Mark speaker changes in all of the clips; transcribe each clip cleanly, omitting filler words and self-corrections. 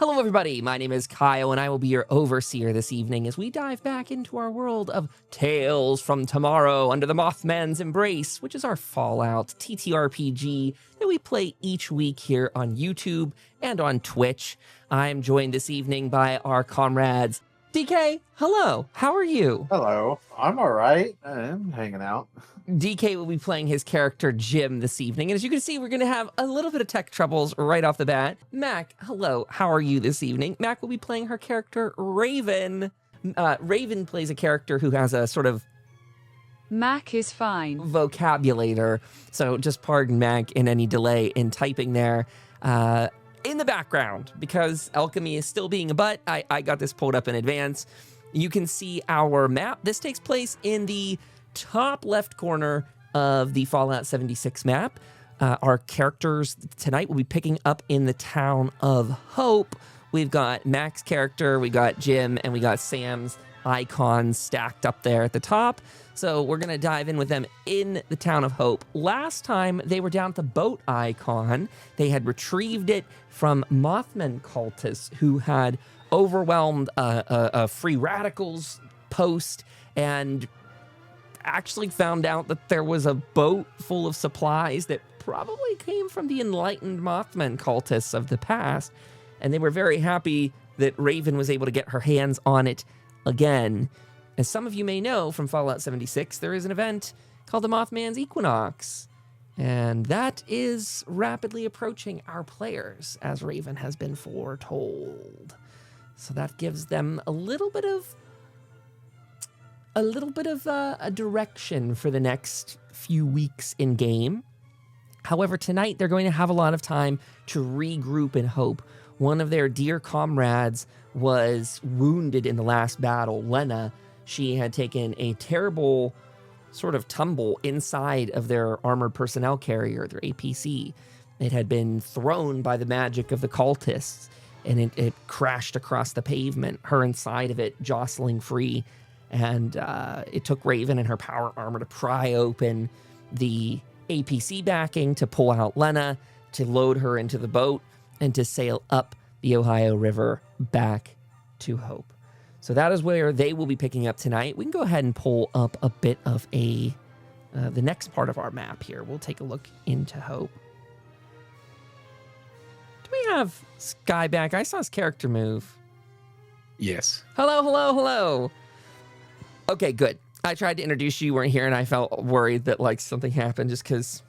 Speaker 1: Hello, everybody. My name is Kyle, and I will be your overseer this evening as we dive back into our world of Tales from Tomorrow Under the Mothman's Embrace, which is our Fallout TTRPG that we play each week here on YouTube and on Twitch. I'm joined this evening by our comrades. DK, hello. How are you?
Speaker 2: Hello. I'm all right. I'm hanging out.
Speaker 1: DK will be playing his character Jim this evening, and as you can see, we're going to have a little bit of tech troubles right off the bat. Mac, hello, how are you this evening? Mac will be playing her character Raven. Raven plays a character who has a sort of
Speaker 3: Mac is fine
Speaker 1: vocabulator, so just pardon Mac in any delay in typing there. In the background, because alchemy is still being a butt, I got this pulled up in advance. You can see our map. This takes place in the top left corner of the Fallout 76 map. Our characters tonight will be picking up in the town of Hope. We've got Mac's character, we got Jim, and we got Sam's icons stacked up there at the top. So we're going to dive in with them in the town of Hope. Last time they were down at the boat icon. They had retrieved it from Mothman cultists who had overwhelmed a free radicals post and actually found out that there was a boat full of supplies that probably came from the enlightened Mothman cultists of the past. And they were very happy that Raven was able to get her hands on it again. As some of you may know from Fallout 76, there is an event called the Mothman's Equinox. And that is rapidly approaching our players, as Raven has been foretold. So that gives them a little bit of a direction for the next few weeks in game. However, tonight they're going to have a lot of time to regroup in Hope. One of their dear comrades was wounded in the last battle, Lena. She had taken a terrible sort of tumble inside of their armored personnel carrier, their APC. It had been thrown by the magic of the cultists, and it crashed across the pavement, her inside of it jostling free. And it took Raven and her power armor to pry open the APC backing, to pull out Lena, to load her into the boat, and to sail up the Ohio River back to Hope. So that is where they will be picking up tonight. We can go ahead and pull up a bit of the next part of our map here. We'll take a look into Hope. Do we have Sky back? I saw his character move.
Speaker 4: Yes.
Speaker 1: Hello, hello, hello. Okay, good. I tried to introduce you, you weren't here, and I felt worried that like something happened just because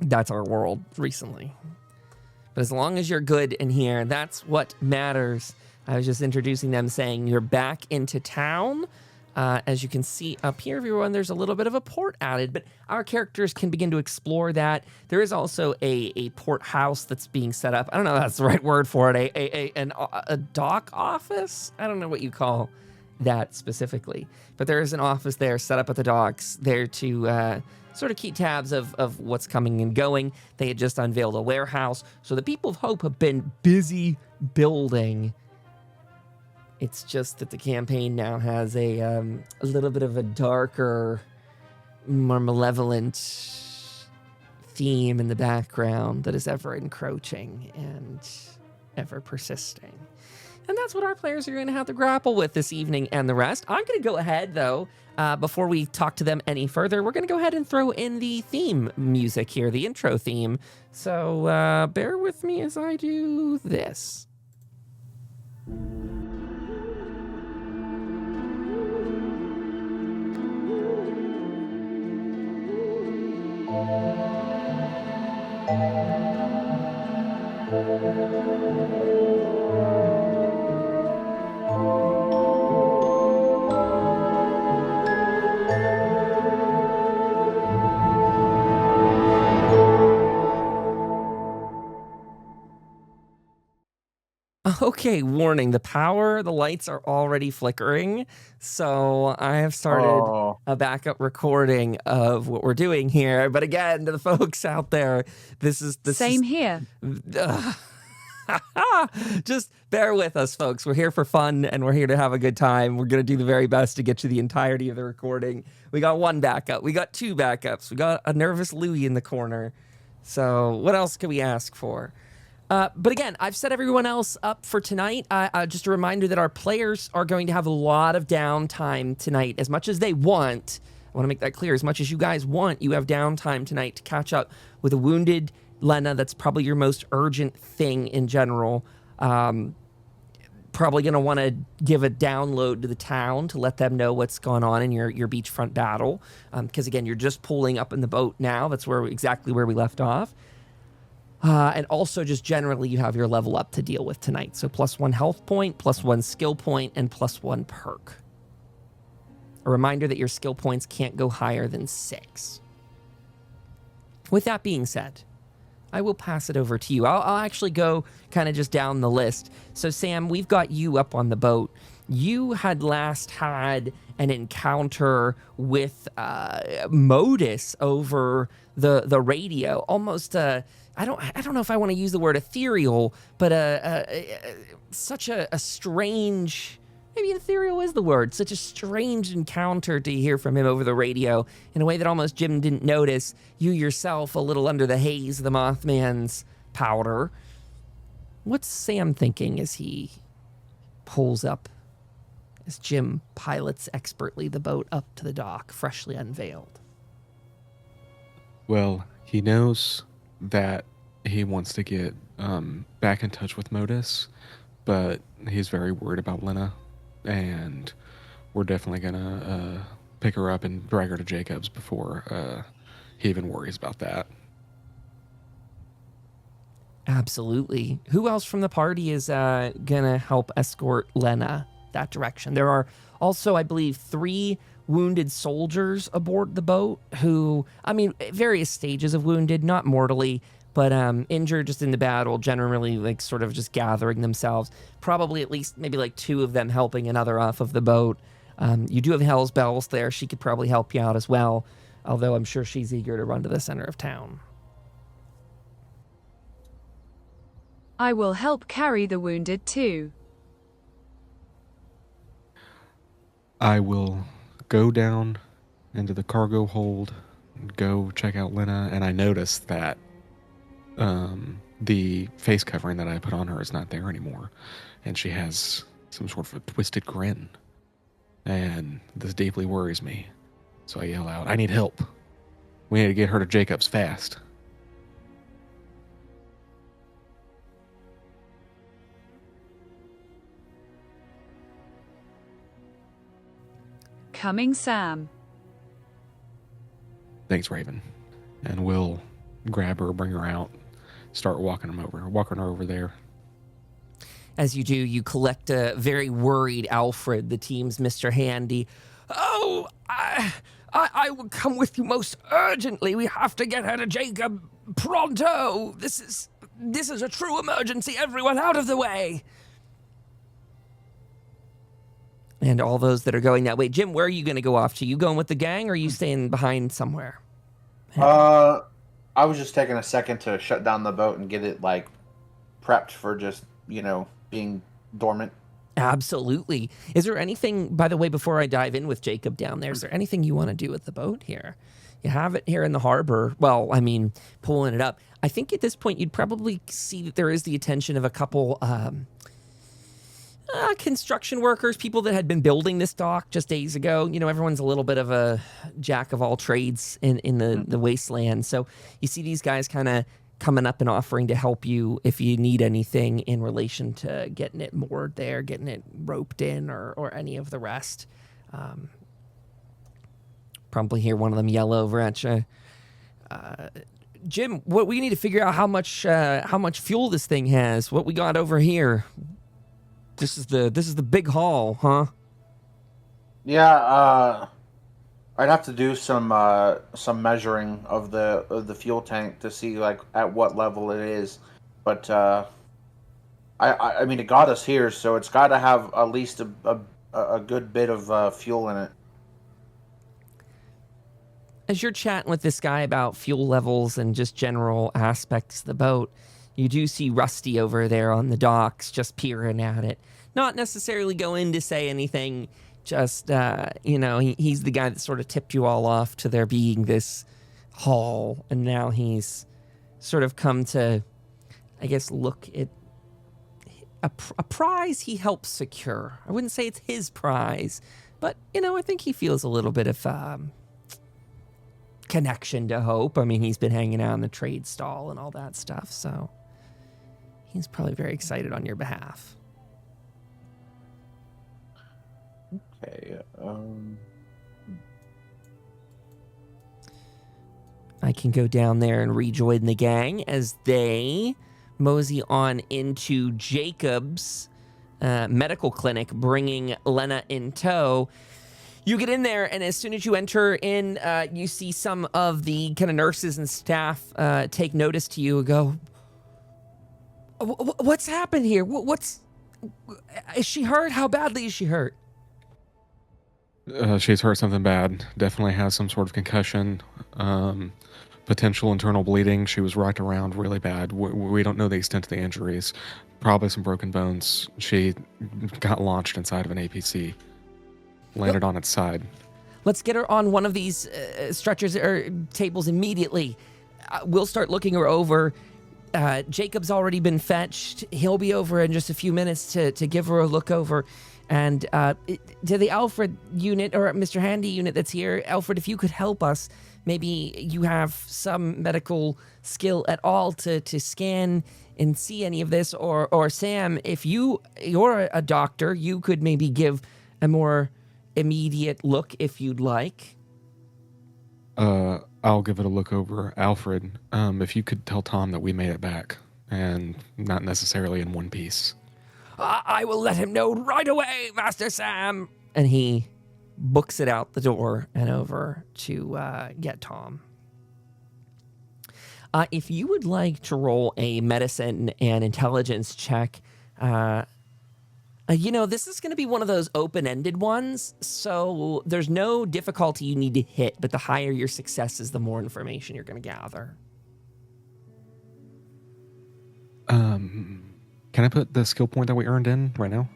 Speaker 1: that's our world recently. But as long as you're good in here, that's what matters. I was just introducing them, saying you're back into town. As you can see up here, everyone, there's a little bit of a port added, but our characters can begin to explore that. There is also a port house that's being set up. I don't know if that's the right word for it. A dock office? I don't know what you call that specifically. But there is an office there set up at the docks there to sort of keep tabs of what's coming and going. They had just unveiled a warehouse. So the people of Hope have been busy building. It's just that the campaign now has a little bit of a darker, more malevolent theme in the background that is ever encroaching and ever persisting. And that's what our players are going to have to grapple with this evening and the rest. I'm going to go ahead, though, before we talk to them any further, we're going to go ahead and throw in the theme music here, the intro theme. So bear with me as I do this. Okay, warning, the lights are already flickering, so I have started a backup recording of what we're doing here. But again, to the folks out there, this is
Speaker 3: here.
Speaker 1: Just bear with us, folks. We're here for fun, and we're here to have a good time. We're going to do the very best to get you the entirety of the recording. We got one backup. We got two backups. We got a nervous Louie in the corner. So what else can we ask for? But again, I've set everyone else up for tonight. Just a reminder that our players are going to have a lot of downtime tonight. As much as they want, I want to make that clear, as much as you guys want, you have downtime tonight to catch up with a wounded Lena. That's probably your most urgent thing in general. Probably going to want to give a download to the town to let them know what's going on in your beachfront battle. Because again, you're just pulling up in the boat now. That's exactly where we left off. And also just generally you have your level up to deal with tonight. So +1 health point, +1 skill point, and +1 perk. A reminder that your skill points can't go higher than 6. With that being said, I will pass it over to you. I'll actually go kind of just down the list. So Sam, we've got you up on the boat. You had last had an encounter with Modus over the radio. Almost I don't know if I want to use the word ethereal, but such a strange, maybe ethereal is the word, such a strange encounter to hear from him over the radio in a way that almost Jim didn't notice. You yourself a little under the haze of the Mothman's powder. What's Sam thinking as he pulls up, as Jim pilots expertly the boat up to the dock, freshly unveiled?
Speaker 4: Well, he knows that he wants to get back in touch with Modus, but he's very worried about Lena, and we're definitely gonna pick her up and drag her to Jacob's before he even worries about that.
Speaker 1: Absolutely. Who else from the party is gonna help escort Lena that direction? There are also, I believe, 3 wounded soldiers aboard the boat who, I mean, various stages of wounded, not mortally, but injured just in the battle, generally like sort of just gathering themselves. Probably at least maybe like 2 of them helping another off of the boat. You do have Hell's Bells there. She could probably help you out as well, although I'm sure she's eager to run to the center of town.
Speaker 3: I will help carry the wounded too.
Speaker 4: I will go down into the cargo hold, go check out Lena, and I noticed that the face covering that I put on her is not there anymore, and she has some sort of a twisted grin, and this deeply worries me. So I yell out, "I need help. We need to get her to Jacob's fast."
Speaker 3: Coming, Sam.
Speaker 4: Thanks, Raven. And we'll grab her, bring her out, start walking her over there.
Speaker 1: As you do, you collect a very worried Alfred, the team's Mr. Handy. "Oh, I will come with you most urgently. We have to get her to Jacob pronto. This is a true emergency. Everyone out of the way." And all those that are going that way. Jim, where are you going to go off to? You going with the gang, or are you staying behind somewhere?
Speaker 2: I was just taking a second to shut down the boat and get it like prepped for just, being dormant.
Speaker 1: Absolutely. Is there anything, by the way, before I dive in with Jacob down there, is there anything you want to do with the boat here? You have it here in the harbor. Well, I mean, pulling it up. I think at this point you'd probably see that there is the attention of a couple construction workers, people that had been building this dock just days ago. Everyone's a little bit of a jack of all trades in the Wasteland. So you see these guys kind of coming up and offering to help you if you need anything in relation to getting it moored there, getting it roped in, or any of the rest. Probably hear one of them yell over at you. Jim, what we need to figure out how much fuel this thing has. What we got over here. This is the big haul, huh?
Speaker 2: Yeah, I'd have to do some measuring of the fuel tank to see like at what level it is, but I mean it got us here, so it's got to have at least a good bit of fuel in it.
Speaker 1: As you're chatting with this guy about fuel levels and just general aspects of the boat, you do see Rusty over there on the docks just peering at it. Not necessarily going to say anything, just, he's the guy that sort of tipped you all off to there being this haul, and now he's sort of come to I guess, look at a prize he helped secure. I wouldn't say it's his prize, but, I think he feels a little bit of connection to Hope. I mean, he's been hanging out in the trade stall and all that stuff, so he's probably very excited on your behalf.
Speaker 2: Okay.
Speaker 1: I can go down there and rejoin the gang as they mosey on into Jacob's medical clinic, bringing Lena in tow. You get in there, and as soon as you enter in, you see some of the kind of nurses and staff take notice to you and go, "What's happened here? Is she hurt? How badly is she hurt?"
Speaker 4: She's hurt something bad. Definitely has some sort of concussion. Potential internal bleeding. She was rocked around really bad. We don't know the extent of the injuries. Probably some broken bones. She got launched inside of an APC. Landed on its side.
Speaker 1: Let's get her on one of these stretchers or tables immediately. We'll start looking her over. Jacob's already been fetched. He'll be over in just a few minutes to give her a look over. And to the Alfred unit, or Mr. Handy unit that's here, Alfred, if you could help us, maybe you have some medical skill at all to scan and see any of this. Or Sam, if you're a doctor, you could maybe give a more immediate look if you'd like.
Speaker 4: I'll give it a look over. Alfred, if you could tell Tom that we made it back, and not necessarily in one piece.
Speaker 1: I will let him know right away, Master Sam. And he books it out the door and over to get Tom. If you would like to roll a medicine and intelligence check, this is going to be one of those open-ended ones, so there's no difficulty you need to hit, but the higher your success is, the more information you're going to gather.
Speaker 4: Can I put the skill point that we earned in right now?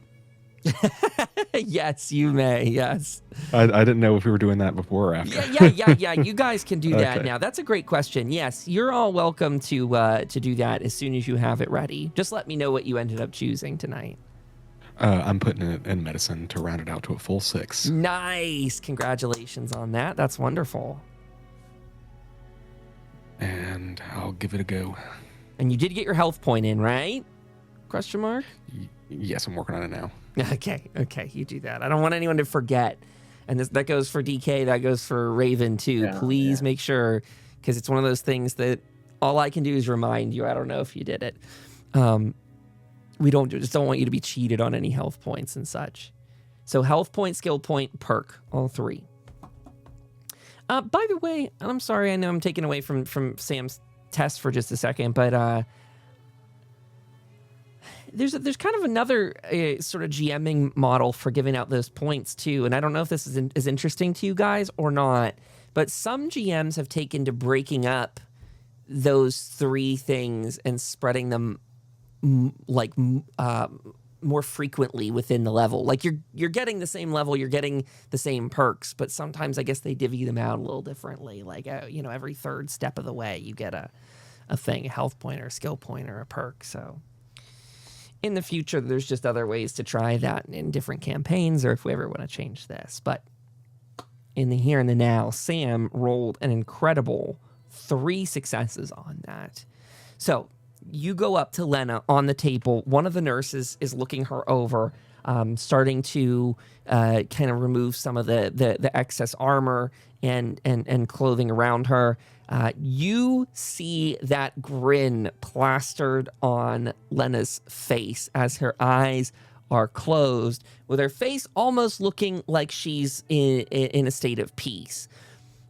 Speaker 1: Yes, you may. Yes.
Speaker 4: I didn't know if we were doing that before or after.
Speaker 1: Yeah. You guys can do that
Speaker 4: Okay.
Speaker 1: now. That's a great question. Yes, you're all welcome to do that as soon as you have it ready. Just let me know what you ended up choosing tonight.
Speaker 4: I'm putting it in medicine to round it out to a full 6.
Speaker 1: Nice. Congratulations on that. That's wonderful.
Speaker 4: And I'll give it a go.
Speaker 1: And you did get your health point in, right? Question mark?
Speaker 4: Yes, I'm working on it now.
Speaker 1: Okay, you do that. I don't want anyone to forget. And that goes for DK, that goes for Raven too.
Speaker 2: Yeah,
Speaker 1: Please make sure, because it's one of those things that all I can do is remind you. I don't know if you did it. We just don't want you to be cheated on any health points and such. So health point, skill point, perk, all 3. By the way, I'm sorry, I know I'm taking away from Sam's test for just a second, but there's kind of another sort of GMing model for giving out those points too, and I don't know if this is interesting to you guys or not, but some GMs have taken to breaking up those 3 things and spreading them more frequently within the level. Like you're getting the same level, you're getting the same perks, but sometimes I guess they divvy them out a little differently. Like every 3rd step of the way you get a thing, a health point or a skill point or a perk. So in the future, there's just other ways to try that in different campaigns, or if we ever want to change this. But in the here and the now, Sam rolled an incredible 3 successes on that. So you go up to Lena on the table. One of the nurses is looking her over, starting to kind of remove some of the excess armor and clothing around her. You see that grin plastered on Lena's face as her eyes are closed, with her face almost looking like she's in a state of peace.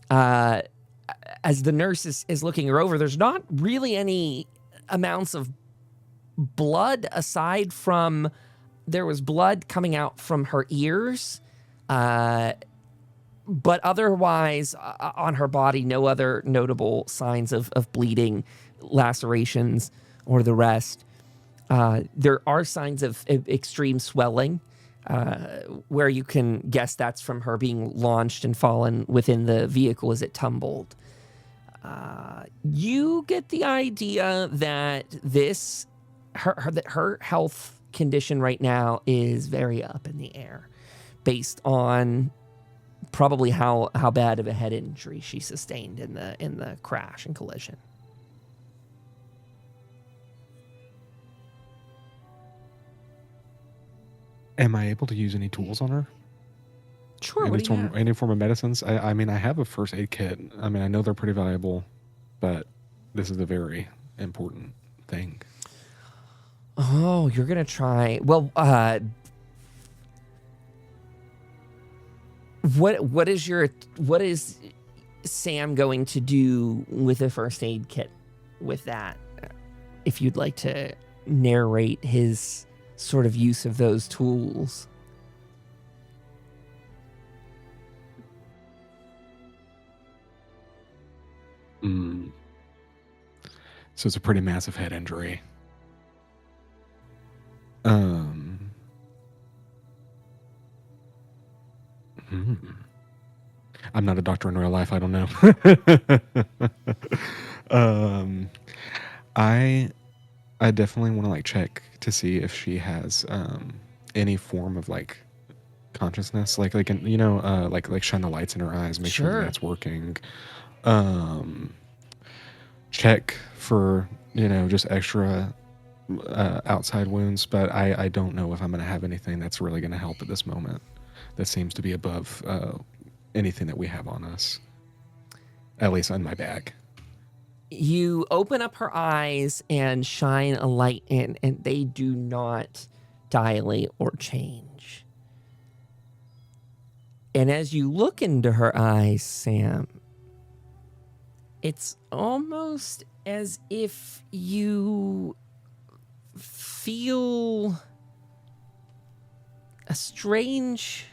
Speaker 1: As the nurse is looking her over, there's not really any amounts of blood aside from there was blood coming out from her ears. But otherwise, on her body, no other notable signs of bleeding, lacerations, or the rest. There are signs of extreme swelling, where you can guess that's from her being launched and fallen within the vehicle as it tumbled. You get the idea that her health condition right now is very up in the air, based on probably how bad of a head injury she sustained in the crash and collision.
Speaker 4: Am I able to use any tools on her?
Speaker 1: Sure. What do you have?
Speaker 4: Any form of medicines? I mean, I have a first aid kit. I mean, I know they're pretty valuable, but this is a very important thing.
Speaker 1: Oh, you're gonna try. Well, what is Sam going to do with a first aid kit with that? If you'd like to narrate his sort of use of those tools.
Speaker 4: So it's a pretty massive head injury. I'm not a doctor in real life. I don't know. I definitely want to like check to see if she has any form of like consciousness, like you know, like shine the lights in her eyes, make sure that that's working. Check for, you know, just extra outside wounds, but I don't know if I'm going to have anything that's really going to help at this moment. That seems to be above anything that we have on us, at least in my bag.
Speaker 1: You open up her eyes and shine a light in, and they do not dilate or change. And as you look into her eyes, Sam, it's almost as if you feel a strange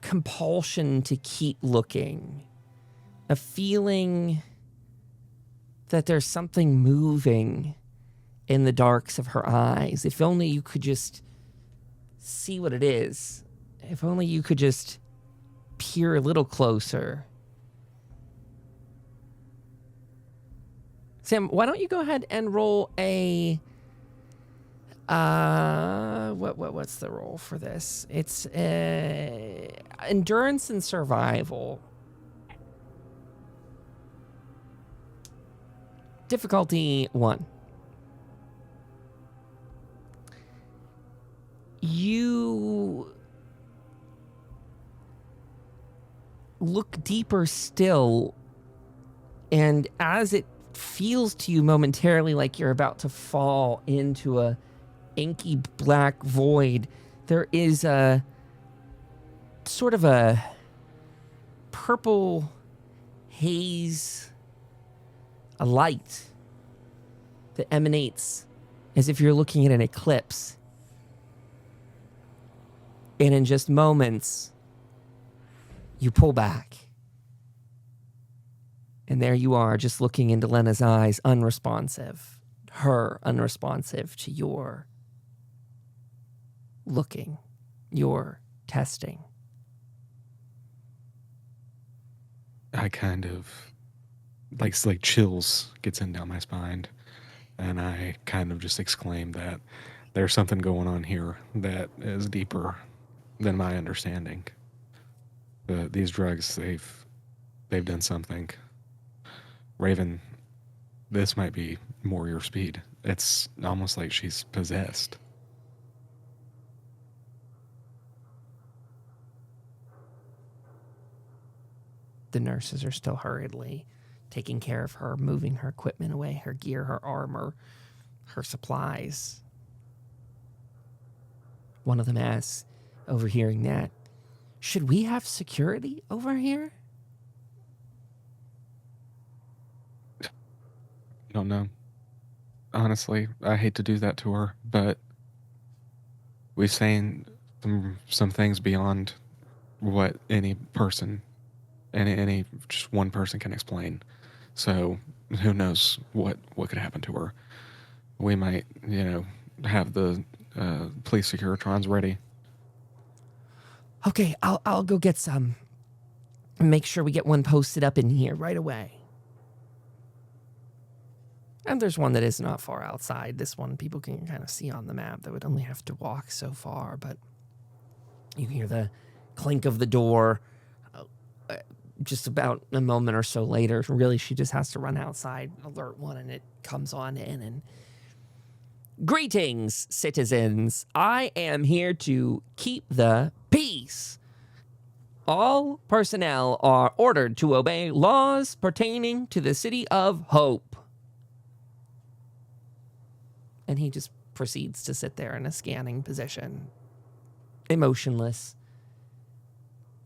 Speaker 1: compulsion to keep looking. A feeling that there's something moving in the darks of her eyes. If only you could just see what it is. If only you could just peer a little closer. Sam, why don't you go ahead and roll a... what's the roll for this? It's endurance and survival. Difficulty 1. You look deeper still, and as it feels to you momentarily like you're about to fall into a inky black void, there is a sort of a purple haze, a light that emanates as if you're looking at an eclipse. And in just moments, you pull back. And there you are, just looking into Lena's eyes, unresponsive. Her unresponsive to your looking, your testing.
Speaker 4: I kind of, like chills gets in down my spine. And I kind of just exclaim that there's something going on here that is deeper than my understanding. These drugs, they've done something. Raven, this might be more your speed. It's almost like she's possessed.
Speaker 1: The nurses are still hurriedly taking care of her, moving her equipment away, her gear, her armor, her supplies. One of them asks, overhearing that, "Should we have security over here?"
Speaker 4: I don't know. Honestly, I hate to do that to her, but we've seen some things beyond what any person, any just one person can explain. So who knows what could happen to her? We might, have the police securitrons ready.
Speaker 1: Okay, I'll go get some. make sure we get one posted up in here right away. And there's one that is not far outside. This one people can kind of see on the map. They would only have to walk so far, but you hear the clink of the door just about a moment or so later. Really, she just has to run outside, alert one, and it comes on in. And greetings, citizens. I am here to keep the peace. All personnel are ordered to obey laws pertaining to the City of Hope. And he just proceeds to sit there in a scanning position, emotionless,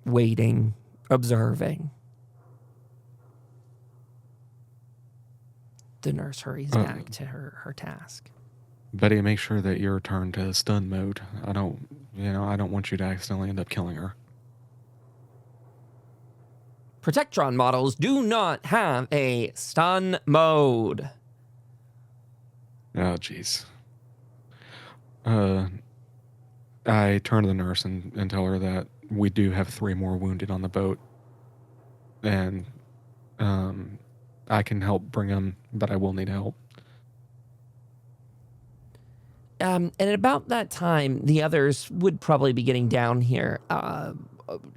Speaker 1: waiting, observing. The nurse hurries back to her task.
Speaker 4: Betty, make sure that you're turned to stun mode. I don't want you to accidentally end up killing her.
Speaker 1: Protectron models do not have a stun mode.
Speaker 4: Oh, jeez. I turn to the nurse and tell her that we do have 3 more wounded on the boat. And I can help bring them, but I will need help.
Speaker 1: And at about that time, the others would probably be getting down here.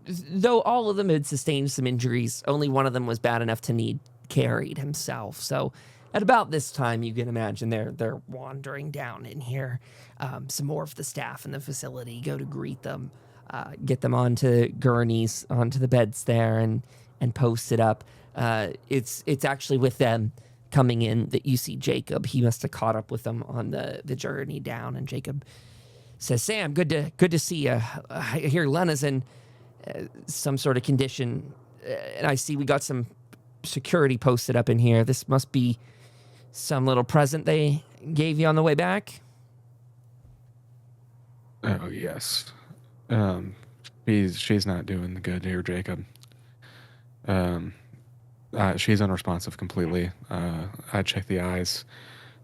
Speaker 1: Though all of them had sustained some injuries, only one of them was bad enough to need carried himself. So at about this time, you can imagine they're wandering down in here. Some more of the staff in the facility go to greet them, get them onto gurneys, onto the beds there, and post it up. It's actually with them coming in that you see Jacob. He must have caught up with them on the journey down, and Jacob says, "Sam, good to see you. I hear Lena's in some sort of condition, and I see we got some security posted up in here. This must be some little present they gave you on the way back."
Speaker 4: Oh, yes. She's not doing good here, Jacob. She's unresponsive completely. I checked the eyes.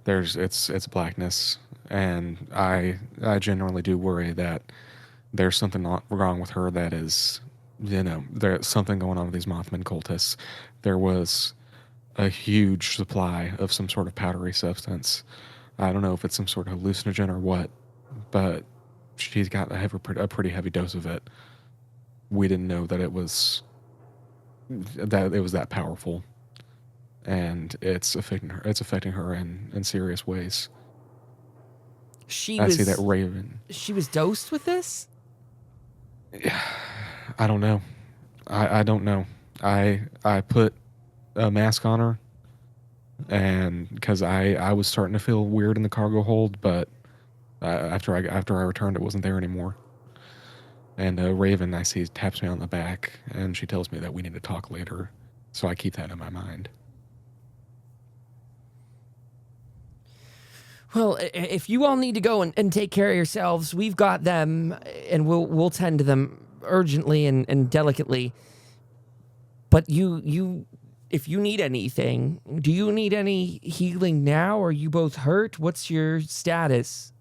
Speaker 4: It's blackness, and I genuinely do worry that there's something wrong with her. That is, there's something going on with these Mothman cultists. There was a huge supply of some sort of powdery substance. I don't know if it's some sort of hallucinogen or what, but she's got a pretty heavy dose of it. We didn't know that it was that powerful, and it's affecting her. It's affecting her in serious ways. I see that Raven.
Speaker 1: She was dosed with this?
Speaker 4: I don't know. I don't know. I put a mask on her, and because I was starting to feel weird in the cargo hold, but after I returned, it wasn't there anymore. And Raven, I see, taps me on the back, and she tells me that we need to talk later. So I keep that in my mind.
Speaker 1: Well, if you all need to go and take care of yourselves, we've got them, and we'll tend to them urgently and delicately. But if you need anything, do you need any healing now? Are you both hurt? What's your status?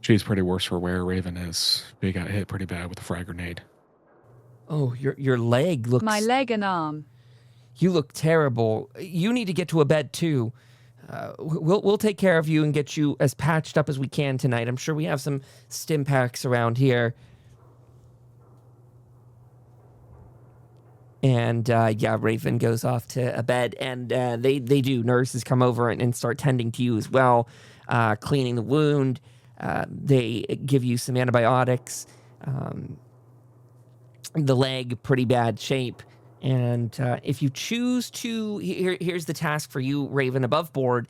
Speaker 4: She's pretty worse for wear. Raven is. She got hit pretty bad with a frag grenade.
Speaker 1: Oh, your leg looks...
Speaker 3: My leg and arm.
Speaker 1: You look terrible. You need to get to a bed, too. We'll take care of you and get you as patched up as we can tonight. I'm sure we have some stim packs around here. And, Raven goes off to a bed, and they do. Nurses come over and start tending to you as well, cleaning the wound. They give you some antibiotics. The leg, pretty bad shape. And if you choose to, here's the task for you, Raven, above board,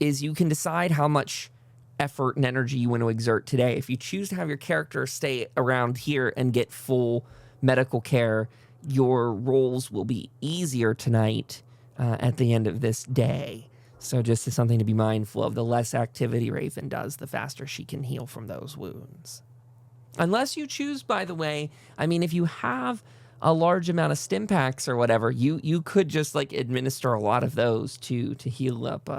Speaker 1: is you can decide how much effort and energy you want to exert today. If you choose to have your character stay around here and get full medical care, your rolls will be easier tonight at the end of this day. So just as something to be mindful of, the less activity Raven does, the faster she can heal from those wounds. Unless you choose, by the way, I mean, if you have a large amount of stim packs or whatever, you could just like administer a lot of those to heal up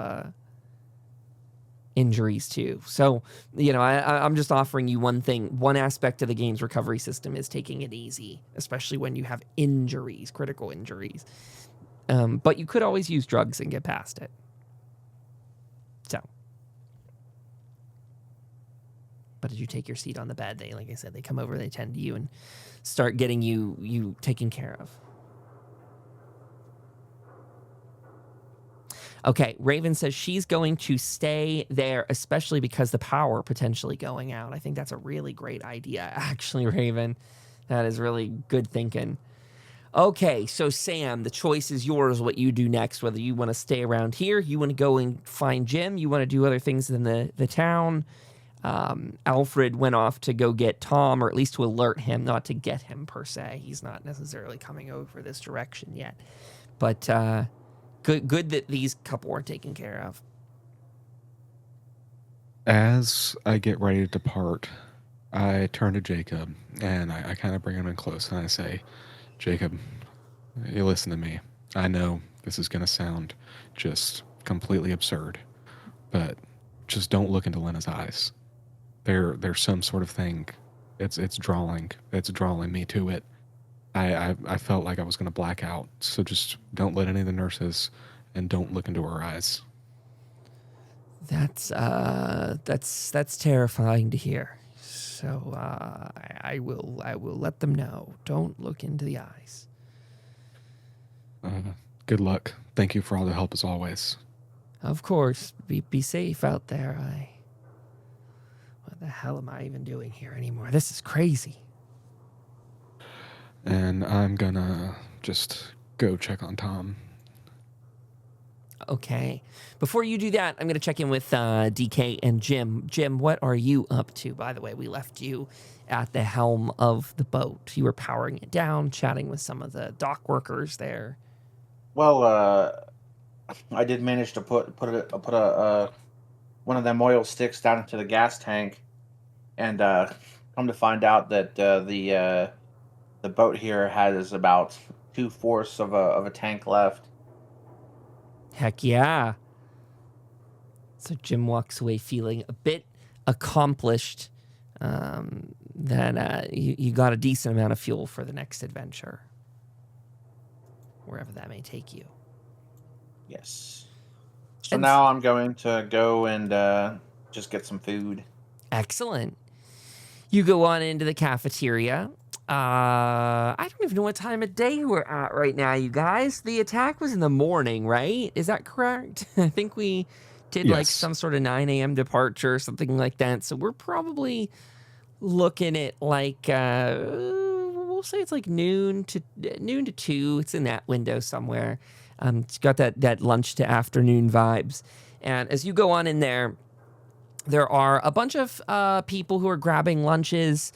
Speaker 1: injuries too. So, I'm just offering you one thing. One aspect of the game's recovery system is taking it easy, especially when you have injuries, critical injuries. But you could always use drugs and get past it. So. But as you take your seat on the bed, like I said, they come over, they tend to you, and start getting you taken care of. Okay, Raven says she's going to stay there, especially because the power potentially going out. I think that's a really great idea, actually, Raven. That is really good thinking. Okay, so Sam, the choice is yours what you do next, whether you want to stay around here, you want to go and find Jim, you want to do other things in the town. Alfred went off to go get Tom, or at least to alert him, not to get him per se. He's not necessarily coming over this direction yet. But good that these couple are taken care of.
Speaker 4: As I get ready to depart, I turn to Jacob and I kind of bring him in close and I say, Jacob, you listen to me. I know this is going to sound just completely absurd, but just don't look into Lena's eyes. There's some sort of thing. It's drawing me to it. I felt like I was going to black out. So just don't let any of the nurses and don't look into her eyes.
Speaker 1: That's terrifying to hear. So I will let them know. Don't look into the eyes.
Speaker 4: Good luck. Thank you for all the help as always.
Speaker 1: Of course. Be safe out there. What the hell am I even doing here anymore? This is crazy.
Speaker 4: And I'm gonna just go check on Tom.
Speaker 1: Okay. Before you do that, I'm going to check in with DK and Jim. Jim, what are you up to? By the way, we left you at the helm of the boat. You were powering it down, chatting with some of the dock workers there.
Speaker 2: Well, I did manage to put one of them oil sticks down into the gas tank, and come to find out that the boat here has about 2/4 of a tank left.
Speaker 1: Heck yeah. So Jim walks away feeling a bit accomplished that you got a decent amount of fuel for the next adventure, wherever that may take you.
Speaker 2: Yes. So now I'm going to go and just get some food.
Speaker 1: Excellent. You go on into the cafeteria. I don't even know what time of day we're at right now, you guys. The attack was in the morning, right? Is that correct? I think we did like some sort of 9 a.m. departure, something like that. So we're probably looking at like, we'll say it's like noon to 2. It's in that window somewhere. It's got that lunch to afternoon vibes. And as you go on in there are a bunch of people who are grabbing lunches,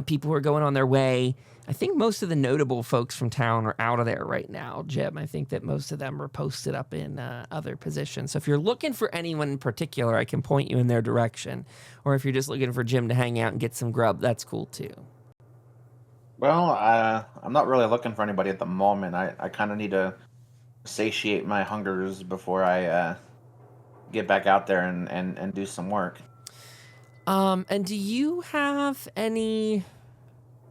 Speaker 1: people who are going on their way. I think most of the notable folks from town are out of there right now, Jim. I think that most of them are posted up in other positions. So if you're looking for anyone in particular, I can point you in their direction. Or if you're just looking for Jim to hang out and get some grub, that's cool too.
Speaker 2: Well, I'm not really looking for anybody at the moment. I kind of need to satiate my hungers before I get back out there and do some work.
Speaker 1: And do you have any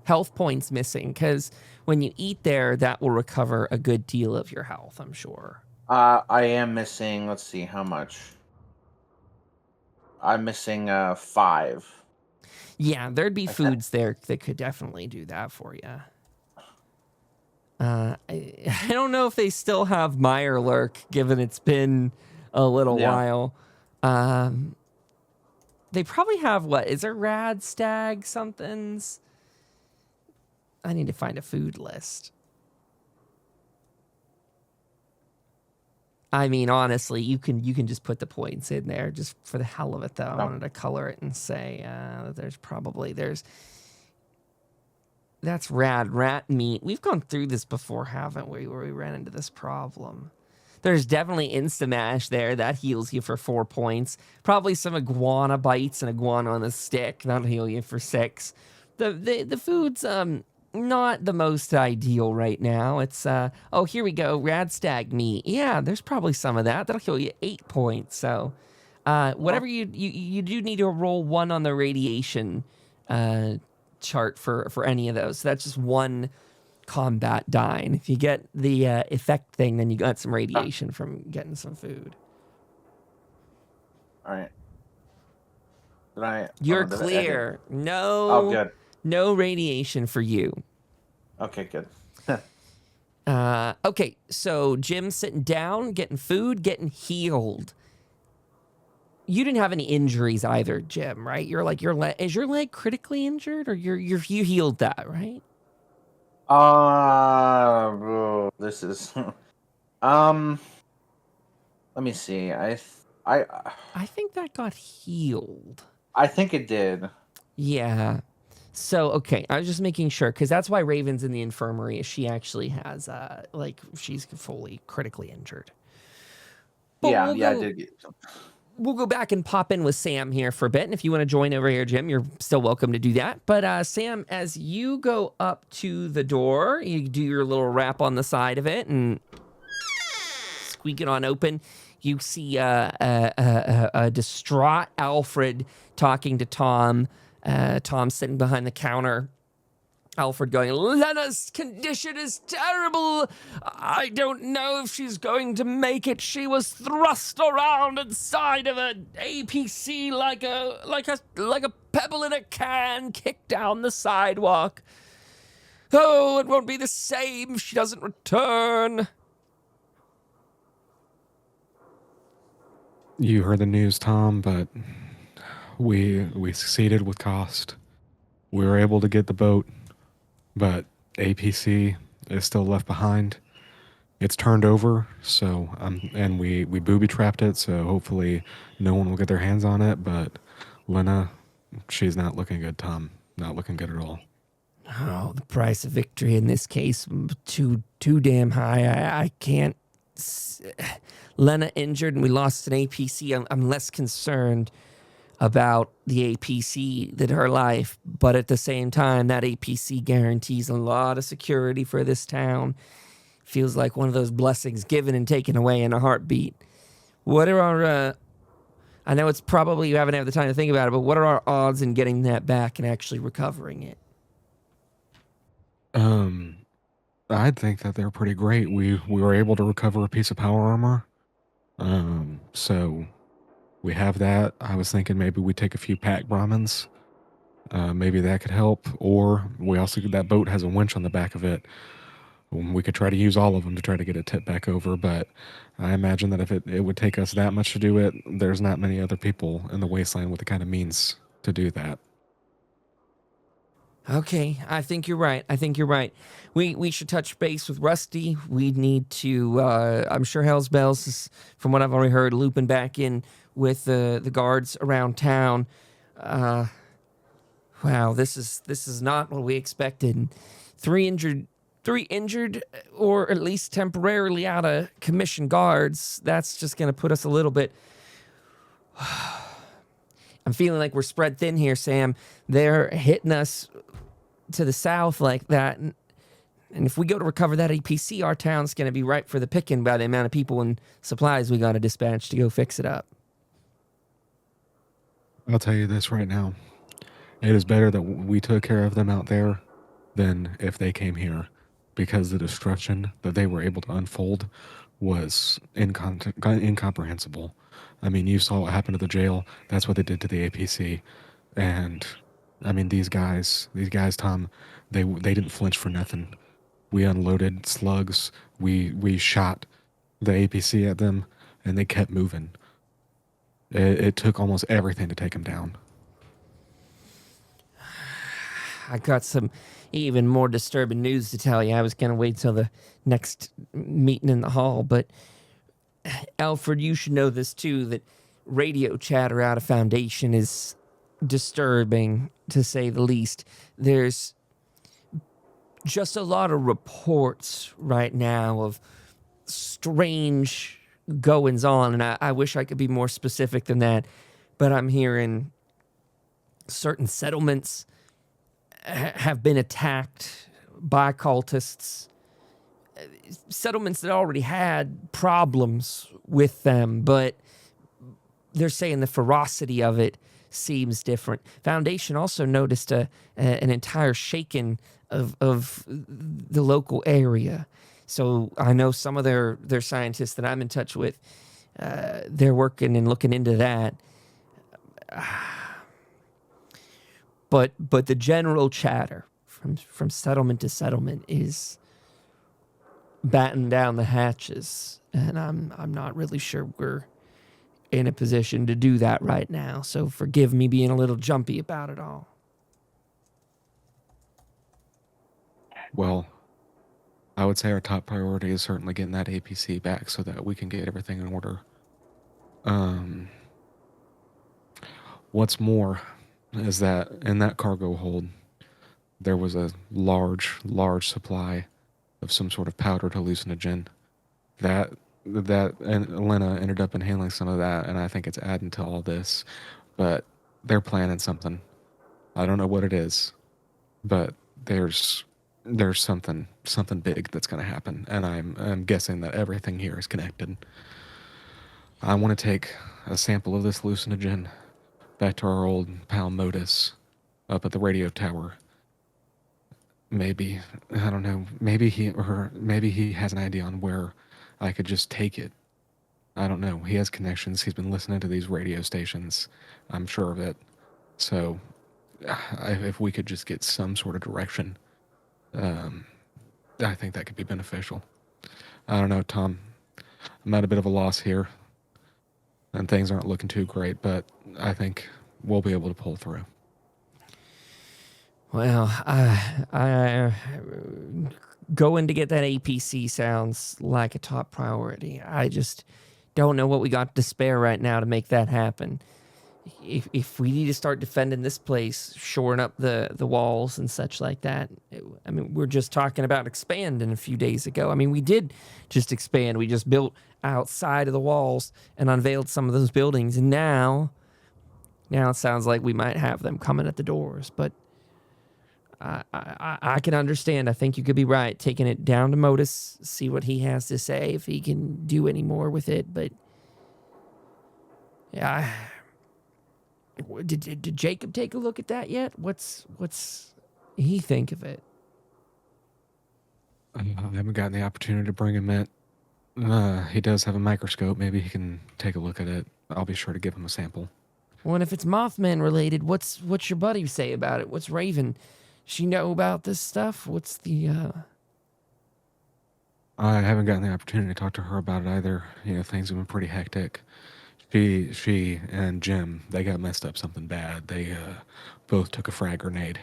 Speaker 1: health points missing? Because when you eat there, that will recover a good deal of your health, I'm sure.
Speaker 2: I am missing, let's see, how much? I'm missing 5.
Speaker 1: Yeah, there'd be foods there that could definitely do that for you. I don't know if they still have Mirelurk, given it's been a little while. They probably have, what, is there Rad Stag somethings? I need to find a food list. I mean, honestly, you can just put the points in there just for the hell of it, though. I wanted to color it and say that's rad rat meat. We've gone through this before, haven't we, where we ran into this problem. There's definitely Instamash there. That heals you for 4 points. Probably some iguana bites and iguana on a stick. That'll heal you for 6. The food's not the most ideal right now. It's here we go. Rad stag meat. Yeah, there's probably some of that. That'll heal you 8 points. So Whatever you do need to roll 1 on the radiation chart for any of those. So that's just 1 combat die. And if you get the effect thing, then you got some radiation from getting some food.
Speaker 2: All right.
Speaker 1: You're clear. No.
Speaker 2: Oh, good.
Speaker 1: No radiation for you.
Speaker 2: Okay, good.
Speaker 1: Okay, so Jim's sitting down, getting food, getting healed. You didn't have any injuries either, Jim, right? You're like is your leg critically injured, or you healed that, right?
Speaker 2: This is let me see. I
Speaker 1: think that got healed.
Speaker 2: I think it did.
Speaker 1: Yeah. So, okay, I was just making sure, because that's why Raven's in the infirmary, is she actually has, she's fully critically injured. But
Speaker 2: I did get some.
Speaker 1: We'll go back and pop in with Sam here for a bit, and if you want to join over here, Jim, you're still welcome to do that. But, Sam, as you go up to the door, you do your little rap on the side of it and squeak it on open. You see a distraught Alfred talking to Tom. Tom sitting behind the counter. Alfred going, Lena's condition is terrible. I don't know if she's going to make it. She was thrust around inside of an APC like a pebble in a can, kicked down the sidewalk. Oh, it won't be the same if she doesn't return.
Speaker 4: You heard the news, Tom, but we succeeded with cost. We were able to get the boat, but APC is still left behind. It's turned over, so and we booby-trapped it, so hopefully no one will get their hands on it, but Lena, she's not looking good, Tom. Not looking good at all.
Speaker 1: Oh, the price of victory in this case, too damn high. I can't... Lena injured and we lost an APC. I'm less concerned about the APC than her life, but at the same time, that APC guarantees a lot of security for this town. Feels like one of those blessings given and taken away in a heartbeat. What are our... I know it's probably you haven't had the time to think about it, but what are our odds in getting that back and actually recovering it?
Speaker 4: I think that they're pretty great. We were able to recover a piece of power armor. So we have that. I was thinking maybe we take a few pack Brahmins. Maybe that could help. Or we also, that boat has a winch on the back of it. We could try to use all of them to try to get it tipped back over. But I imagine that if it would take us that much to do it, there's not many other people in the Wasteland with the kind of means to do that.
Speaker 1: Okay, I think you're right. We should touch base with Rusty. We need to, I'm sure Hell's Bells is, from what I've already heard, looping back in with the guards around town. Wow, this is not what we expected. Three injured, or at least temporarily out of commission guards. That's just going to put us a little bit... I'm feeling like we're spread thin here, Sam. They're hitting us to the south like that. And if we go to recover that APC, our town's going to be ripe for the picking by the amount of people and supplies we got to dispatch to go fix it up.
Speaker 4: I'll tell you this right now. It is better that we took care of them out there than if they came here, because the destruction that they were able to unfold was incomprehensible. I mean, you saw what happened to the jail. That's what they did to the APC. And, I mean, these guys, Tom, they didn't flinch for nothing. We unloaded slugs. We shot the APC at them, and they kept moving. It took almost everything to take them down.
Speaker 1: I got some even more disturbing news to tell you. I was going to wait till the next meeting in the hall, but Alfred, you should know this too, that radio chatter out of Foundation is disturbing, to say the least. There's just a lot of reports right now of strange goings on, and I wish I could be more specific than that, but I'm hearing certain settlements have been attacked by cultists. Settlements that already had problems with them, but they're saying the ferocity of it seems different. Foundation also noticed an entire shaking of the local area. So I know some of their scientists that I'm in touch with, they're working and looking into that. But the general chatter from settlement to settlement is batten down the hatches, and I'm not really sure we're in a position to do that right now. So forgive me being a little jumpy about it all.
Speaker 4: Well, I would say our top priority is certainly getting that APC back so that we can get everything in order. What's more is that in that cargo hold, there was a large supply of some sort of powdered hallucinogen. That and Lena ended up inhaling some of that, and I think it's adding to all this. But they're planning something. I don't know what it is, but there's something big that's going to happen, and I'm guessing that everything here is connected. I want to take a sample of this hallucinogen back to our old pal Modus up at the radio tower. Maybe, I don't know, maybe he has an idea on where I could just take it. I don't know. He has connections. He's been listening to these radio stations. I'm sure of it. So if we could just get some sort of direction, I think that could be beneficial. I don't know, Tom. I'm at a bit of a loss here, and things aren't looking too great, but I think we'll be able to pull through.
Speaker 1: Well, I going to get that APC sounds like a top priority. I just don't know what we got to spare right now to make that happen. If we need to start defending this place, shoring up the walls and such like that, I mean, we're just talking about expanding a few days ago. I mean, we did just expand. We just built outside of the walls and unveiled some of those buildings. And now it sounds like we might have them coming at the doors. But I can understand. I think you could be right. Taking it down to Modus, see what he has to say, if he can do any more with it. But yeah, did Jacob take a look at that yet? What's he think of it?
Speaker 4: I haven't gotten the opportunity to bring him in. He does have a microscope. Maybe he can take a look at it. I'll be sure to give him a sample.
Speaker 1: Well, and if it's Mothman related, what's your buddy say about it? What's Raven? She know about this stuff? What's the
Speaker 4: I haven't gotten the opportunity to talk to her about it either. You know, things have been pretty hectic. She and Jim, they got messed up something bad. They both took a frag grenade.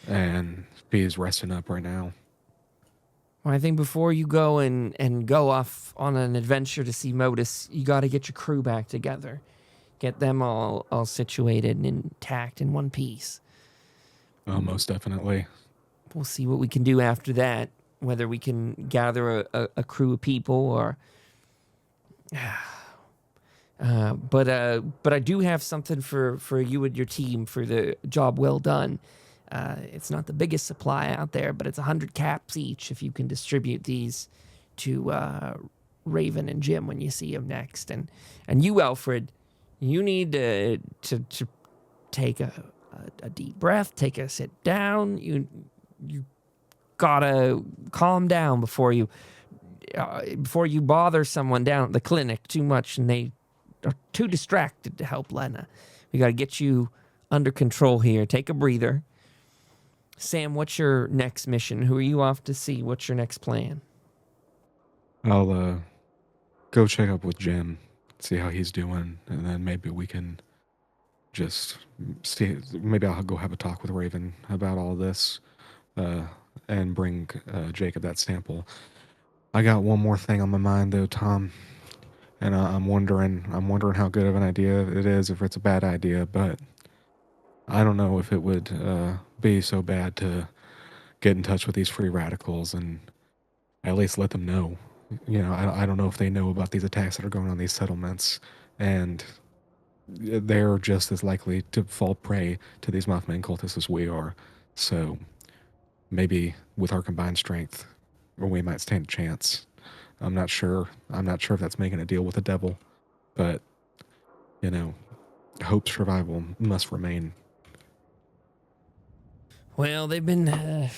Speaker 4: And she is resting up right now.
Speaker 1: Well, I think before you go and go off on an adventure to see Modus, you got to get your crew back together. Get them all situated and intact in one piece.
Speaker 4: Oh, most definitely.
Speaker 1: We'll see what we can do after that, whether we can gather a crew of people or... But I do have something for you and your team for the job well done. It's not the biggest supply out there, but it's 100 caps each if you can distribute these to Raven and Jim when you see them next. And you, Alfred, you need to take a deep breath, take a sit down. You gotta calm down before you bother someone down at the clinic too much and they are too distracted to help Lena. We gotta get you under control here. Take a breather. Sam, what's your next mission? Who are you off to see? What's your next plan?
Speaker 4: I'll go check up with Jim, see how he's doing, and then maybe we can just see. Maybe I'll go have a talk with Raven about all this, and bring Jacob that sample. I got one more thing on my mind though, Tom, and I'm wondering how good of an idea it is, if it's a bad idea, but I don't know if it would be so bad to get in touch with these free radicals and at least let them know. You know, I don't know if they know about these attacks that are going on in these settlements, and they're just as likely to fall prey to these Mothman cultists as we are. So maybe with our combined strength, we might stand a chance. I'm not sure if that's making a deal with the devil, but hope's survival must remain.
Speaker 1: Well, they've been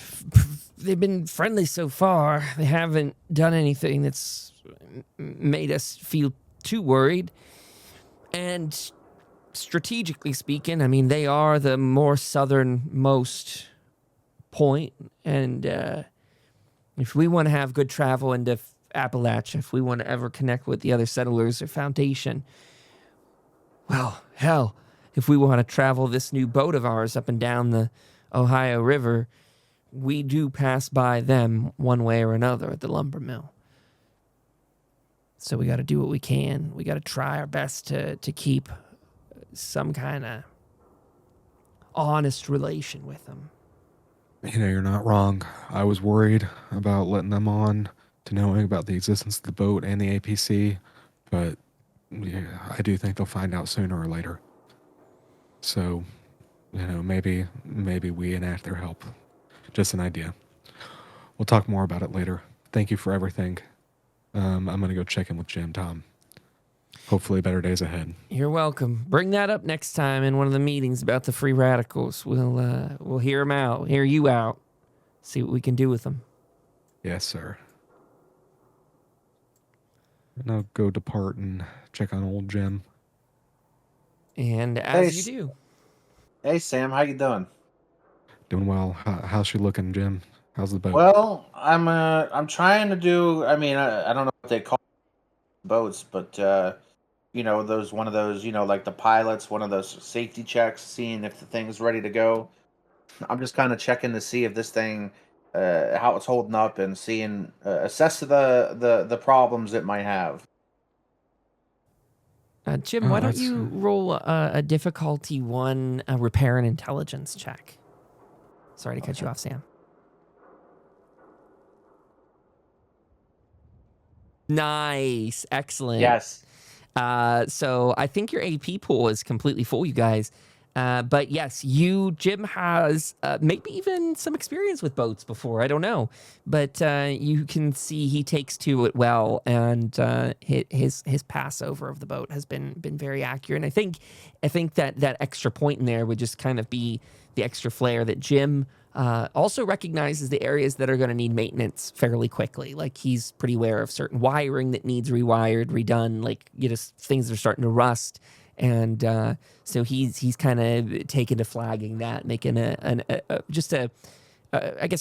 Speaker 1: friendly so far. They haven't done anything that's made us feel too worried. And strategically speaking, I mean, they are the more southernmost point. And if we want to have good travel into Appalachia, if we want to ever connect with the other settlers or foundation, well, hell, if we want to travel this new boat of ours up and down the Ohio River, we do pass by them one way or another at the lumber mill. So we got to do what we can. We got to try our best to keep some kind of honest relation with them.
Speaker 4: You're not wrong. I was worried about letting them on to knowing about the existence of the boat and the APC, but yeah, I do think they'll find out sooner or later. So, maybe we enact their help. Just an idea. We'll talk more about it later. Thank you for everything. I'm going to go check in with Jim, Tom. Hopefully better days ahead.
Speaker 1: You're welcome. Bring that up next time in one of the meetings about the free radicals. We'll hear them out, hear you out, see what we can do with them.
Speaker 4: Yes, sir. And I'll go depart and check on old Jim.
Speaker 1: And as you do.
Speaker 2: Hey, Sam, how you doing?
Speaker 4: Doing well. How's she looking, Jim? How's the boat?
Speaker 2: Well, I'm trying to do. I mean, I don't know what they call boats, but one of those, like the pilots, one of those safety checks, seeing if the thing's ready to go. I'm just kind of checking to see if this thing, how it's holding up, and seeing, assess the problems it might have.
Speaker 1: Jim, why don't you roll a difficulty 1 repair and intelligence check? Sorry to cut you off, Sam. Nice. Excellent.
Speaker 2: Yes.
Speaker 1: So I think your AP pool is completely full, you guys. But yes, Jim has maybe even some experience with boats before. I don't know. But you can see he takes to it well, and his passover of the boat has been very accurate. And I think that extra point in there would just kind of be the extra flair that Jim also recognizes the areas that are going to need maintenance fairly quickly. Like, he's pretty aware of certain wiring that needs rewired, redone, like, things that are starting to rust. And so he's kind of taken to flagging that, making I guess a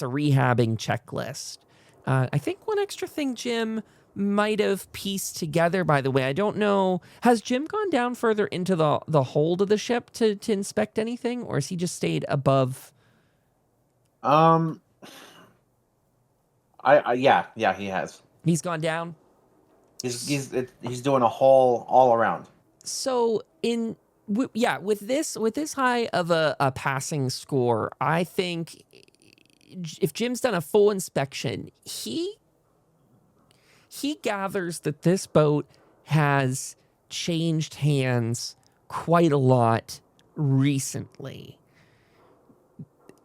Speaker 1: rehabbing checklist. I think one extra thing Jim might have pieced together, by the way, I don't know, has Jim gone down further into the hold of the ship to inspect anything, or has he just stayed above?
Speaker 2: Yeah, he has.
Speaker 1: He's gone down.
Speaker 2: He's doing a haul all around.
Speaker 1: So with this high of a passing score, I think if Jim's done a full inspection, he gathers that this boat has changed hands quite a lot recently.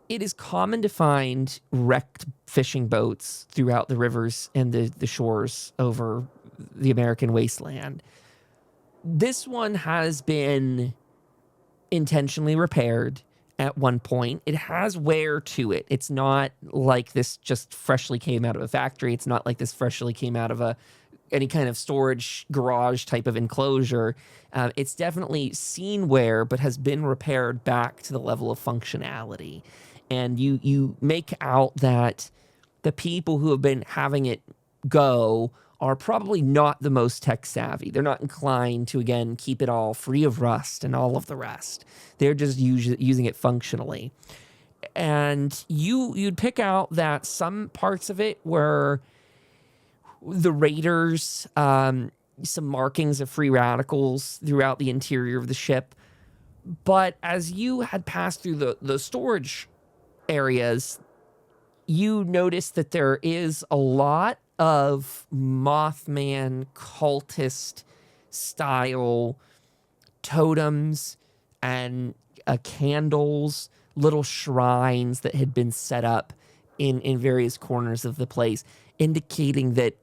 Speaker 1: It is common to find wrecked fishing boats throughout the rivers and the shores over the American wasteland. This one has been intentionally repaired at one point. It has wear to it. It's not like this just freshly came out of a factory. It's not like this freshly came out of any kind of storage garage type of enclosure. It's definitely seen wear, but has been repaired back to the level of functionality. And you make out that the people who have been having it go are probably not the most tech savvy. They're not inclined to, again, keep it all free of rust and all of the rest. They're just using it functionally. And you'd pick out that some parts of it were the raiders, some markings of free radicals throughout the interior of the ship. But as you had passed through the storage areas, you noticed that there is a lot of Mothman cultist style totems and candles, little shrines that had been set up in various corners of the place, indicating that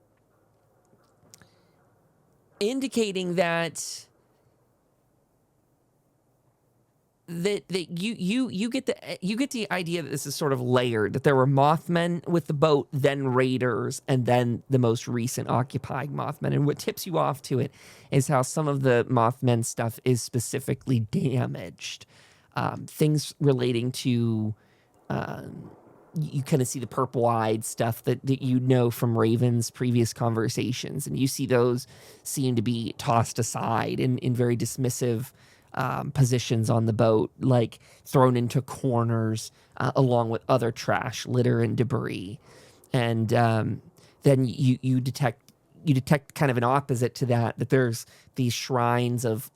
Speaker 1: you get the idea that this is sort of layered, that there were Mothmen with the boat, then raiders, and then the most recent occupying Mothmen. And what tips you off to it is how some of the Mothmen stuff is specifically damaged. Things relating to you kind of see the purple-eyed stuff that you know from Raven's previous conversations, and you see those seem to be tossed aside in very dismissive positions on the boat, like thrown into corners along with other trash, litter, and debris. And then you detect kind of an opposite to that there's these shrines of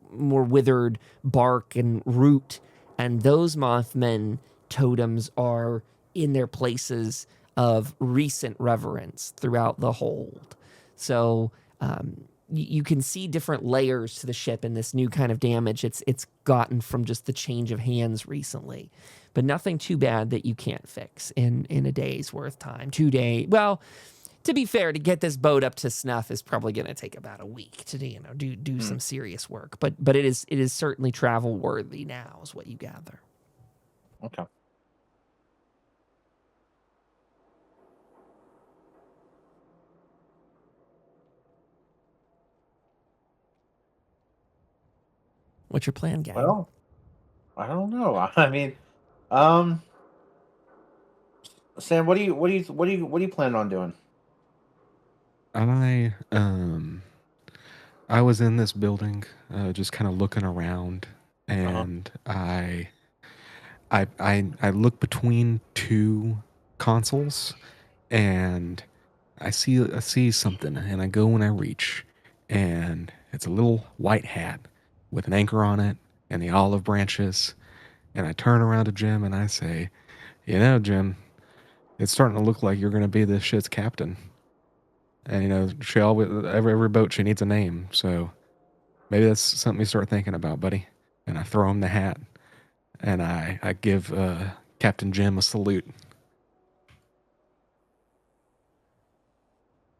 Speaker 1: more withered bark and root, and those Mothmen totems are in their places of recent reverence throughout the hold. So you can see different layers to the ship and this new kind of damage it's gotten from just the change of hands recently, but nothing too bad that you can't fix in a day's worth time. 2 days. Well, to be fair, to get this boat up to snuff is probably going to take about a week to do some serious work. But it is certainly travel worthy now, is what you gather.
Speaker 2: Okay.
Speaker 1: What's your plan, gang?
Speaker 2: Well, I don't know. I mean, Sam, what do you plan on doing?
Speaker 4: I was in this building, just kind of looking around, and I look between two consoles, and I see something, and I go and I reach, and it's a little white hat with an anchor on it and the olive branches, and I turn around to Jim and I say, Jim, it's starting to look like you're going to be this shit's captain. And she always, every boat, she needs a name, so maybe that's something you start thinking about, buddy. And I throw him the hat, and I give Captain Jim a salute.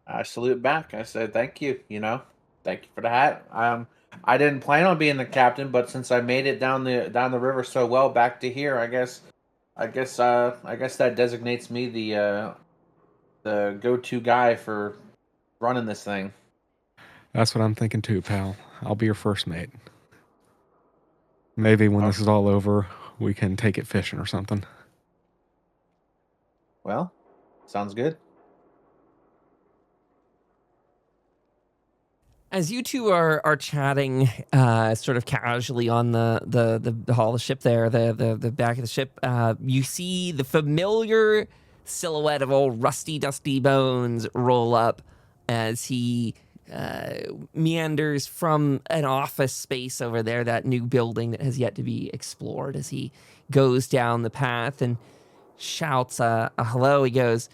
Speaker 2: I salute back. I said, thank you. Thank you for the hat. I didn't plan on being the captain, but since I made it down the river so well back to here, I guess that designates me the go-to guy for running this thing.
Speaker 4: That's what I'm thinking too, pal. I'll be your first mate. Maybe when this is all over, we can take it fishing or something.
Speaker 2: Well, sounds good.
Speaker 1: As you two are chatting, sort of casually on the hull of the ship there, the back of the ship, you see the familiar silhouette of old Rusty Dusty Bones roll up as he meanders from an office space over there, that new building that has yet to be explored. As he goes down the path and shouts a hello, he goes,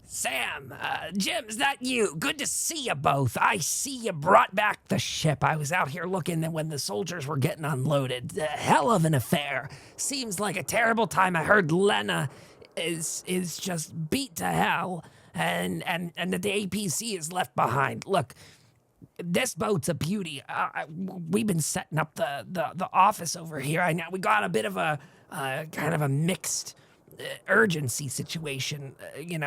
Speaker 1: "Sam, Jim, is that you? Good to see you both. I see you brought back the ship. I was out here looking when the soldiers were getting unloaded. Hell of an affair. Seems like a terrible time. I heard Lena is just beat to hell, and that the APC is left behind. Look, this boat's a beauty. We've been setting up the office over here. I know we got a bit of a kind of a mixed urgency situation.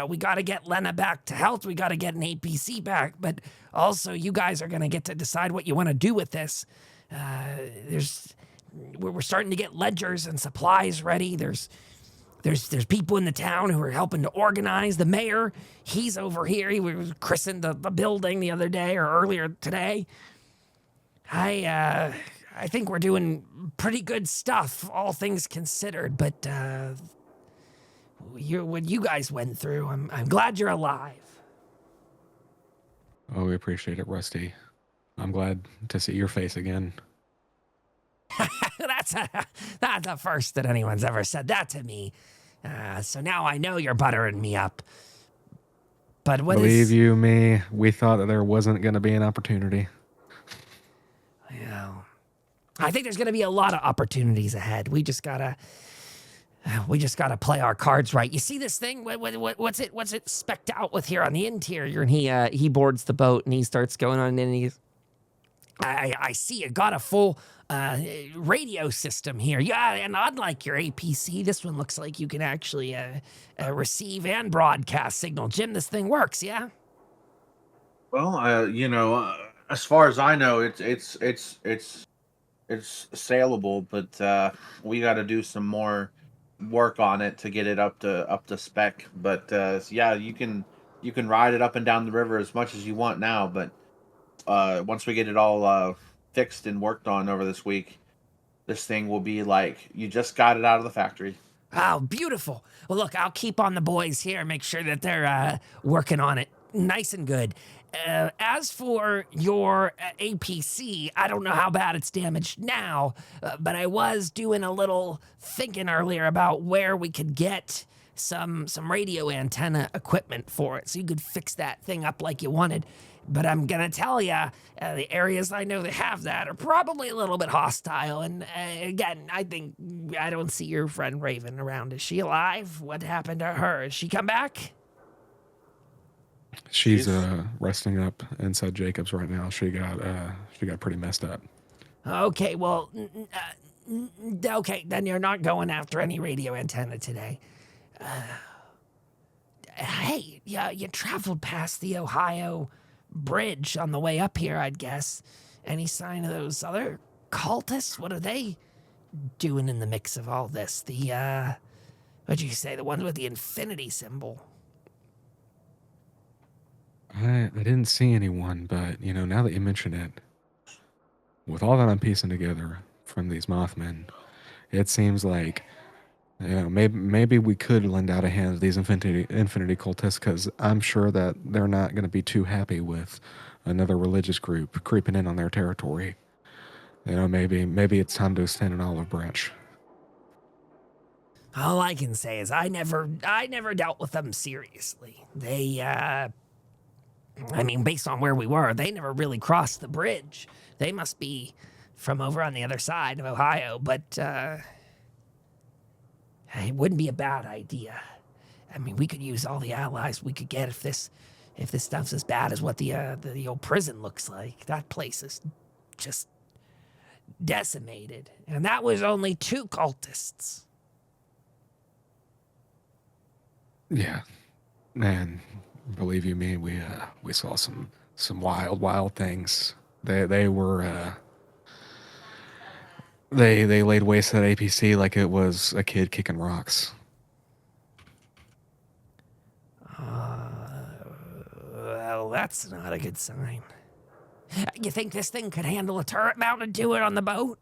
Speaker 1: We got to get Lena back to health. We got to get an APC back, but also you guys are going to get to decide what you want to do with this. We're starting to get ledgers and supplies ready. There's people in the town who are helping to organize. The mayor, he's over here. He was christened the building the other day or earlier today. I think we're doing pretty good stuff, all things considered, but what you guys went through, I'm glad you're alive.
Speaker 4: Oh, we appreciate it, Rusty. I'm glad to see your face again.
Speaker 1: That's the first that anyone's ever said that to me. So now I know you're buttering me up. But
Speaker 4: Believe you me, we thought that there wasn't going to be an opportunity.
Speaker 1: Well, I think there's going to be a lot of opportunities ahead. We just gotta play our cards right. You see this thing? What's it specked out with here on the interior? And he boards the boat and he starts going on, and he's,
Speaker 5: I see you got a full radio system here. Yeah, and unlike your APC, this one looks like you can actually receive and broadcast signal. Jim, this thing works, yeah?
Speaker 2: Well, as far as I know, it's saleable, but we got to do some more work on it to get it up to spec. But yeah, you can ride it up and down the river as much as you want now. But once we get it all fixed and worked on over this week, this thing will be like you just got it out of the factory.
Speaker 5: Oh, beautiful. Well, look, I'll keep on the boys here and make sure that they're working on it nice and good. As for your APC, I don't know how bad it's damaged now, but I was doing a little thinking earlier about where we could get some radio antenna equipment for it, so you could fix that thing up like you wanted. But I'm gonna tell you, the areas I know that have that are probably a little bit hostile. And again, I don't see your friend Raven around. Is she alive? What happened to her? Has she come back?
Speaker 4: She's resting up inside Jacob's right now. She got pretty messed up.
Speaker 5: Okay, well, okay, then you're not going after any radio antenna today. Hey, you traveled past the Ohio bridge on the way up here, I'd guess. Any sign of those other cultists? What are they doing in the mix of all this? What'd you say, the ones with the infinity symbol?
Speaker 4: I didn't see anyone, but now that you mention it, with all that I'm piecing together from these Mothmen, it seems like maybe we could lend out a hand to these infinity cultists, because I'm sure that they're not going to be too happy with another religious group creeping in on their territory. Maybe it's time to extend an olive branch.
Speaker 5: All I can say is I never dealt with them seriously. They, based on where we were, they never really crossed the bridge. They must be from over on the other side of Ohio, but it wouldn't be a bad idea. We could use all the allies we could get if this stuff's as bad as what the old prison looks like. That place is just decimated, and that was only 2 cultists.
Speaker 4: Yeah, and believe you me, we saw some wild things. They were they laid waste to that APC like it was a kid kicking rocks.
Speaker 5: Well, that's not a good sign. You think this thing could handle a turret mounted to it on the boat?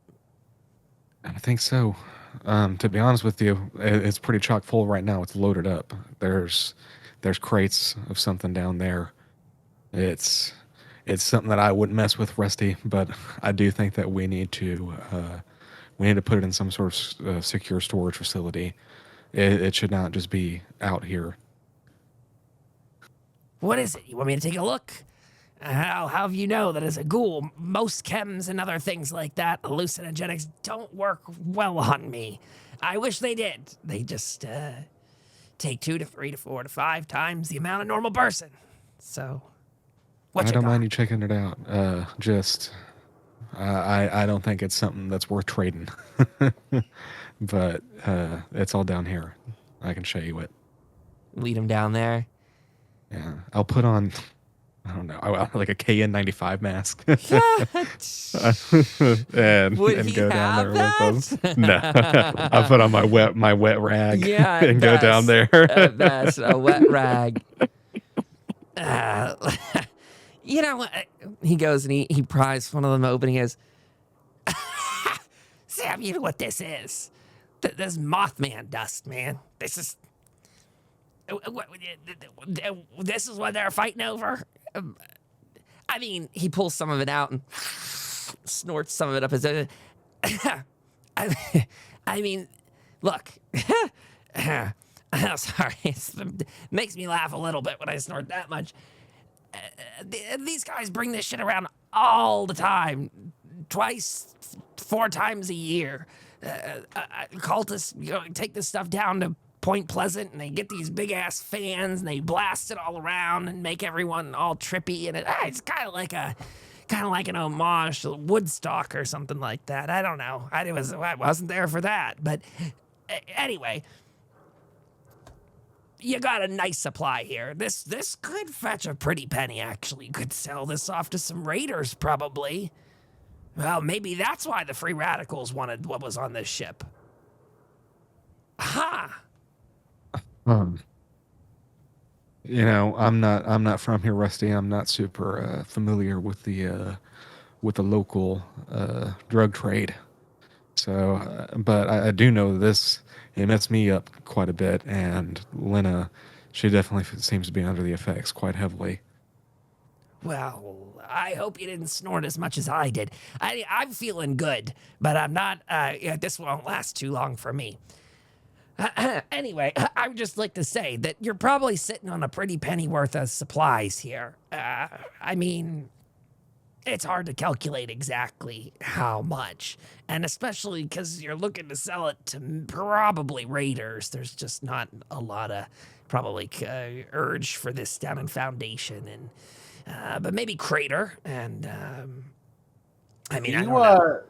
Speaker 4: I think so. To be honest with you, it's pretty chock full right now. It's loaded up. There's crates of something down there. It's something that I wouldn't mess with, Rusty, but I do think that we need to put it in some sort of secure storage facility. It should not just be out here.
Speaker 5: What is it? You want me to take a look? I'll have you know that as a ghoul, most chems and other things like that, hallucinogenics, don't work well on me. I wish they did. They just take 2 to 3 to 4 to 5 times the amount of normal person. So, what you
Speaker 4: I don't
Speaker 5: got?
Speaker 4: mind you checking it out. I don't think it's something that's worth trading. But it's all down here. I can show you it.
Speaker 1: Lead him down there.
Speaker 4: Yeah, I'll put on, I don't know, like a KN95 mask. and
Speaker 1: Would
Speaker 4: go down there
Speaker 1: have
Speaker 4: with them. No, I'll put on my wet rag and go down there.
Speaker 1: That's a wet rag. You know what? He goes and he pries one of them open. He goes,
Speaker 5: Sam, you know what this is? This Mothman dust, man. This is what they're fighting over?
Speaker 1: he pulls some of it out and snorts some of it up his own.
Speaker 5: Look. Sorry, it makes me laugh a little bit when I snort that much. These guys bring this shit around all the time. 4 times a year. Cultists take this stuff down to Point Pleasant, and they get these big-ass fans, and they blast it all around and make everyone all trippy, and it's kind of like kind of like an homage to Woodstock or something like that. I don't know. I wasn't there for that, but anyway, you got a nice supply here. This could fetch a pretty penny, actually. You could sell this off to some raiders, probably. Well, maybe that's why the free radicals wanted what was on this ship. Ha!
Speaker 4: I'm not from here, Rusty. I'm not super familiar with the local drug trade. So, but I do know this. It messed me up quite a bit, and Lena, she definitely seems to be under the effects quite heavily.
Speaker 5: Well, I hope you didn't snort as much as I did. I'm feeling good, but I'm not. This won't last too long for me. Anyway, I would just like to say that you're probably sitting on a pretty penny worth of supplies here. I mean, it's hard to calculate exactly how much, and especially because you're looking to sell it to probably raiders. There's just not a lot of probably urge for this down in Foundation, and but maybe Crater, and I mean, I don't know.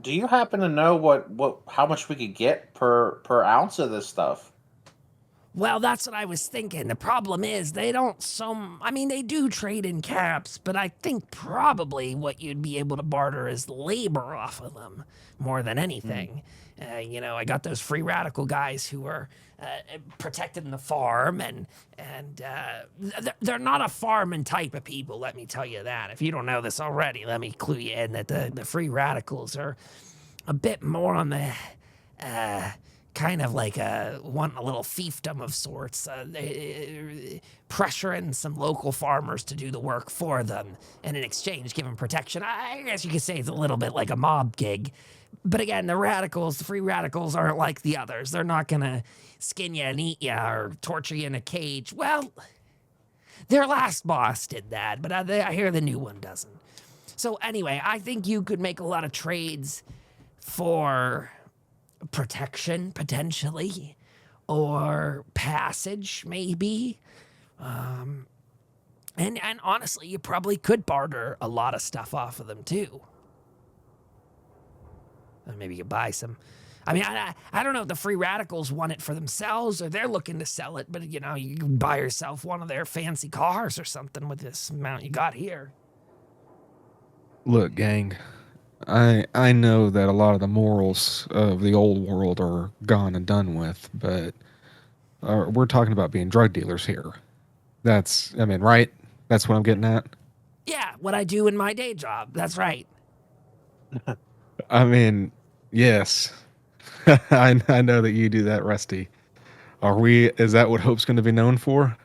Speaker 2: Do you happen to know how much we could get per ounce of this stuff?
Speaker 5: Well, that's what I was thinking. The problem is they don't they do trade in caps, but I think probably what you'd be able to barter is labor off of them more than anything. I got those free radical guys who are protecting the farm, and they're not a farming type of people, let me tell you that. If you don't know this already, let me clue you in that the free radicals are a bit more on the kind of like wanting a little fiefdom of sorts, pressuring some local farmers to do the work for them, and in exchange give them protection. I guess you could say it's a little bit like a mob gig. But again, the free radicals aren't like the others. They're not gonna skin you and eat you or torture you in a cage. Well, their last boss did that, but I hear the new one doesn't. So anyway, I think you could make a lot of trades for protection, potentially, or passage, maybe. And honestly, you probably could barter a lot of stuff off of them, too. Maybe you could buy some. I mean, I don't know if the free radicals want it for themselves or they're looking to sell it, but, you can buy yourself one of their fancy cars or something with this amount you got here.
Speaker 4: Look, gang, I know that a lot of the morals of the old world are gone and done with, but we're talking about being drug dealers here. Right? That's what I'm getting at?
Speaker 5: Yeah, what I do in my day job. That's right.
Speaker 4: Yes. I know that you do that, Rusty. Is that what Hope's going to be known for?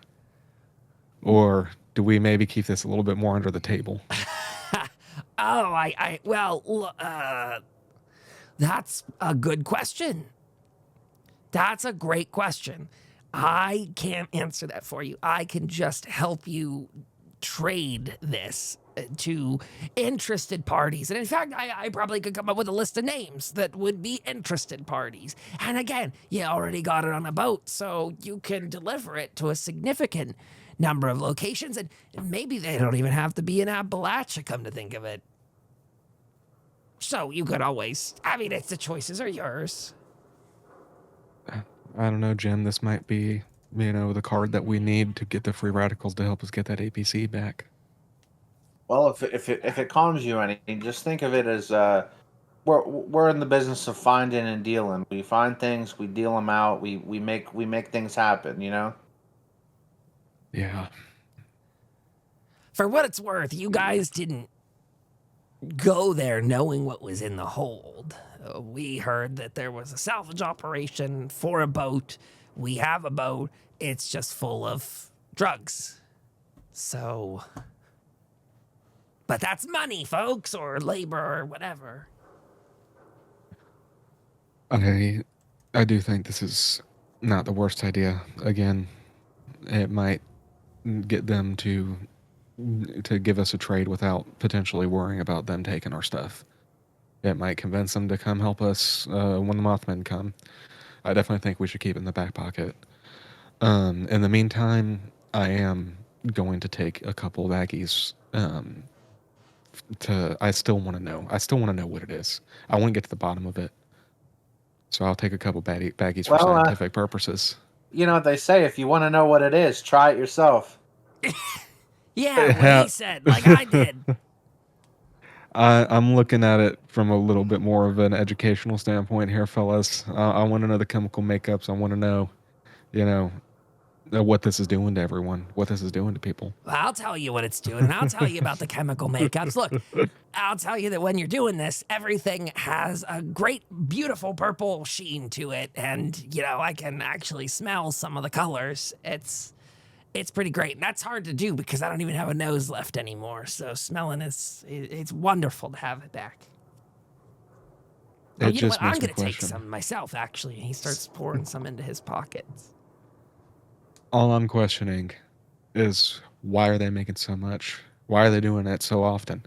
Speaker 4: Or do we maybe keep this a little bit more under the table?
Speaker 5: That's a good question. That's a great question. I can't answer that for you. I can just help you trade this to interested parties. And in fact, I probably could come up with a list of names that would be interested parties. And again, you already got it on a boat, so you can deliver it to a significant number of locations, and maybe they don't even have to be in Appalachia, come to think of it. So you could always, it's the choices are yours.
Speaker 4: I don't know, Jim. This might be, the card that we need to get the free radicals to help us get that APC back.
Speaker 2: Well, if it calms you any, just think of it as we're in the business of finding and dealing. We find things, we deal them out, we make things happen.
Speaker 4: Yeah.
Speaker 5: For what it's worth, you guys didn't go there knowing what was in the hold. We heard that there was a salvage operation for a boat. We have a boat. It's just full of drugs. So, but that's money, folks, or labor, or whatever.
Speaker 4: I do think this is not the worst idea. Again, it might get them to give us a trade without potentially worrying about them taking our stuff. It might convince them to come help us when the Mothman come. I definitely think we should keep it in the back pocket. In the meantime, I am going to take a couple of Aggies I still want to know. I still want to know what it is. I want to get to the bottom of it. So I'll take a couple baggies for
Speaker 2: Well,
Speaker 4: scientific purposes.
Speaker 2: you know what they say: if you want to know what it is, try it yourself.
Speaker 5: Yeah, what he said, like I did.
Speaker 4: I'm looking at it from a little bit more of an educational standpoint here, fellas. I want to know the chemical makeups. I want to know, you know, what this is doing to everyone, what this is doing to people.
Speaker 5: Well, I'll tell you what it's doing, and I'll tell you about the chemical makeups. Look, I'll tell you that when you're doing this, everything has a great, beautiful purple sheen to it, and you know I can actually smell some of the colors. It's pretty great, and that's hard to do because I don't even have a nose left anymore. So smelling it's wonderful to have it back. Oh,
Speaker 4: It
Speaker 5: you know
Speaker 4: just
Speaker 5: what? I'm
Speaker 4: makes me
Speaker 5: gonna take
Speaker 4: question.
Speaker 5: some myself, actually. And he starts pouring some into his pockets.
Speaker 4: All I'm questioning is why are they making so much? Why are they doing it so often?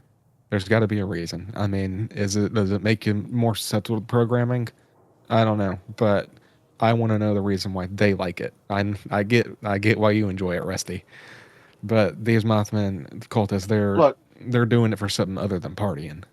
Speaker 4: There's got to be a reason. I mean, does it make you more susceptible to programming? I don't know, but I want to know the reason why they like it. I get why you enjoy it, Rusty. But these Mothman cultists,
Speaker 2: Look,
Speaker 4: they're doing it for something other than partying.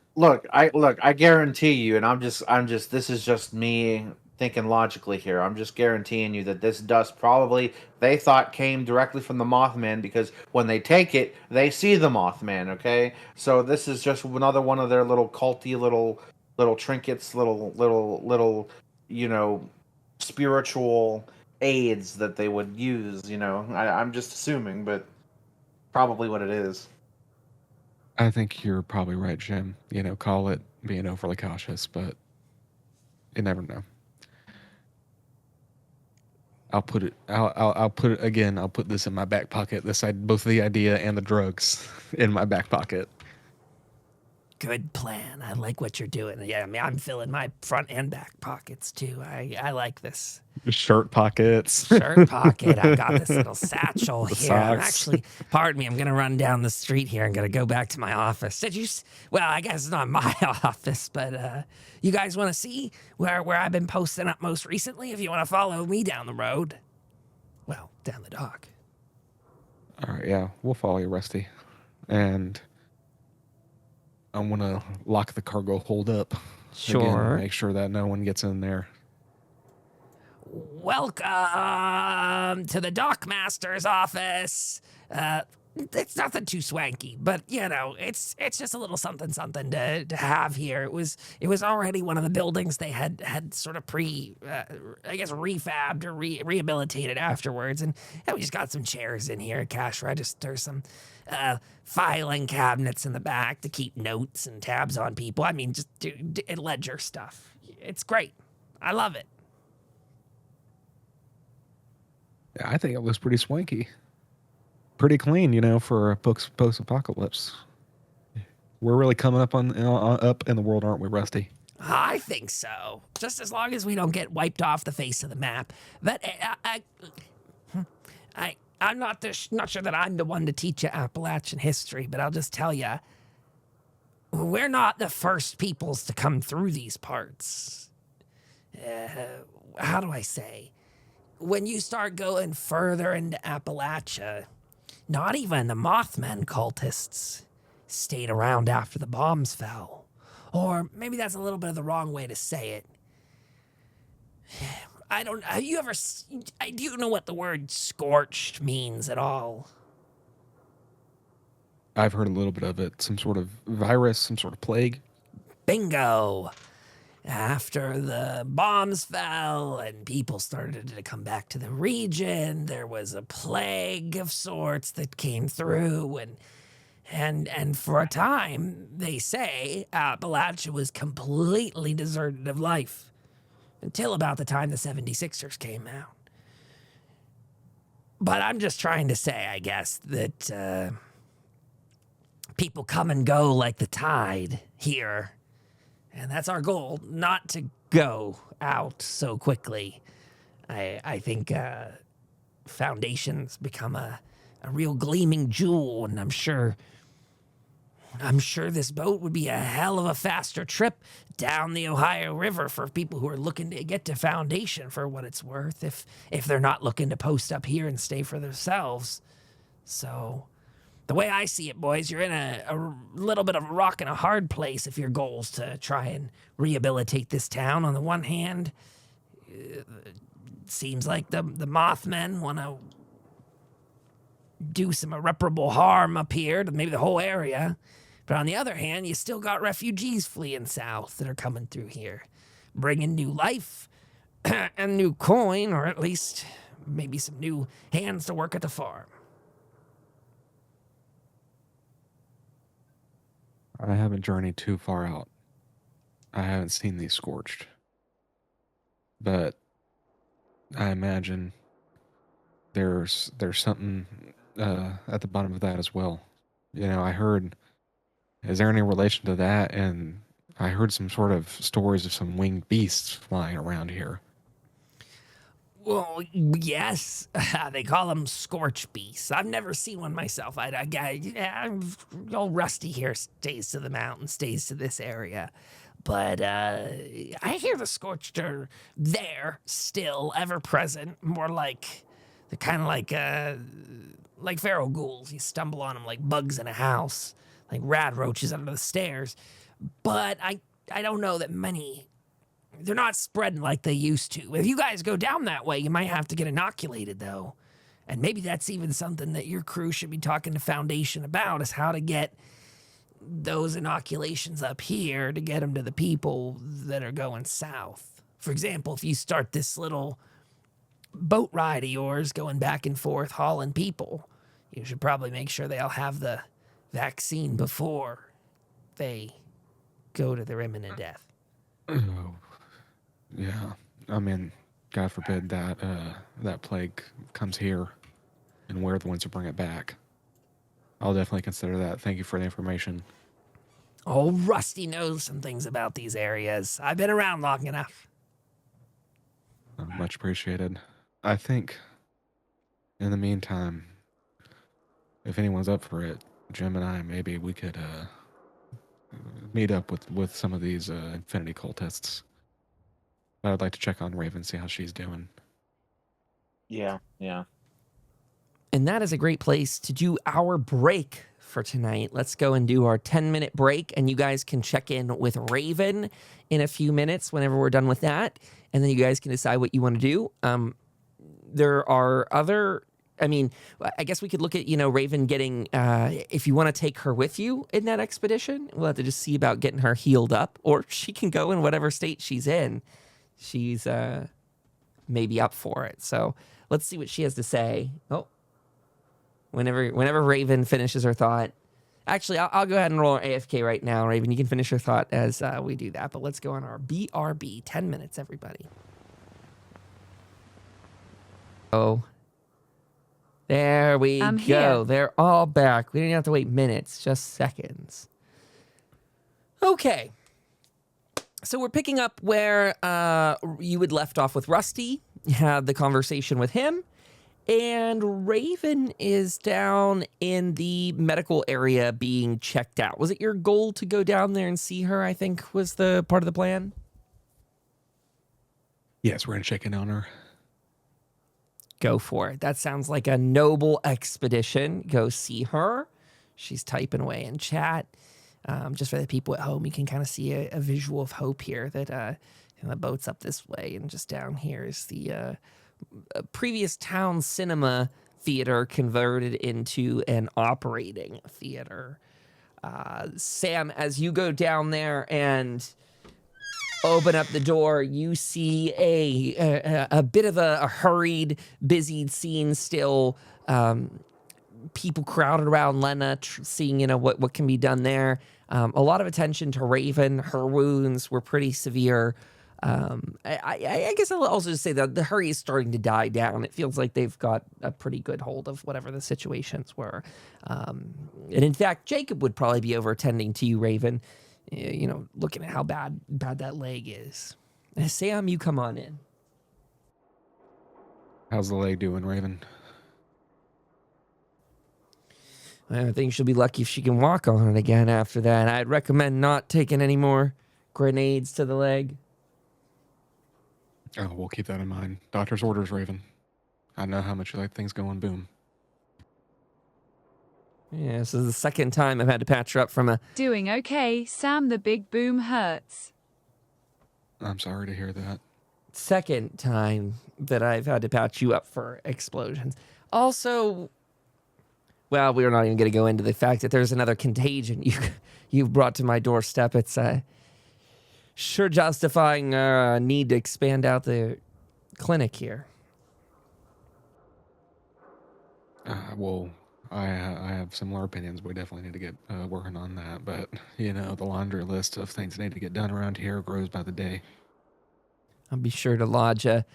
Speaker 2: I guarantee you, and I'm just this is just me thinking logically here. I'm just guaranteeing you that this dust probably they thought came directly from the Mothman because when they take it, they see the Mothman, okay? So this is just another one of their little culty little trinkets, little you know, spiritual aids that they would use, you know. I'm just assuming, but probably what it is.
Speaker 4: I think you're probably right, Jim. You know, call it being overly cautious, but you never know. I'll put it again. I'll put this in my back pocket. Both the idea and the drugs in my back pocket.
Speaker 5: Good plan. I like what you're doing. Yeah, I mean, I'm filling my front and back pockets too. I like this.
Speaker 4: Shirt pockets.
Speaker 5: Shirt pocket. I got this little satchel
Speaker 4: The
Speaker 5: here. I'm
Speaker 4: socks.
Speaker 5: actually, pardon me, I'm going to run down the street here. I'm going to go back to my office. Well, I guess it's not my office, but you guys want to see where I've been posting up most recently? If you want to follow me down the road, well, down the dock.
Speaker 4: All right, yeah, we'll follow you, Rusty. And I want to lock the cargo hold up.
Speaker 1: Sure.
Speaker 4: Again, make sure that no one gets in there.
Speaker 5: Welcome to the Dockmaster's office. It's nothing too swanky, but you know, it's just a little something to have here. It was already one of the buildings they had sort of refabbed or rehabilitated afterwards, and we just got some chairs in here, cash register, some filing cabinets in the back to keep notes and tabs on people. I mean, just ledger stuff. It's great. I love it.
Speaker 4: Yeah, I think it was pretty swanky. Pretty clean, you know, for a post-apocalypse. We're really coming up up in the world, aren't we, Rusty?
Speaker 5: I think so. Just as long as we don't get wiped off the face of the map. But I'm not sure that I'm the one to teach you Appalachian history, but I'll just tell you, we're not the first peoples to come through these parts. How do I say? When you start going further into Appalachia, not even the Mothman cultists stayed around after the bombs fell. Or maybe that's a little bit of the wrong way to say it. Do you know what the word scorched means at all?
Speaker 4: I've heard a little bit of it. Some sort of virus, some sort of plague.
Speaker 5: Bingo! After the bombs fell and people started to come back to the region, there was a plague of sorts that came through, and for a time, they say, Appalachia was completely deserted of life until about the time the 76ers came out. But I'm just trying to say, I guess, that people come and go like the tide here. And that's our goal, not to go out so quickly. I think Foundation's become a real gleaming jewel, and I'm sure this boat would be a hell of a faster trip down the Ohio River for people who are looking to get to Foundation for what it's worth, if they're not looking to post up here and stay for themselves. So The way I see it, boys, you're in a little bit of a rock and a hard place if your goal's to try and rehabilitate this town. On the one hand, it seems like the Mothmen want to do some irreparable harm up here to maybe the whole area. But on the other hand, you still got refugees fleeing south that are coming through here, bringing new life and new coin, or at least maybe some new hands to work at the farm.
Speaker 4: I haven't journeyed too far out. I haven't seen these scorched. But I imagine there's something at the bottom of that as well. You know, I heard, is there any relation to that? And I heard some sort of stories of some winged beasts flying around here.
Speaker 5: Well, yes, they call them scorch beasts. I've never seen one myself. Old Rusty here stays to the mountain, stays to this area. But I hear the scorched are there, still, ever present. More like, they're kind of like feral ghouls. You stumble on them like bugs in a house, like rad roaches under the stairs. But I don't know that many... They're not spreading like they used to. If you guys go down that way, you might have to get inoculated, though. And maybe that's even something that your crew should be talking to Foundation about, is how to get those inoculations up here to get them to the people that are going south. For example, if you start this little boat ride of yours going back and forth hauling people, you should probably make sure they all have the vaccine before they go to their imminent death.
Speaker 4: Oh. Yeah, I mean, God forbid that that plague comes here, and we're the ones who bring it back. I'll definitely consider that. Thank you for the information.
Speaker 5: Oh, Rusty knows some things about these areas. I've been around long enough.
Speaker 4: Much appreciated. I think, in the meantime, if anyone's up for it, Jim and I, maybe we could meet up with some of these Infinity cultists. I would like to check on Raven, see how she's doing.
Speaker 2: Yeah.
Speaker 1: And that is a great place to do our break for tonight. Let's go and do our 10-minute break, and you guys can check in with Raven in a few minutes whenever we're done with that, and then you guys can decide what you want to do. There are other... I mean, I guess we could look at, Raven getting... if you want to take her with you in that expedition, we'll have to just see about getting her healed up, or she can go in whatever state she's in. She's maybe up for it. So let's see what she has to say. Oh, whenever Raven finishes her thought. Actually, I'll go ahead and roll our AFK right now, Raven. You can finish your thought as we do that. But let's go on our BRB. 10 minutes, everybody. Oh, there we go.
Speaker 3: Here.
Speaker 1: They're all back. We didn't have to wait minutes, just seconds. Okay. So we're picking up where you had left off with Rusty. You had the conversation with him. And Raven is down in the medical area being checked out. Was it your goal to go down there and see her, I think, was the part of the plan?
Speaker 4: Yes, we're going to check in on her.
Speaker 1: Go for it. That sounds like a noble expedition. Go see her. She's typing away in chat. Just for the people at home, you can kind of see a visual of hope here that the boat's up this way, and just down here is the previous town cinema theater converted into an operating theater. Sam, as you go down there and open up the door, you see a bit of a hurried, busied scene still. People crowded around Lena, seeing what can be done there. A lot of attention to Raven. Her wounds were pretty severe. I guess I'll also just say that the hurry is starting to die down. It feels like they've got a pretty good hold of whatever the situations were. And in fact, Jacob would probably be over attending to you, Raven. Looking at how bad that leg is. Sam, you come on in.
Speaker 4: How's the leg doing, Raven?
Speaker 1: I think she'll be lucky if she can walk on it again after that. I'd recommend not taking any more grenades to the leg.
Speaker 4: Oh, we'll keep that in mind. Doctor's orders, Raven. I know how much you like things going boom.
Speaker 1: Yeah, this is the second time I've had to patch her up from a...
Speaker 3: Doing okay, Sam. The big boom hurts.
Speaker 4: I'm sorry to hear that.
Speaker 1: Second time that I've had to patch you up for explosions. Also, well, we're not even going to go into the fact that there's another contagion you've brought to my doorstep. It's sure justifying our need to expand out the clinic here.
Speaker 4: Well, I have similar opinions. We definitely need to get working on that. But, you know, the laundry list of things that need to get done around here grows by the day.
Speaker 1: I'll be sure to lodge a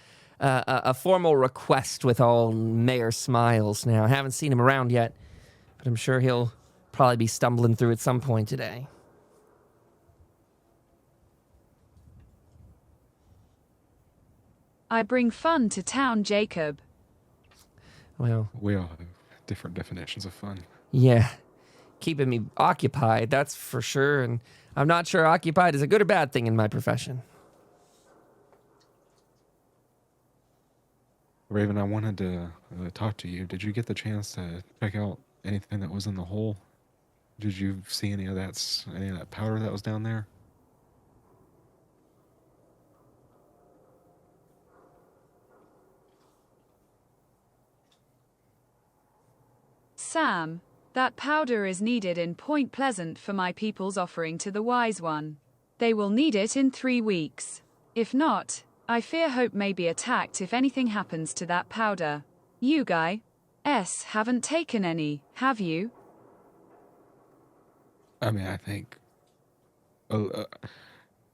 Speaker 1: formal request with all Mayor Smiles now. I haven't seen him around yet, but I'm sure he'll probably be stumbling through at some point today.
Speaker 3: I bring fun to town, Jacob.
Speaker 1: Well,
Speaker 4: We all have different definitions of fun.
Speaker 1: yeah, keeping me occupied, that's for sure. And I'm not sure occupied is a good or bad thing in my profession.
Speaker 4: Raven, I wanted to talk to you. Did you get the chance to check out anything that was in the hole? Did you see any of that powder that was down there?
Speaker 3: Sam, that powder is needed in Point Pleasant for my people's offering to the Wise One. They will need it in 3 weeks. If not, I fear Hope may be attacked if anything happens to that powder. You haven't taken any, have you?
Speaker 4: I mean, I think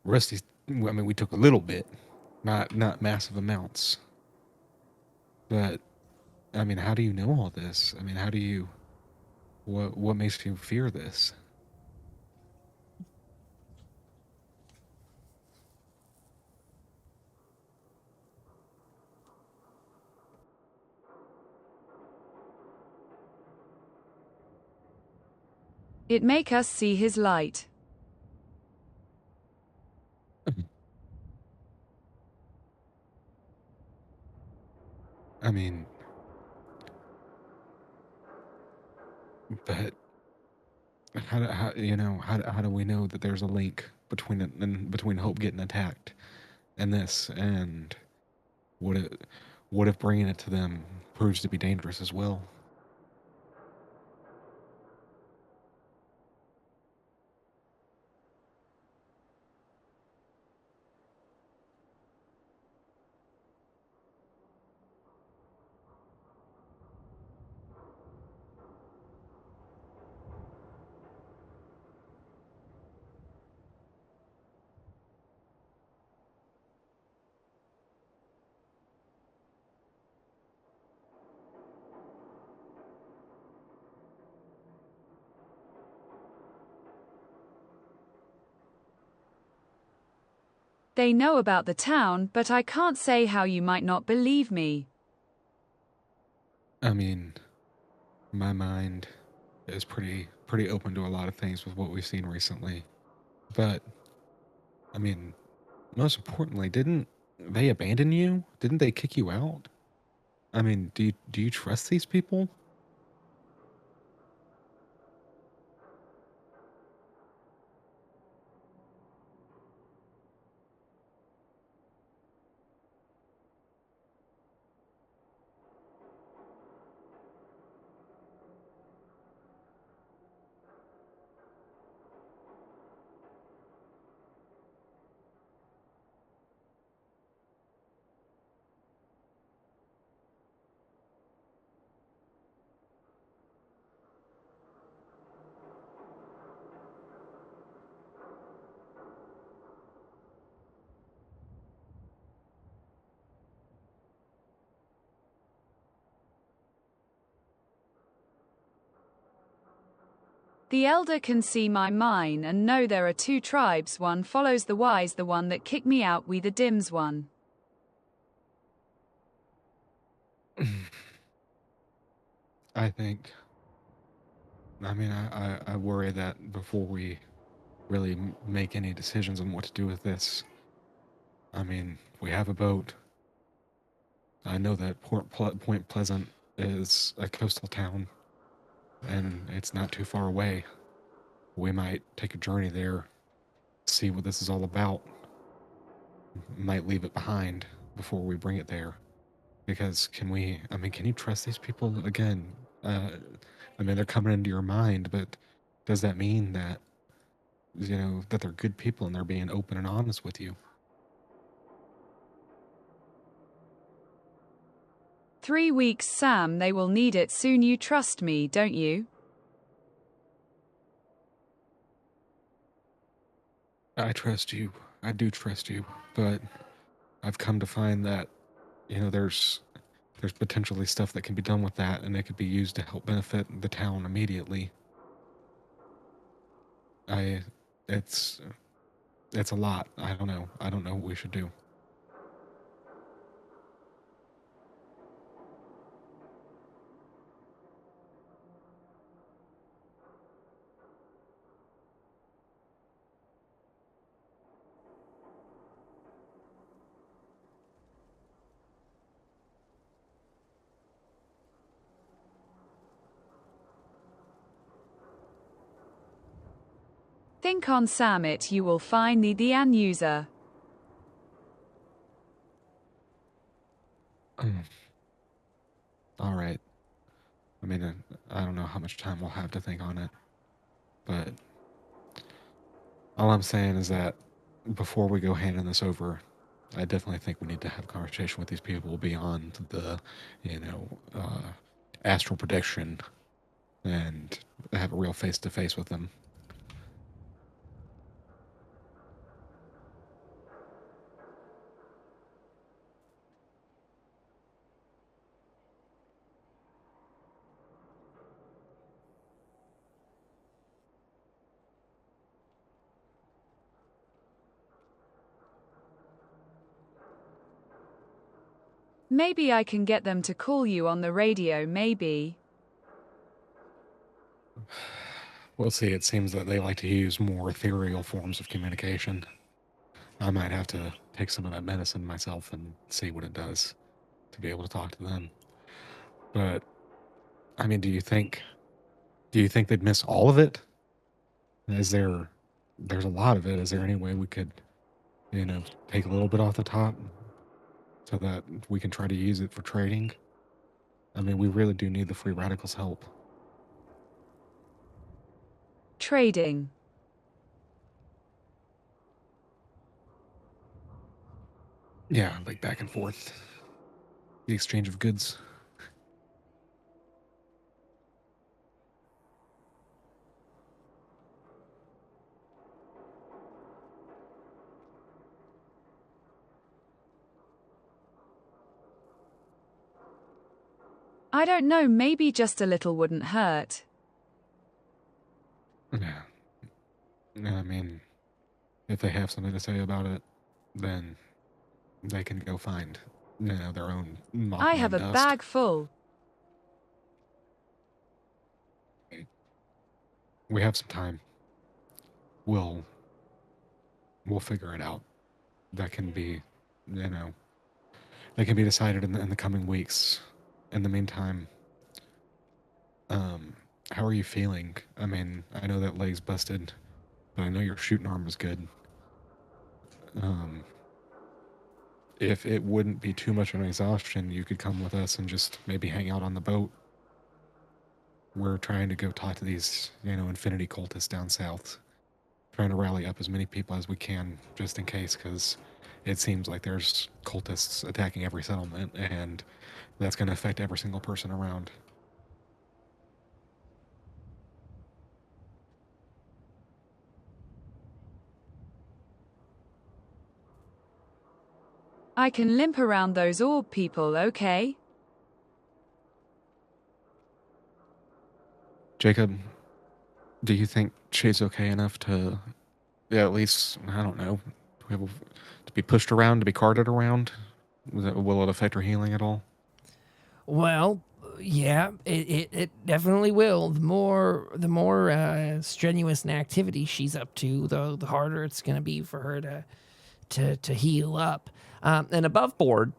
Speaker 4: Rusty's. I mean, we took a little bit, not massive amounts. But I mean, how do you know all this? I mean, how do you? What makes you fear this?
Speaker 3: It make us see his light.
Speaker 4: I mean, but how do we know that there's a link between it and between Hope getting attacked and this, and what if bringing it to them proves to be dangerous as well?
Speaker 3: They know about the town, but I can't say how you might not believe me.
Speaker 4: I mean, my mind is pretty open to a lot of things with what we've seen recently. But I mean, most importantly, didn't they abandon you? Didn't they kick you out? I mean, do you trust these people?
Speaker 3: The elder can see my mind and know there are 2 tribes, one follows the wise, the one that kicked me out, we the dims one.
Speaker 4: I think. I mean, I worry that before we really make any decisions on what to do with this. I mean, we have a boat. I know that Point Pleasant is a coastal town. and it's not too far away. We might take a journey there, see what this is all about. Might leave it behind before we bring it there. Because can you trust these people again? They're coming into your mind, but does that mean that, that they're good people and they're being open and honest with you?
Speaker 3: 3 weeks, Sam. They will need it soon. You trust me, don't you?
Speaker 4: I trust you. I do trust you, but I've come to find that, there's potentially stuff that can be done with that, and it could be used to help benefit the town immediately. It's a lot. I don't know. I don't know what we should do.
Speaker 3: Think on Summit. You will find the end user.
Speaker 4: All right. I don't know how much time we'll have to think on it, but all I'm saying is that before we go handing this over, I definitely think we need to have a conversation with these people beyond the, astral projection, and have a real face-to-face with them.
Speaker 3: Maybe I can get them to call you on the radio, maybe.
Speaker 4: We'll see. It seems that they like to use more ethereal forms of communication. I might have to take some of that medicine myself and see what it does to be able to talk to them. But, do you think they'd miss all of it? There's a lot of it. Is there any way we could, take a little bit off the top so that we can try to use it for trading? We really do need the free radicals' help.
Speaker 3: Trading.
Speaker 4: Yeah, like back and forth. The exchange of goods.
Speaker 3: I don't know, maybe just a little wouldn't hurt.
Speaker 4: Yeah. If they have something to say about it, then they can go find, their own Mothman
Speaker 3: I have a
Speaker 4: dust.
Speaker 3: bag full.
Speaker 4: We have some time. We'll figure it out. That can be, that can be decided in the coming weeks. In the meantime, how are you feeling? I know that leg's busted, but I know your shooting arm was good. If it wouldn't be too much of an exhaustion, you could come with us and just maybe hang out on the boat. We're trying to go talk to these, infinity cultists down south. Trying to rally up as many people as we can, just in case, because it seems like there's cultists attacking every settlement, and that's going to affect every single person around.
Speaker 3: I can limp around those orb people, okay?
Speaker 4: Jacob, do you think she's okay enough to, at least, I don't know, to be pushed around, to be carted around? Will it affect her healing at all?
Speaker 5: Well, yeah, it definitely will. The more strenuous an activity she's up to, the harder it's going to be for her to heal up.
Speaker 1: And above board,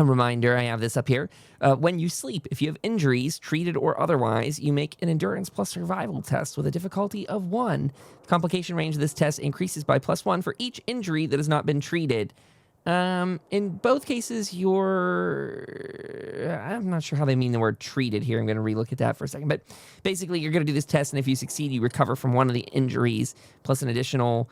Speaker 1: A reminder, I have this up here. When you sleep, if you have injuries, treated or otherwise, you make an endurance plus survival test with a difficulty of 1. The complication range of this test increases by +1 for each injury that has not been treated. In both cases, I'm not sure how they mean the word treated here. I'm going to relook at that for a second. But basically, you're going to do this test, and if you succeed, you recover from one of the injuries, plus an additional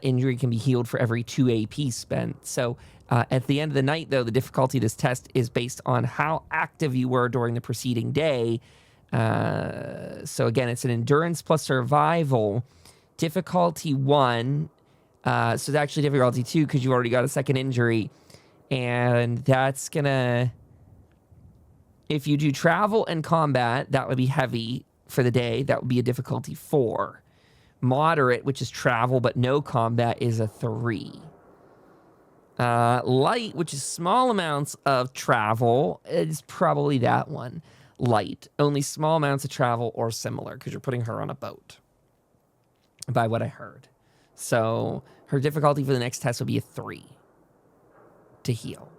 Speaker 1: injury can be healed for every 2 AP spent. So at the end of the night, though, the difficulty of this test is based on how active you were during the preceding day. So again, it's an endurance plus survival, difficulty 1. So it's actually difficulty 2 because you already got a second injury. And that's going to... If you do travel and combat, that would be heavy for the day. That would be a difficulty 4. Moderate, which is travel but no combat, is a 3. Light, which is small amounts of travel, is probably that one. Light. Only small amounts of travel or similar because you're putting her on a boat, by what I heard. So her difficulty for the next test would be a 3 to heal.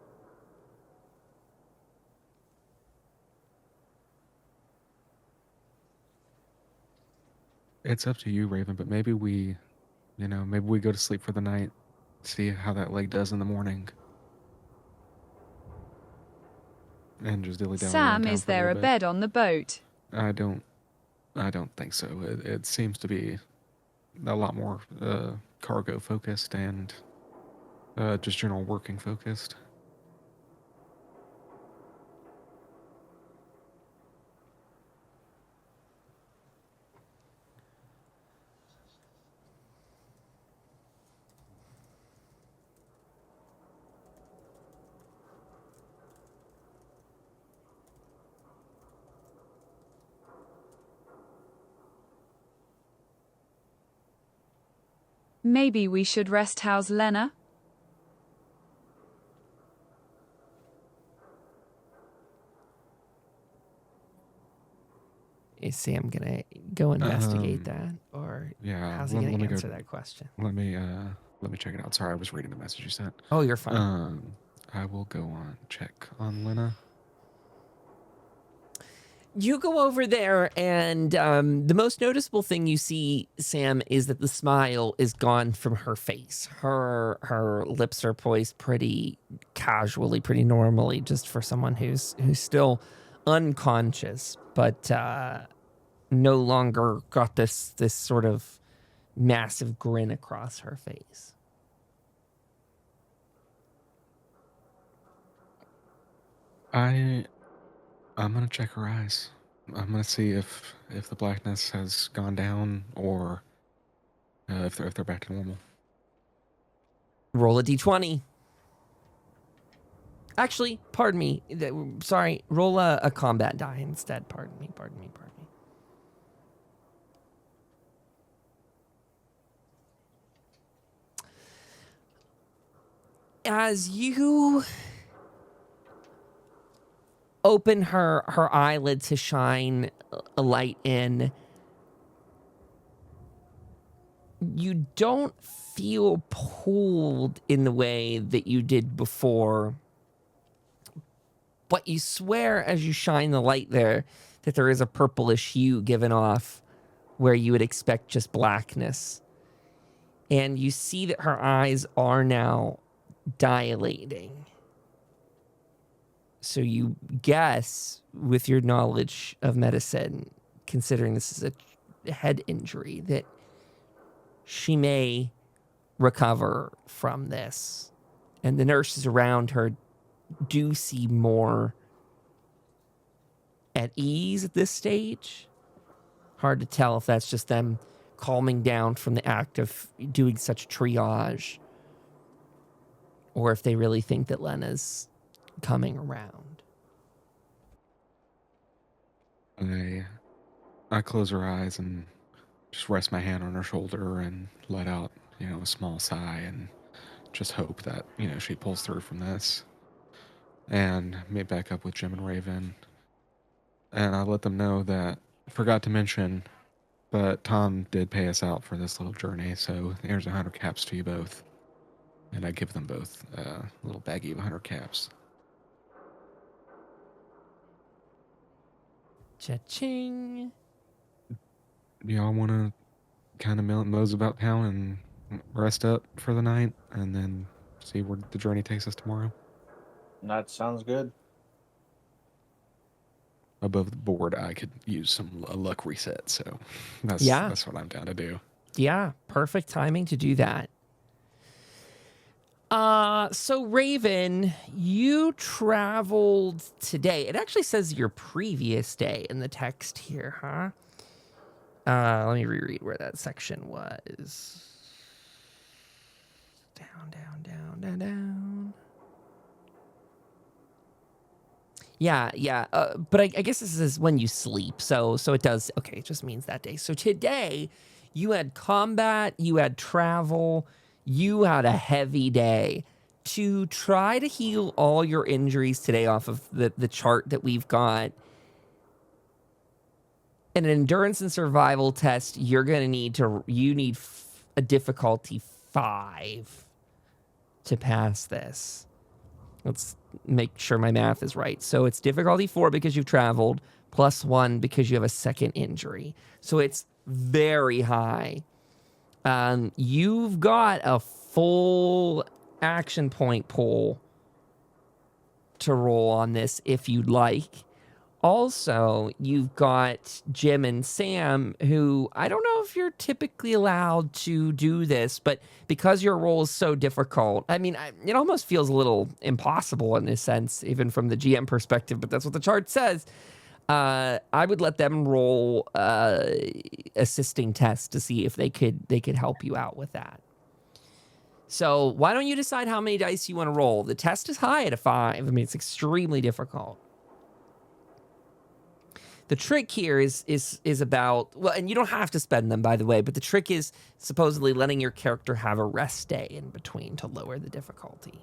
Speaker 4: It's up to you, Raven, but maybe we go to sleep for the night, see how that leg does in the morning. And just dilly down.
Speaker 3: Sam, is there a bed on the boat?
Speaker 4: I don't think so. It seems to be a lot more cargo focused and just general working focused.
Speaker 3: Maybe we should rest house Lena?
Speaker 1: Is Sam gonna go investigate that, or how's he gonna answer that question?
Speaker 4: Let me check it out. Sorry, I was reading the message you sent.
Speaker 1: Oh, you're fine.
Speaker 4: I will go on check on Lena.
Speaker 1: You go over there, and the most noticeable thing you see, Sam, is that the smile is gone from her face. Her lips are poised pretty casually, pretty normally, just for someone who's still unconscious, but no longer got this sort of massive grin across her face.
Speaker 4: I'm gonna check her eyes. I'm gonna see if the blackness has gone down or if they're back to normal.
Speaker 1: Roll a d20. Actually, pardon me. Sorry, roll a combat die instead. Pardon me. As you open her eyelid to shine a light in, you don't feel pulled in the way that you did before, but you swear as you shine the light there that there is a purplish hue given off where you would expect just blackness. And you see that her eyes are now dilating. So you guess, with your knowledge of medicine, considering this is a head injury, that she may recover from this. And the nurses around her do seem more at ease at this stage. Hard to tell if that's just them calming down from the act of doing such triage, or if they really think that Lena's coming around.
Speaker 4: I close her eyes and just rest my hand on her shoulder and let out, a small sigh and just hope that, she pulls through from this. And meet back up with Jim and Raven. And I let them know that, forgot to mention, but Tom did pay us out for this little journey, so here's 100 caps to you both. And I give them both a little baggie of 100 caps.
Speaker 1: Cha-ching.
Speaker 4: Do y'all want to kind of mose about town and rest up for the night and then see where the journey takes us tomorrow?
Speaker 2: That sounds good.
Speaker 4: Above the board, I could use a luck reset, so that's what I'm down to do.
Speaker 1: Yeah, perfect timing to do that. So Raven, you traveled today. It actually says your previous day in the text here, huh? Let me reread where that section was. Down. Yeah. But I guess this is when you sleep. So it does. Okay, it just means that day. So today, you had combat, you had travel, you had a heavy day. To try to heal all your injuries today off of the chart that we've got, in an endurance and survival test, you need a difficulty 5 to pass this. Let's make sure my math is right. So it's difficulty 4 because you've traveled, plus 1 because you have a second injury. So it's very high. You've got a full action point pool to roll on this if you'd like. Also, you've got Jim and Sam, who I don't know if you're typically allowed to do this, but because your role is so difficult, I mean, it almost feels a little impossible in this sense, even from the GM perspective, but that's what the chart says. I would let them roll assisting tests to see if they could help you out with that. So why don't you decide how many dice you want to roll? The test is high at a 5. I mean, it's extremely difficult. The trick here is about, well, and you don't have to spend them, by the way, but the trick is supposedly letting your character have a rest day in between to lower the difficulty.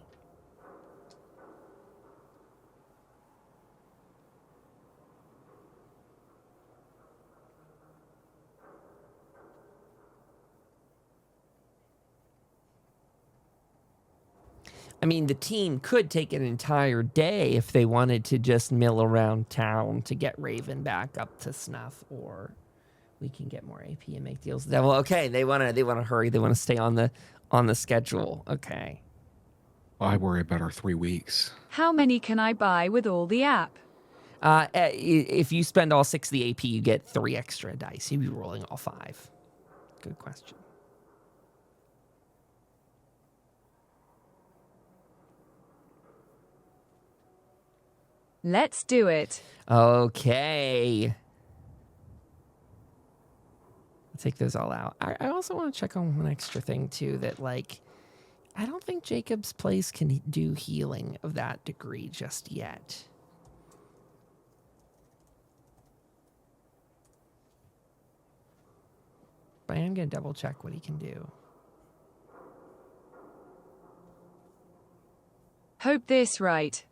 Speaker 1: I mean, the team could take an entire day if they wanted to just mill around town to get Raven back up to snuff, or we can get more AP and make deals. Well, okay, they want to hurry. They want to stay on the schedule. Okay.
Speaker 4: I worry about our 3 weeks.
Speaker 3: How many can I buy with all the app?
Speaker 1: If you spend all 6 of the AP, you get 3 extra dice. You'd be rolling all 5. Good question.
Speaker 3: Let's do it.
Speaker 1: Okay. I'll take those all out. I also want to check on one extra thing, too, that, like, I don't think Jacob's Place can do healing of that degree just yet. But I am going to double check what he can do.
Speaker 3: Hope this right.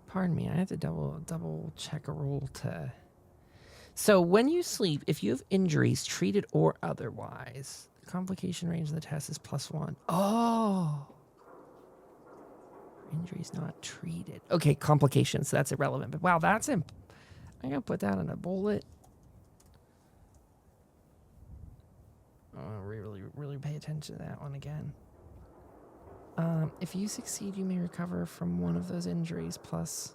Speaker 1: Pardon me, I have to double check a roll to... So when you sleep, if you have injuries, treated or otherwise, the complication range of the test is +1. Oh! Injuries not treated. Okay, complications, so that's irrelevant. But wow, I'm going to put that on a bullet. Oh, really pay attention to that one again. If you succeed, you may recover from one of those injuries, plus...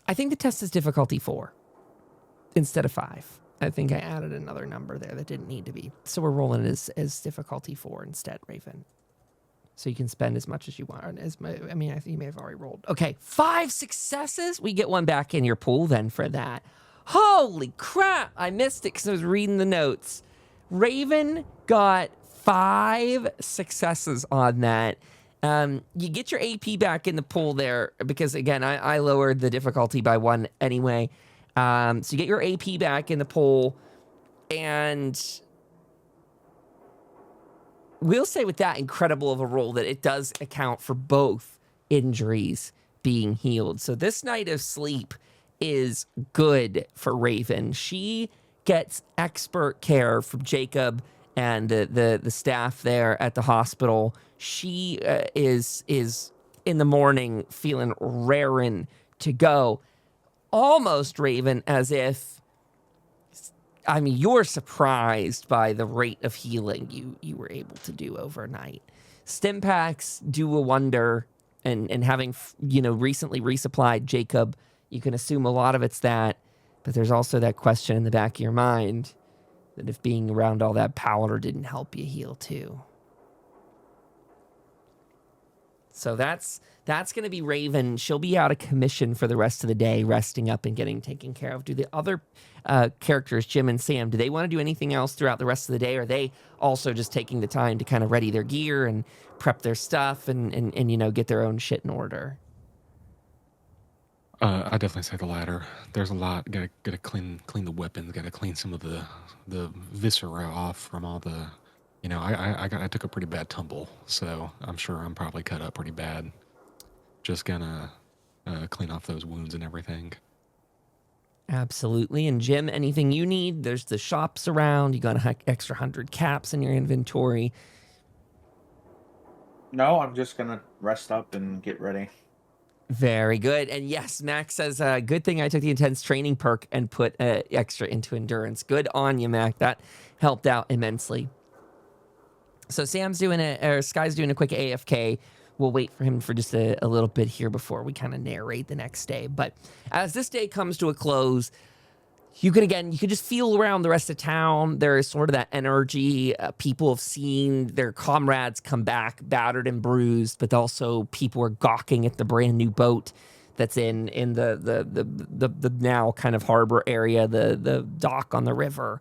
Speaker 1: I think the test is difficulty 4 instead of 5. I think I added another number there that didn't need to be. So we're rolling it as difficulty 4 instead, Raven. So you can spend as much as you want. I think you may have already rolled. Okay, 5 successes? We get one back in your pool then for that. Holy crap! I missed it because I was reading the notes. Raven got 5 successes on that. You get your AP back in the pool there because, again, I lowered the difficulty by 1 anyway. So you get your AP back in the pool, and we'll say with that incredible of a roll that it does account for both injuries being healed. So this night of sleep is good for Raven. She gets expert care from Jacob and the staff there at the hospital. She is in the morning feeling raring to go. Almost, Raven, as if, I mean, you're surprised by the rate of healing you were able to do overnight. Stim packs do a wonder, and having, recently resupplied Jacob, you can assume a lot of it's that, but there's also that question in the back of your mind that if being around all that powder didn't help you heal too. So that's going to be Raven. She'll be out of commission for the rest of the day, resting up and getting taken care of. Do the other characters, Jim and Sam, do they want to do anything else throughout the rest of the day? Or are they also just taking the time to kind of ready their gear and prep their stuff and get their own shit in order?
Speaker 4: I definitely say the latter. There's a lot. Gotta clean the weapons. Gotta clean some of the viscera off from all the. I took a pretty bad tumble, so I'm sure I'm probably cut up pretty bad. Just gonna clean off those wounds and everything.
Speaker 1: Absolutely. And Jim, anything you need? There's the shops around. You got an extra 100 caps in your inventory.
Speaker 2: No, I'm just gonna rest up and get ready.
Speaker 1: Very good. And yes, Max says, good thing I took the intense training perk and put extra into endurance. Good on you, Mac. That helped out immensely. So Sky's doing a quick AFK. We'll wait for him for just a little bit here before we kind of narrate the next day. But as this day comes to a close, you can just feel around the rest of town. There is sort of that energy. People have seen their comrades come back battered and bruised, but also people are gawking at the brand new boat that's in the now kind of harbor area, the dock on the river.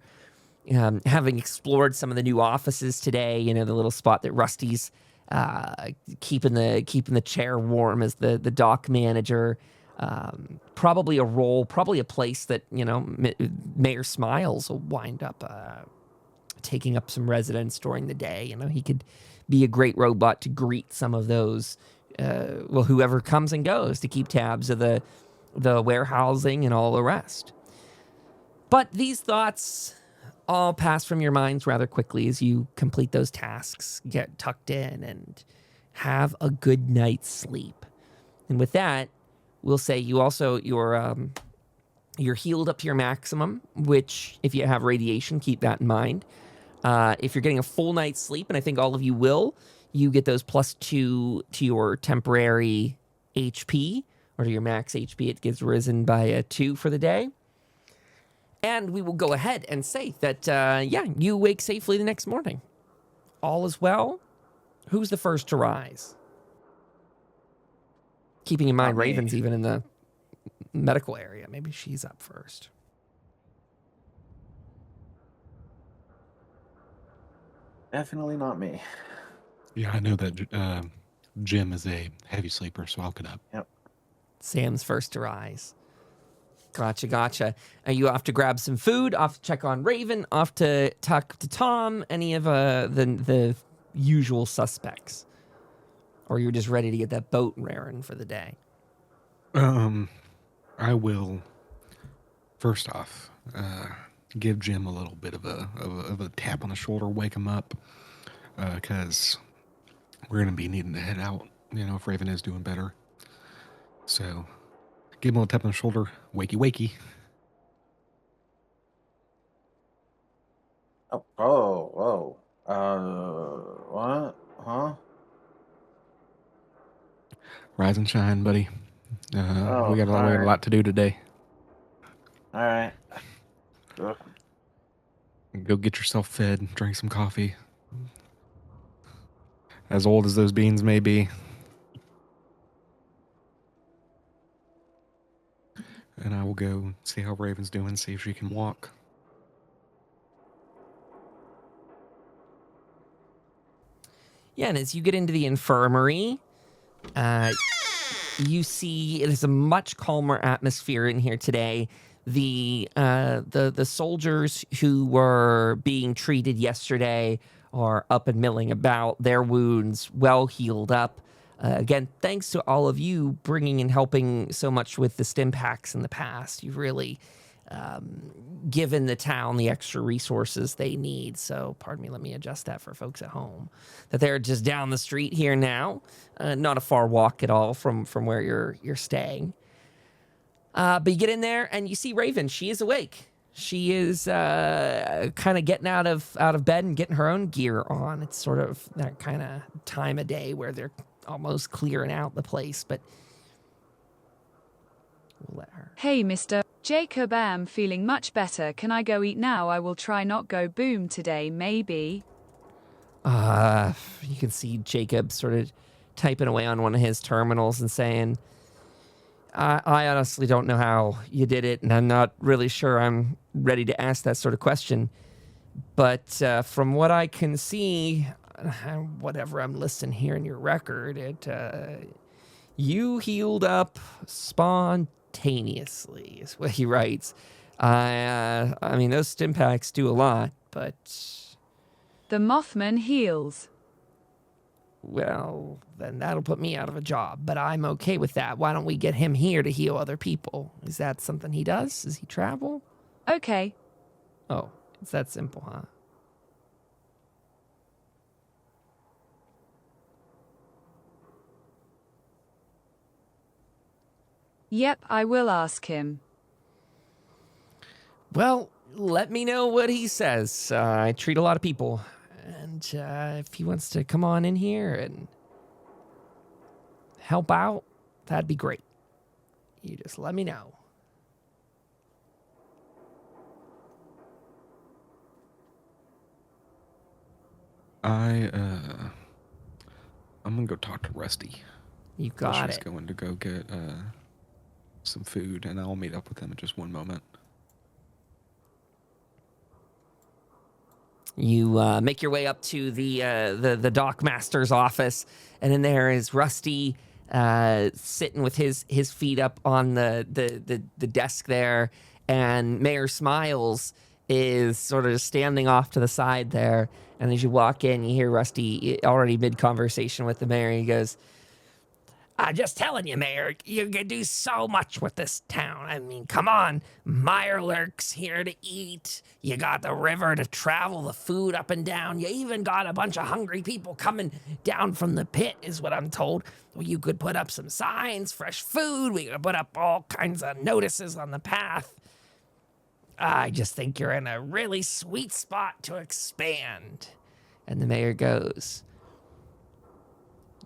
Speaker 1: Having explored some of the new offices today, the little spot that Rusty's keeping the chair warm as the dock manager. Probably a place that, Mayor Smiles will wind up taking up some residence during the day. He could be a great robot to greet some of those, whoever comes and goes, to keep tabs of the warehousing and all the rest. But these thoughts all pass from your minds rather quickly as you complete those tasks, get tucked in, and have a good night's sleep. And with that, we'll say you're healed up to your maximum, which if you have radiation, keep that in mind. If you're getting a full night's sleep, and I think all of you will, you get those +2 to your temporary HP, or to your max HP. It gets risen by 2 for the day. And we will go ahead and say that, you wake safely the next morning. All is well. Who's the first to rise? Keeping in mind, Raven's even in the medical area. Maybe she's up first.
Speaker 2: Definitely not me.
Speaker 4: Yeah, I know that Jim is a heavy sleeper, so I'll get up.
Speaker 2: Yep.
Speaker 1: Sam's first to rise. Gotcha. Are you off to grab some food? Off to check on Raven? Off to talk to Tom? Any of the usual suspects? Or you're just ready to get that boat raring for the day?
Speaker 4: I will, first off, give Jim a little bit of a tap on the shoulder, wake him up, because we're going to be needing to head out, if Raven is doing better. So, give him a little tap on the shoulder, wakey.
Speaker 2: Oh, what? Huh?
Speaker 4: Rise and shine, buddy. We got a lot to do today.
Speaker 2: All right.
Speaker 4: Go get yourself fed, drink some coffee. As old as those beans may be. And I will go see how Raven's doing, see if she can walk.
Speaker 1: Yeah, and as you get into the infirmary, you see there's a much calmer atmosphere in here today. The soldiers who were being treated yesterday are up and milling about, their wounds well healed up. Again, thanks to all of you bringing and helping so much with the stim packs in the past. You've really given the town the extra resources they need. So, pardon me, let me adjust that for folks at home. That they're just down the street here now, not a far walk at all from where you're staying. But you get in there and you see Raven. She is awake. She is kind of getting out of bed and getting her own gear on. It's sort of that kind of time of day where they're almost clearing out the place, but we'll let her.
Speaker 3: Hey, Mr. Jacob, am feeling much better. Can I go eat now? I will try not go boom today, maybe.
Speaker 1: You can see Jacob sort of typing away on one of his terminals and saying, I honestly don't know how you did it, and I'm not really sure I'm ready to ask that sort of question. But from what I can see, whatever I'm listing here in your record, you healed up spontaneously, is what he writes. I mean, those stim packs do a lot, but...
Speaker 3: The Mothman heals.
Speaker 1: Well, then that'll put me out of a job, but I'm okay with that. Why don't we get him here to heal other people? Is that something he does? Does he travel?
Speaker 3: Okay.
Speaker 1: Oh, it's that simple, huh?
Speaker 3: Yep, I will ask him.
Speaker 1: Well, let me know what he says. I treat a lot of people. And if he wants to come on in here and help out, that'd be great. You just let me know.
Speaker 4: I'm gonna go talk to Rusty.
Speaker 1: You got
Speaker 4: She's
Speaker 1: it.
Speaker 4: going to go get some food, and I'll meet up with him in just one moment.
Speaker 1: You make your way up to the dock master's office, and in there is Rusty sitting with his feet up on the desk there, and Mayor Smiles is sort of standing off to the side there. And as you walk in, you hear Rusty already mid-conversation with the mayor. He goes,
Speaker 5: I'm just telling you, Mayor, you can do so much with this town. I mean, come on. Mirelurk's here to eat. You got the river to travel the food up and down. You even got a bunch of hungry people coming down from the pit, is what I'm told. Well, you could put up some signs, fresh food. We could put up all kinds of notices on the path. I just think you're in a really sweet spot to expand.
Speaker 1: and the mayor goes,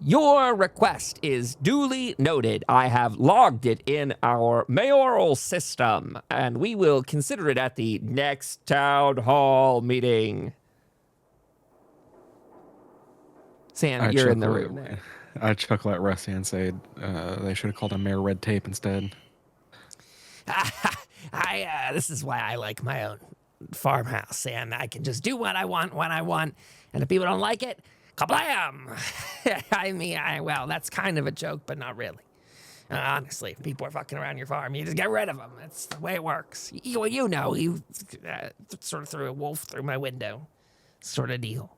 Speaker 1: your request is duly noted. I have logged it in our mayoral system, and we will consider it at the next town hall meeting. Sam, you're in the room there.
Speaker 4: I chuckle at Rusty and say they should have called him Mayor Red Tape instead.
Speaker 5: This is why I like my own farmhouse, Sam. I can just do what I want when I want, and if people don't like it, kablam! I mean, well, that's kind of a joke, but not really. Honestly, if people are fucking around your farm, you just get rid of them. That's the way it works. You know, you sort of threw a wolf through my window, sort of deal.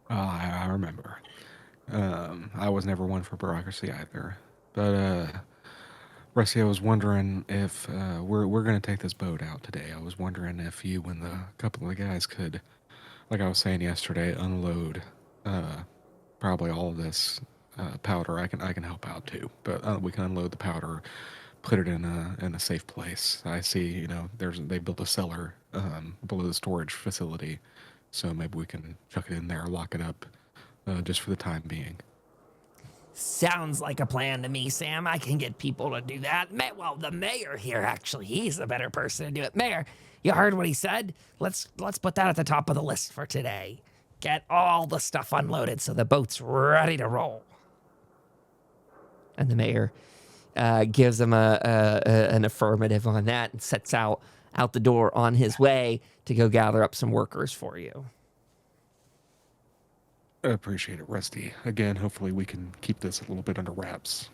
Speaker 4: Oh, I remember. I was never one for bureaucracy either. But, Rusty, I was wondering if we're going to take this boat out today. I was wondering if you and a couple of the guys could, like I was saying yesterday, unload probably all of this powder. I can help out too, but we can unload the powder, put it in a safe place. I see, you know, they built a cellar below the storage facility, so maybe we can chuck it in there, lock it up, just for the time being.
Speaker 5: Sounds like a plan to me, Sam. I can get people to do that. Well, the mayor here, actually, he's the better person to do it. Mayor, you heard what he said? Let's put that at the top of the list for today. Get all the stuff unloaded so the boat's ready to roll.
Speaker 1: And the mayor gives him an affirmative on that and sets out the door on his way to go gather up some workers for you.
Speaker 4: I appreciate it, Rusty. Again, hopefully we can keep this a little bit under wraps.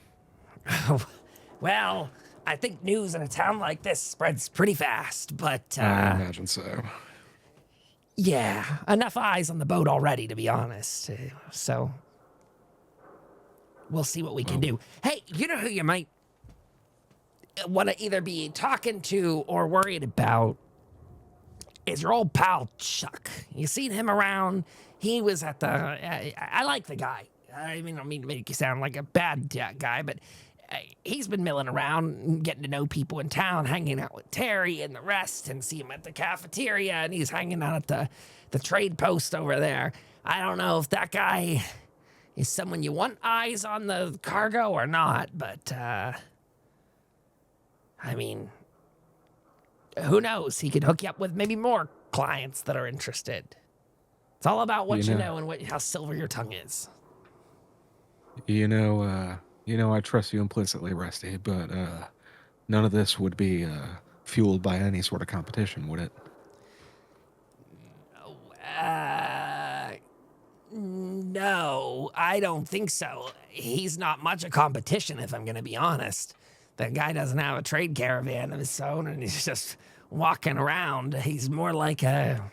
Speaker 5: Well, I think news in a town like this spreads pretty fast, but...
Speaker 4: I imagine so.
Speaker 5: Yeah, enough eyes on the boat already, to be honest. So we'll see what we can do. Hey, you know who you might want to either be talking to or worried about is your old pal Chuck. You seen him around? He was at the. I like the guy. I mean, I don't mean to make you sound like a bad guy, but he's been milling around, getting to know people in town, hanging out with Terry and the rest, and see him at the cafeteria, and he's hanging out at the trade post over there. I don't know if that guy is someone you want eyes on the cargo or not, but I mean, who knows? He could hook you up with maybe more clients that are interested. It's all about what you know and how silver your tongue is.
Speaker 4: You know, I trust you implicitly, Rusty, but none of this would be fueled by any sort of competition, would it?
Speaker 5: No, I don't think so. He's not much a competition, if I'm going to be honest. The guy doesn't have a trade caravan of his own, and he's just walking around. He's more like a...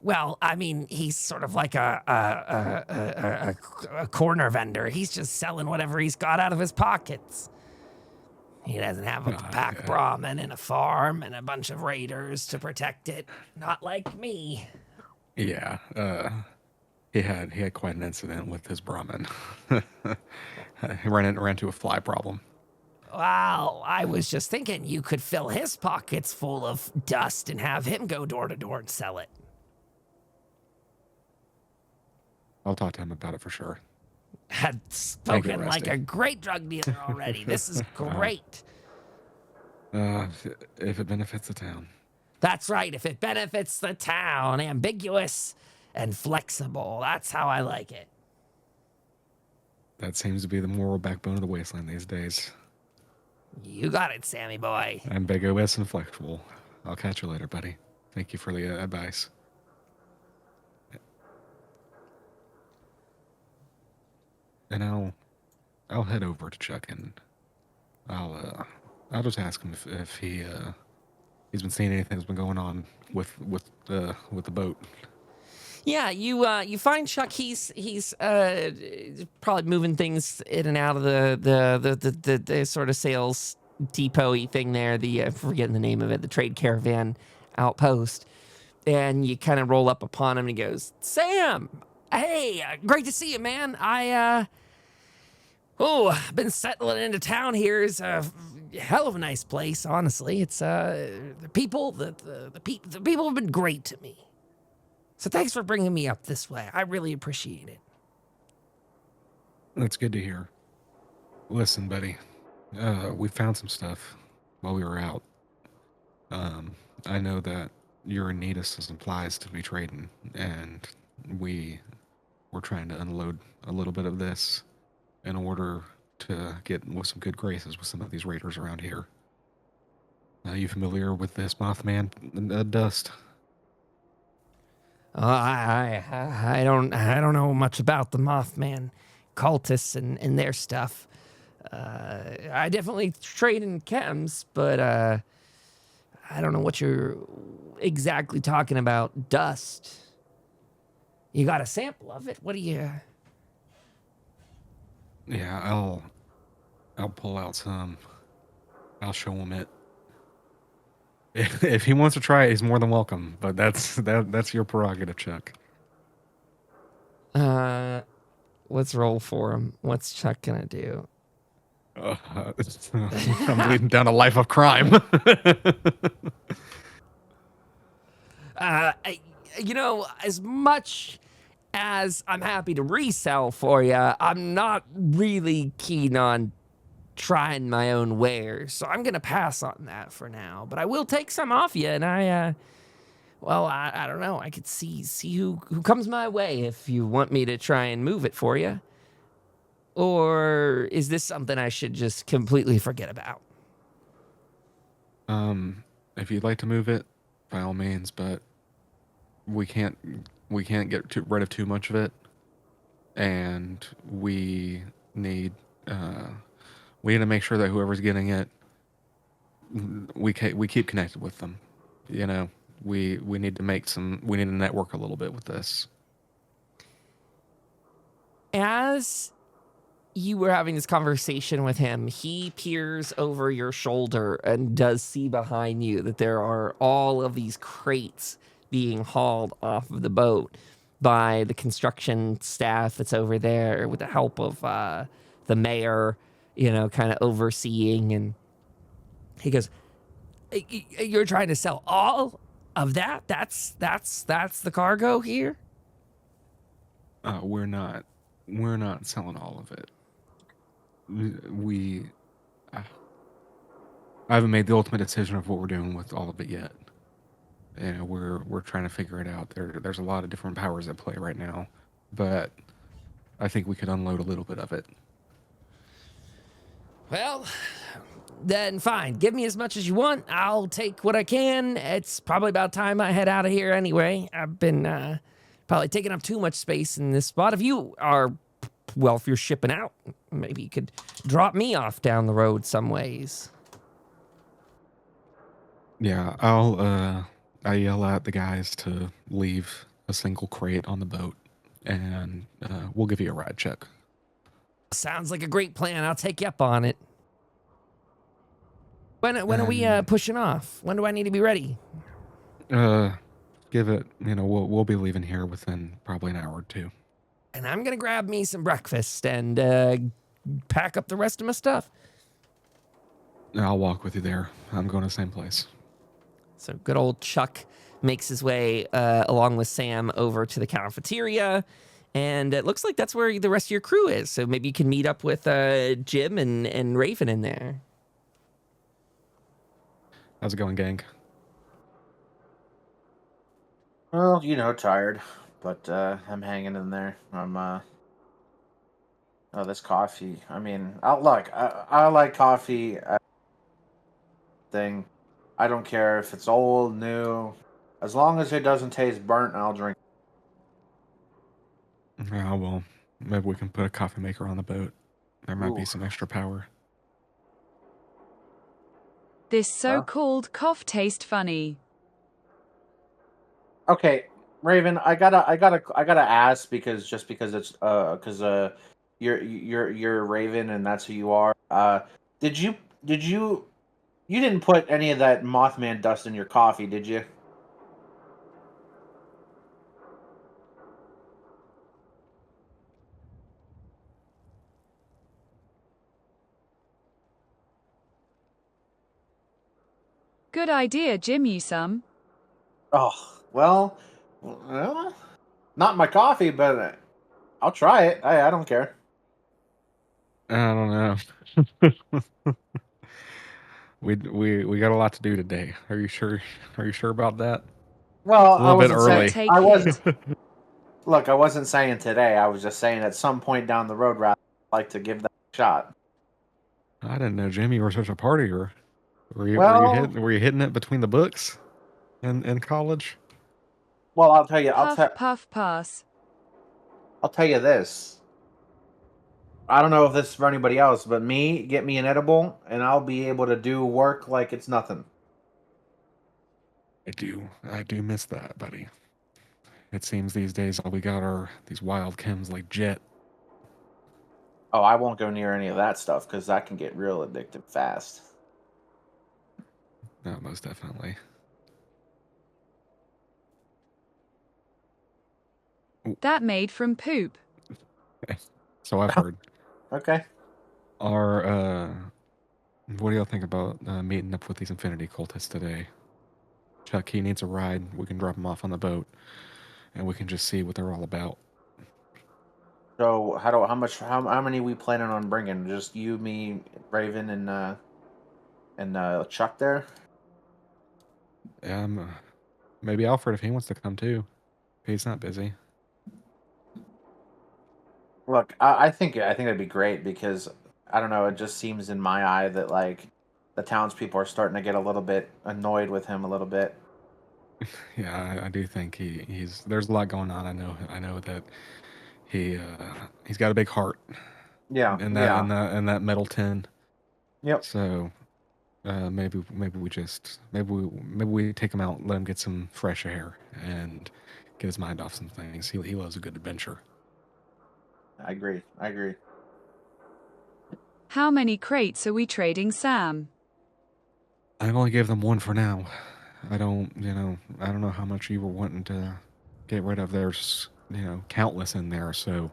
Speaker 5: Well, I mean, he's sort of like a corner vendor. He's just selling whatever he's got out of his pockets. He doesn't have a pack Brahmin and a farm and a bunch of raiders to protect it. Not like me.
Speaker 4: Yeah, he had quite an incident with his Brahmin. He ran into a fly problem.
Speaker 5: Well, I was just thinking you could fill his pockets full of dust and have him go door to door and sell it.
Speaker 4: I'll talk to him about it for sure.
Speaker 5: Had spoken like a great drug dealer already. This is great.
Speaker 4: If it benefits the town.
Speaker 5: That's right. If it benefits the town, ambiguous and flexible. That's how I like it.
Speaker 4: That seems to be the moral backbone of the Wasteland these days.
Speaker 5: You got it, Sammy boy.
Speaker 4: Ambiguous and flexible. I'll catch you later, buddy. Thank you for the advice. And I'll head over to Chuck and I'll just ask him if he's been seeing anything that's been going on with the boat.
Speaker 5: Yeah, you find Chuck. He's probably moving things in and out of the sort of sales depot-y thing there. I'm forgetting the name of it. The trade caravan outpost. And you kind of roll up upon him and he goes, "Sam, hey, great to see you, man. I've been settling into town here. It's a hell of a nice place, honestly. It's the people have been great to me. So thanks for bringing me up this way. I really appreciate it."
Speaker 4: That's good to hear. Listen, buddy, we found some stuff while we were out. I know that you're in need of some supplies to be trading, and we're trying to unload a little bit of this in order to get with some good graces with some of these raiders around here. Are you familiar with this Mothman dust?
Speaker 5: I don't know much about the Mothman cultists and their stuff. I definitely trade in chems, but I don't know what you're exactly talking about. Dust. You got a sample of it? What do you?
Speaker 4: Yeah, I'll pull out some. I'll show him it. If he wants to try it, he's more than welcome. But that's your prerogative, Chuck.
Speaker 1: Let's roll for him. What's Chuck gonna do?
Speaker 4: I'm leading down a life of crime.
Speaker 1: As much as I'm happy to resell for you, I'm not really keen on trying my own wares, so I'm gonna pass on that for now. But I will take some off you, and I don't know. I could see who comes my way if you want me to try and move it for you. Or is this something I should just completely forget about?
Speaker 4: If you'd like to move it, by all means, but we can't get rid of too much of it, and we need to make sure that whoever's getting it, we keep connected with them. You know, We need to we need to network a little bit with this.
Speaker 1: As you were having this conversation with him, he peers over your shoulder and does see behind you that there are all of these crates being hauled off of the boat by the construction staff that's over there with the help of the mayor, kind of overseeing. And he goes, "You're trying to sell all of that? That's the cargo here?"
Speaker 4: We're not selling all of it. I haven't made the ultimate decision of what we're doing with all of it yet. We're trying to figure it out. There's a lot of different powers at play right now, but I think we could unload a little bit of it.
Speaker 1: Well, then fine. Give me as much as you want. I'll take what I can. It's probably about time I head out of here anyway. I've been probably taking up too much space in this spot. If you are, well, if you're shipping out, maybe you could drop me off down the road some ways.
Speaker 4: Yeah, I yell at the guys to leave a single crate on the boat, and we'll give you a ride check.
Speaker 1: Sounds like a great plan. I'll take you up on it. When are we pushing off? When do I need to be ready?
Speaker 4: Give it, we'll be leaving here within probably an hour or two.
Speaker 1: And I'm gonna grab me some breakfast and pack up the rest of my stuff.
Speaker 4: I'll walk with you there. I'm going to the same place.
Speaker 1: So good old Chuck makes his way along with Sam over to the cafeteria, and it looks like that's where the rest of your crew is. So maybe you can meet up with Jim and Raven in there.
Speaker 4: How's it going, gang?
Speaker 2: Well, tired, but I'm hanging in there. This coffee. I mean, I like coffee. Thing. I don't care if it's old, new, as long as it doesn't taste burnt, I'll drink.
Speaker 4: Yeah, well, maybe we can put a coffee maker on the boat. There might be
Speaker 2: Ooh.
Speaker 4: some extra power.
Speaker 3: This so-called cough taste funny.
Speaker 2: Okay, Raven, I gotta ask because you're Raven and that's who you are. Did you didn't put any of that Mothman dust in your coffee, did you?
Speaker 3: Good idea, Jim, you some.
Speaker 2: Oh, well, not my coffee, but I'll try it. I don't care.
Speaker 4: I don't know. we got a lot to do today. Are you sure? Are you sure about that?
Speaker 2: Well,
Speaker 4: It's a little bit early.
Speaker 3: Take it.
Speaker 2: Look, I wasn't saying today. I was just saying at some point down the road, I'd like to give that a shot.
Speaker 4: I didn't know, Jimmy, you were such a partier. Were you hitting it between the books in college?
Speaker 2: Well, I'll tell you.
Speaker 3: Puff, pass.
Speaker 2: I'll tell you this. I don't know if this is for anybody else, but get me an edible, and I'll be able to do work like it's nothing.
Speaker 4: I do miss that, buddy. It seems these days all we got are these wild chems like Jet.
Speaker 2: Oh, I won't go near any of that stuff because that can get real addictive fast.
Speaker 4: No, most definitely.
Speaker 3: That made from poop.
Speaker 4: So I've heard.
Speaker 2: Okay.
Speaker 4: What do y'all think about meeting up with these Infinity cultists today? Chuck, he needs a ride. We can drop him off on the boat, and we can just see what they're all about.
Speaker 2: So how many we planning on bringing? Just you, me, Raven, and Chuck there?
Speaker 4: Maybe Alfred if he wants to come too. He's not busy.
Speaker 2: Look, I think that'd be great because I don't know. It just seems in my eye that like the townspeople are starting to get a little bit annoyed with him a little bit.
Speaker 4: Yeah, I do think he's. There's a lot going on. I know that he's got a big heart.
Speaker 2: Yeah.
Speaker 4: In that metal tin.
Speaker 2: Yep.
Speaker 4: So maybe we take him out, let him get some fresh air, and get his mind off some things. He loves a good adventure.
Speaker 2: I agree.
Speaker 3: How many crates are we trading, Sam?
Speaker 4: I've only gave them one for now. I don't know how much you were wanting to get rid of. There's, countless in there, so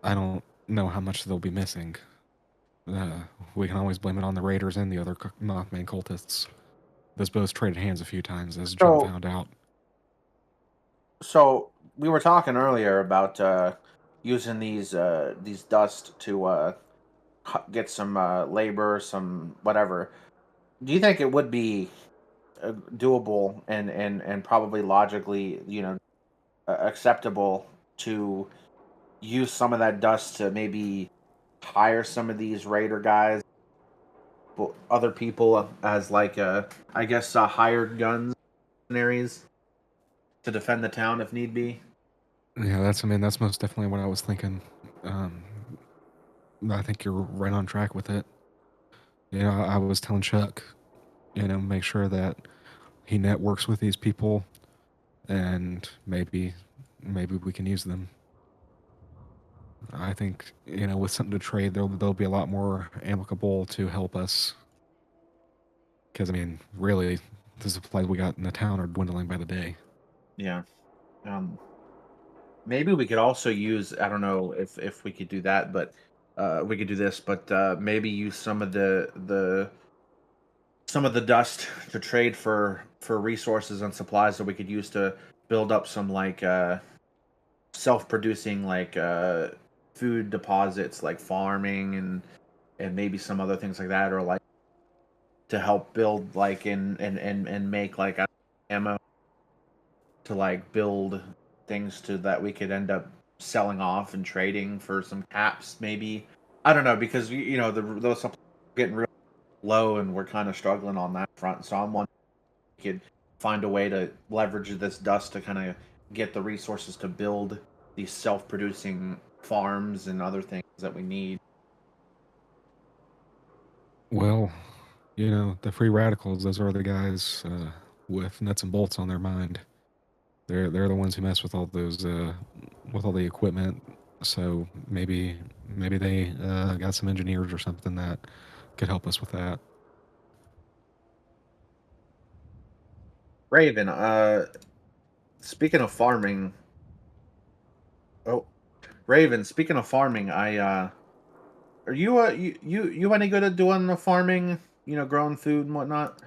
Speaker 4: I don't know how much they'll be missing. We can always blame it on the raiders and the other Mothman cultists. Those both traded hands a few times, as Jim found out.
Speaker 2: So we were talking earlier about using these dust to get some labor, some whatever. Do you think it would be doable and probably logically, acceptable to use some of that dust to maybe hire some of these raider guys, other people as like hired guns mercenaries to defend the town if need be?
Speaker 4: Yeah, that's most definitely what I was thinking. I think you're right on track with it. I was telling Chuck, make sure that he networks with these people, and maybe we can use them. I think, with something to trade, they'll be a lot more amicable to help us. Because, really, the supplies we got in the town are dwindling by the day.
Speaker 2: Yeah. Maybe we could also use, I don't know if we could do that, but we could do this, but maybe use some of the dust to trade for resources and supplies that we could use to build up some like self-producing like food deposits, like farming and maybe some other things like that, or like to help build like and make like ammo to like build things to that we could end up selling off and trading for some caps, maybe. I don't know, because those supplies are getting real low and we're kind of struggling on that front. So I'm wondering if we could find a way to leverage this dust to kind of get the resources to build these self-producing farms and other things that we need.
Speaker 4: Well, the free radicals, those are the guys with nuts and bolts on their mind. They're the ones who mess with all those with all the equipment. So maybe they got some engineers or something that could help us with that.
Speaker 2: Raven, speaking of farming, I are you any good at doing the farming? Growing food and whatnot.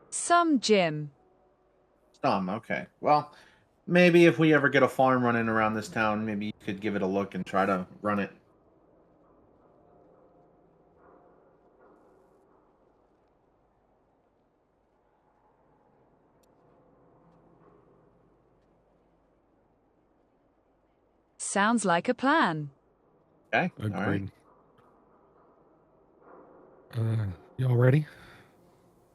Speaker 3: Some, Jim.
Speaker 2: Some, okay. Well, maybe if we ever get a farm running around this town, maybe you could give it a look and try to run it.
Speaker 3: Sounds like a plan.
Speaker 2: Okay.
Speaker 4: Agreed. All right. Y'all ready?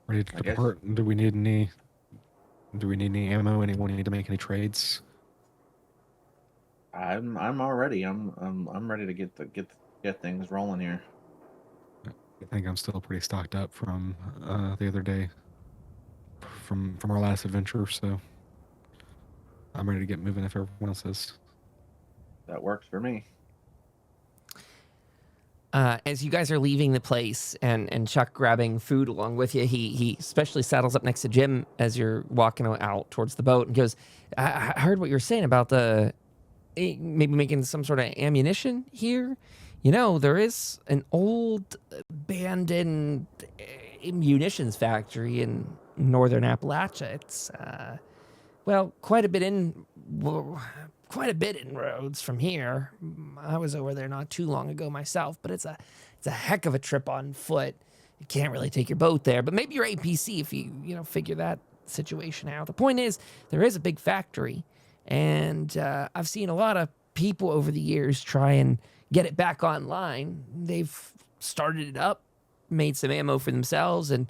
Speaker 4: Ready to depart? Do we need any ammo? Anyone need to make any trades?
Speaker 2: I'm all ready. I'm ready to get things rolling here.
Speaker 4: I think I'm still pretty stocked up from the other day, from our last adventure. So I'm ready to get moving if everyone else is.
Speaker 2: That works for me.
Speaker 1: As you guys are leaving the place and Chuck grabbing food along with you, he especially saddles up next to Jim as you're walking out towards the boat and goes, I heard what you were saying about maybe making some sort of ammunition here. There is an old abandoned munitions factory in northern Appalachia. It's, quite a bit inroads from here. I was over there not too long ago myself, but it's a heck of a trip on foot. You can't really take your boat there, but maybe your APC if you figure that situation out. The point is, there is a big factory, and I've seen a lot of people over the years try and get it back online. They've started it up, made some ammo for themselves, and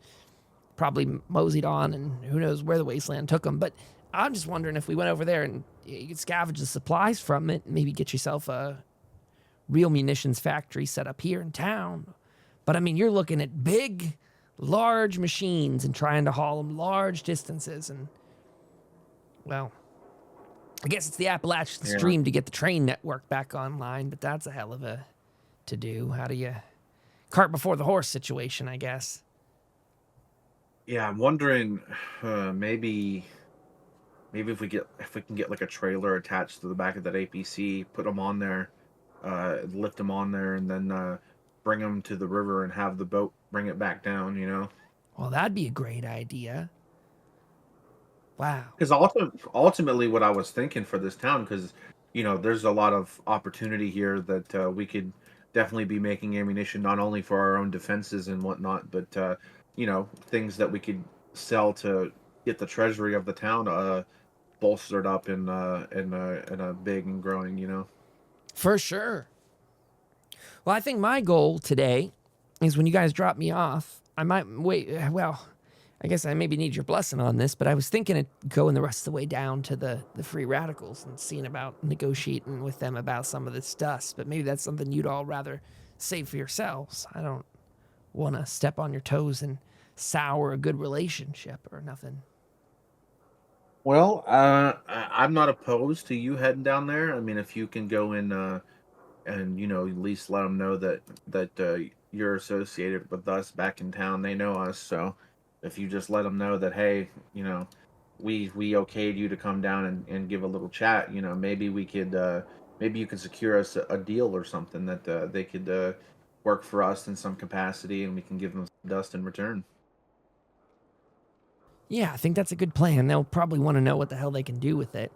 Speaker 1: probably moseyed on, and who knows where the Wasteland took them. But I'm just wondering if we went over there and
Speaker 5: you could scavenge the supplies from it, maybe get yourself a real munitions factory set up here in town. But I mean, you're looking at big, large machines and trying to haul them large distances. And, well, I guess it's the Appalachian stream to get the train network back online, but that's a hell of a to-do. How do you... cart before the horse situation, I guess.
Speaker 2: Yeah, I'm wondering, maybe if we can get like a trailer attached to the back of that APC, put them on there, lift them on there, and then bring them to the river and have the boat bring it back down. You know.
Speaker 5: Well, that'd be a great idea. Wow.
Speaker 2: Because ultimately, what I was thinking for this town, because there's a lot of opportunity here that we could definitely be making ammunition not only for our own defenses and whatnot, but things that we could sell to get the treasury of the town bolstered up in a big and growing.
Speaker 5: For sure. Well, I think my goal today is when you guys drop me off, I might wait. Well, I guess I maybe need your blessing on this, but I was thinking of going the rest of the way down to the free radicals and seeing about negotiating with them about some of this dust. But maybe that's something you'd all rather save for yourselves. I don't want to step on your toes and sour a good relationship or nothing.
Speaker 2: Well, I'm not opposed to you heading down there. I mean, if you can go in and at least let them know that you're associated with us back in town. They know us, so if you just let them know that, hey, we okayed you to come down and give a little chat, maybe we could maybe you could secure us a deal or something that they could work for us in some capacity, and we can give them some dust in return.
Speaker 5: Yeah, I think that's a good plan. They'll probably want to know what the hell they can do with it.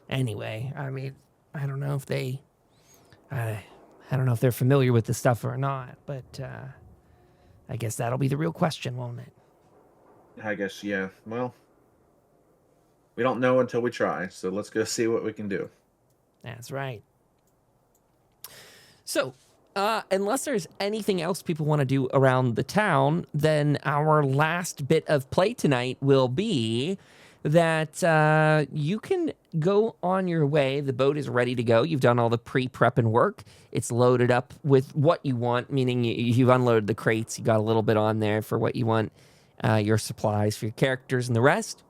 Speaker 5: Anyway, I mean, I don't know if they're familiar with the stuff or not, but I guess that'll be the real question, won't it?
Speaker 2: I guess, yeah. Well, we don't know until we try, so let's go see what we can do.
Speaker 5: That's right. So, unless there's anything else people want to do around the town, then our last bit of play tonight will be that you can go on your way. The boat is ready to go. You've done all the pre-prep and work. It's loaded up with what you want, meaning you've unloaded the crates. You got a little bit on there for what you want, your supplies for your characters and the rest.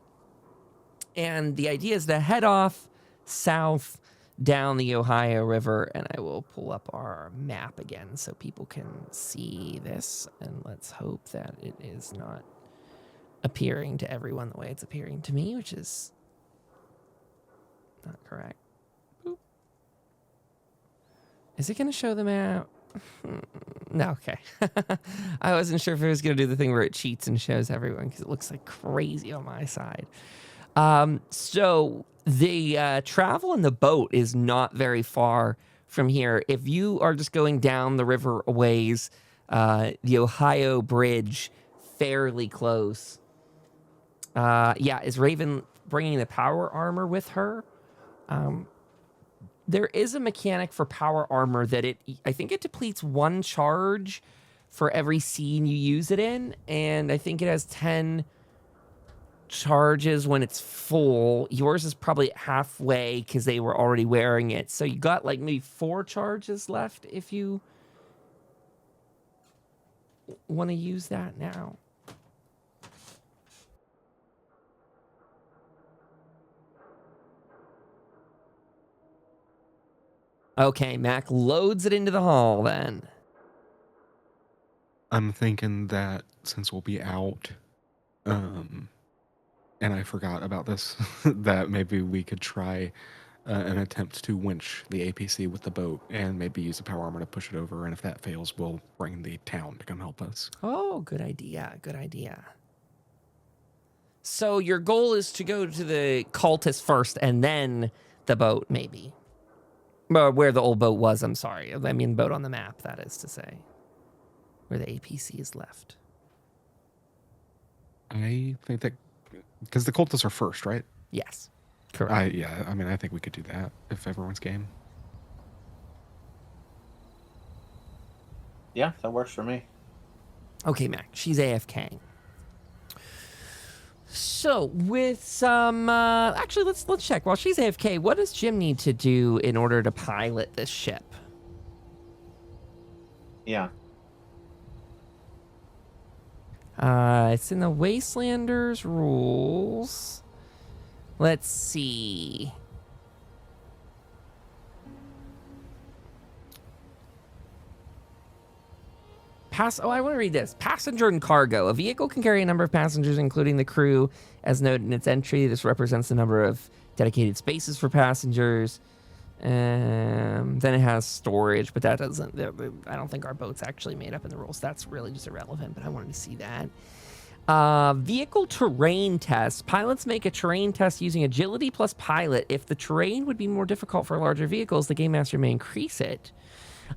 Speaker 5: And the idea is to head off south down the Ohio River, and I will pull up our map again so people can see this, and let's hope that it is not appearing to everyone the way it's appearing to me, which is not correct. Boop. Is it going to show the map? No, okay. I wasn't sure if it was going to do the thing where it cheats and shows everyone, because it looks like crazy on my side. So the travel in the boat is not very far from here. If you are just going down the river a ways, the Ohio Bridge, fairly close. Is Raven bringing the power armor with her? There is a mechanic for power armor that I think it depletes 1 charge for every scene you use it in, and I think it has 10 charges when it's full. Yours is probably halfway because they were already wearing it. So you got like maybe 4 charges left if you want to use that now. Okay, Mac loads it into the hall then.
Speaker 4: I'm thinking that since we'll be out, and I forgot about this, that maybe we could try an attempt to winch the APC with the boat and maybe use the power armor to push it over. And if that fails, we'll bring the town to come help us.
Speaker 5: Oh, good idea. Good idea. So your goal is to go to the cultist first and then the boat, maybe. Where the old boat was, I'm sorry. I mean, boat on the map, that is to say. Where the APC is left.
Speaker 4: I think that... because the cultists are first, right?
Speaker 5: Yes, correct.
Speaker 4: I think we could do that if everyone's game.
Speaker 2: Yeah, that works for me.
Speaker 5: Okay, Mac, she's AFK.
Speaker 1: So with some, actually, let's check. While she's AFK, what does Jim need to do in order to pilot this ship?
Speaker 2: Yeah.
Speaker 1: It's in the Wastelanders rules. Let's see. I want to read this. Passenger and cargo. A vehicle can carry a number of passengers, including the crew, as noted in its entry. This represents the number of dedicated spaces for passengers. Then it has storage, but that doesn't. I don't think our boat's actually made up in the rules. That's really just irrelevant, but I wanted to see that. Vehicle terrain test. Pilots make a terrain test using agility plus pilot. If the terrain would be more difficult for larger vehicles, the game master may increase it.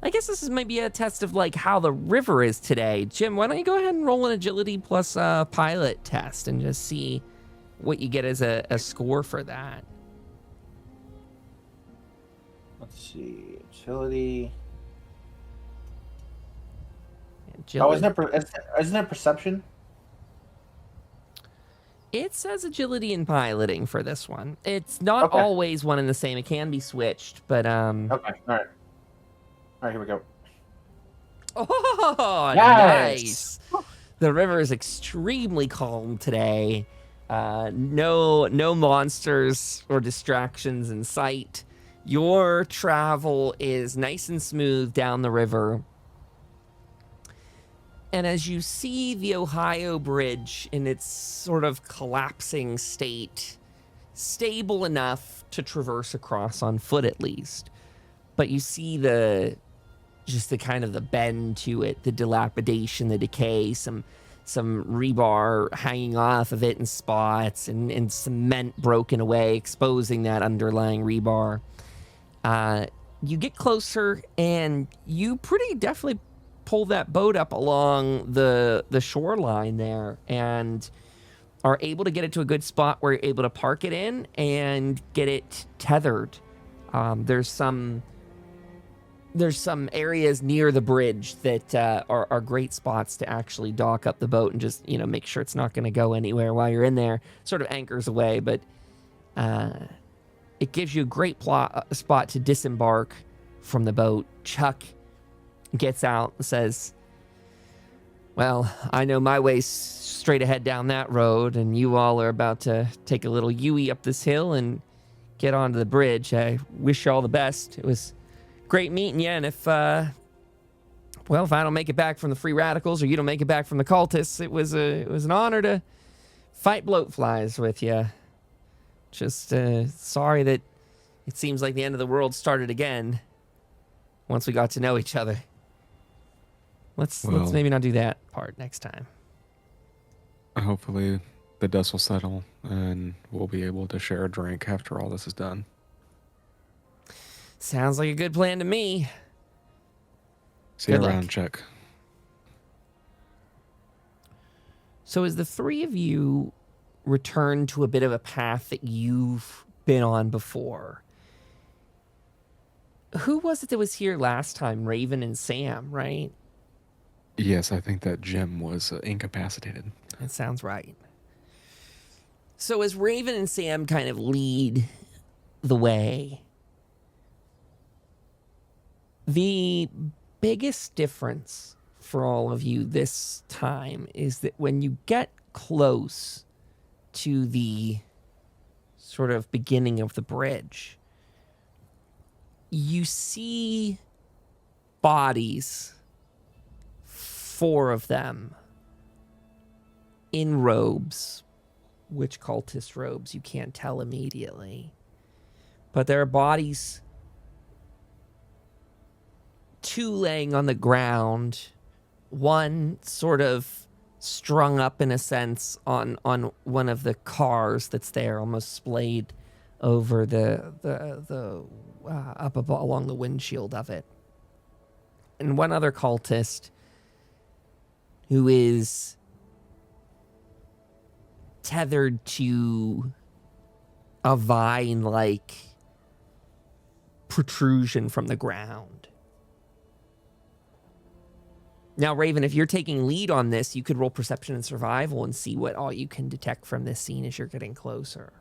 Speaker 1: I guess this is maybe a test of like how the river is today. Jim, why don't you go ahead and roll an agility plus pilot test and just see what you get as a score for that.
Speaker 2: Let's see. Agility.
Speaker 1: Agility.
Speaker 2: Oh, isn't it perception?
Speaker 1: It says agility and piloting for this one. It's not always one and the same. It can be switched, but
Speaker 2: Okay, all right. All right, here we go.
Speaker 1: Oh,
Speaker 2: Yes!
Speaker 1: nice. The river is extremely calm today. No monsters or distractions in sight. Your travel is nice and smooth down the river. And as you see the Ohio Bridge in its sort of collapsing state, stable enough to traverse across on foot at least, but you see the kind of the bend to it, the dilapidation, the decay, some rebar hanging off of it in spots, and cement broken away, exposing that underlying rebar. You get closer, and you pretty definitely pull that boat up along the shoreline there, and are able to get it to a good spot where you're able to park it in and get it tethered. There's some areas near the bridge that are great spots to actually dock up the boat and just, make sure it's not going to go anywhere while you're in there. Sort of anchors away, but it gives you a great spot to disembark from the boat. Chuck gets out and says, well, I know my way's straight ahead down that road, and you all are about to take a little U-ey up this hill and get onto the bridge. I wish you all the best. It was great meeting you, and if I don't make it back from the free radicals or you don't make it back from the cultists, it was an honor to fight bloatflies with you. Just sorry that it seems like the end of the world started again once we got to know each other. Let's maybe not do that part next time.
Speaker 4: Hopefully the dust will settle and we'll be able to share a drink after all this is done.
Speaker 1: Sounds like a good plan to me.
Speaker 4: See you around, Chuck.
Speaker 1: So as the three of you return to a bit of a path that you've been on before, who was it that was here last time? Raven and Sam, right?
Speaker 4: Yes, I think that Jim was incapacitated.
Speaker 1: That sounds right. So as Raven and Sam kind of lead the way, the biggest difference for all of you this time is that when you get close to the sort of beginning of the bridge, you see bodies, 4 of them, in robes. Which cultist robes, you can't tell immediately. But there are bodies, 2 laying on the ground, 1 sort of strung up in a sense on one of the cars that's there, almost splayed over the up along the windshield of it. And 1 other cultist who is tethered to a vine-like protrusion from the ground. Now, Raven, if you're taking lead on this, you could roll perception and survival and see what all you can detect from this scene as you're getting closer.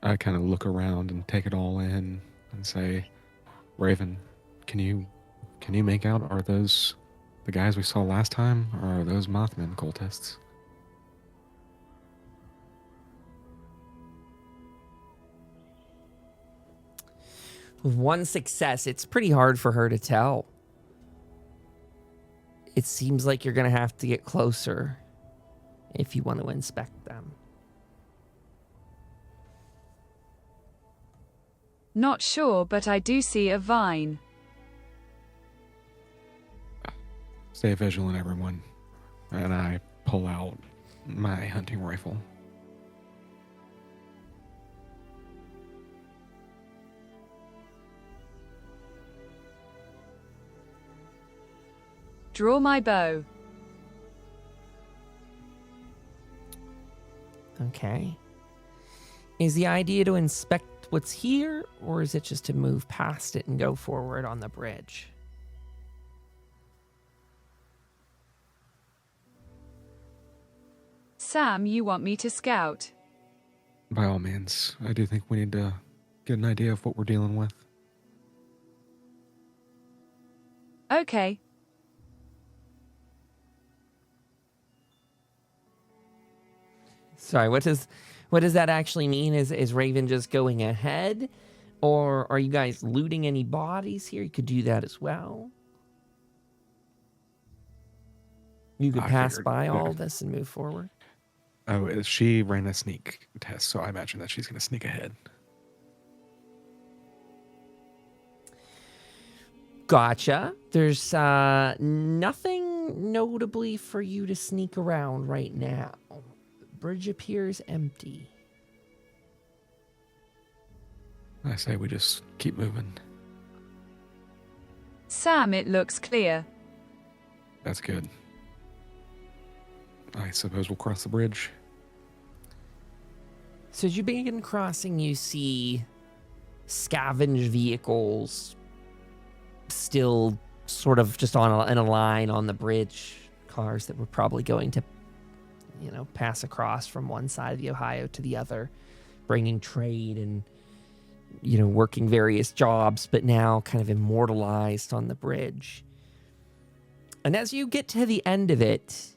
Speaker 4: I kind of look around and take it all in and say, Raven, can you make out, are those the guys we saw last time, or are those Mothman cultists?
Speaker 1: With one success, it's pretty hard for her to tell. It seems like you're going to have to get closer if you want to inspect them.
Speaker 3: Not sure, but I do see a vine.
Speaker 4: Stay vigilant, everyone. And I pull out my hunting rifle.
Speaker 3: Draw my bow.
Speaker 1: Okay. Is the idea to inspect what's here, or is it just to move past it and go forward on the bridge?
Speaker 3: Sam, you want me to scout?
Speaker 4: By all means, I do think we need to get an idea of what we're dealing with.
Speaker 3: Okay.
Speaker 1: Sorry, what does that actually mean? Is Raven just going ahead? Or are you guys looting any bodies here? You could do that as well. You could pass by all this and move forward.
Speaker 4: Oh, she ran a sneak test, so I imagine that she's going to sneak ahead.
Speaker 1: Gotcha. There's nothing notably for you to sneak around right now. The bridge appears empty.
Speaker 4: I say we just keep moving.
Speaker 3: Sam, it looks clear.
Speaker 4: That's good. I suppose we'll cross the bridge.
Speaker 1: So as you begin crossing, you see scavenge vehicles still sort of just in a line on the bridge. Cars that were probably going to, pass across from one side of the Ohio to the other, bringing trade and, working various jobs, but now kind of immortalized on the bridge. And as you get to the end of it,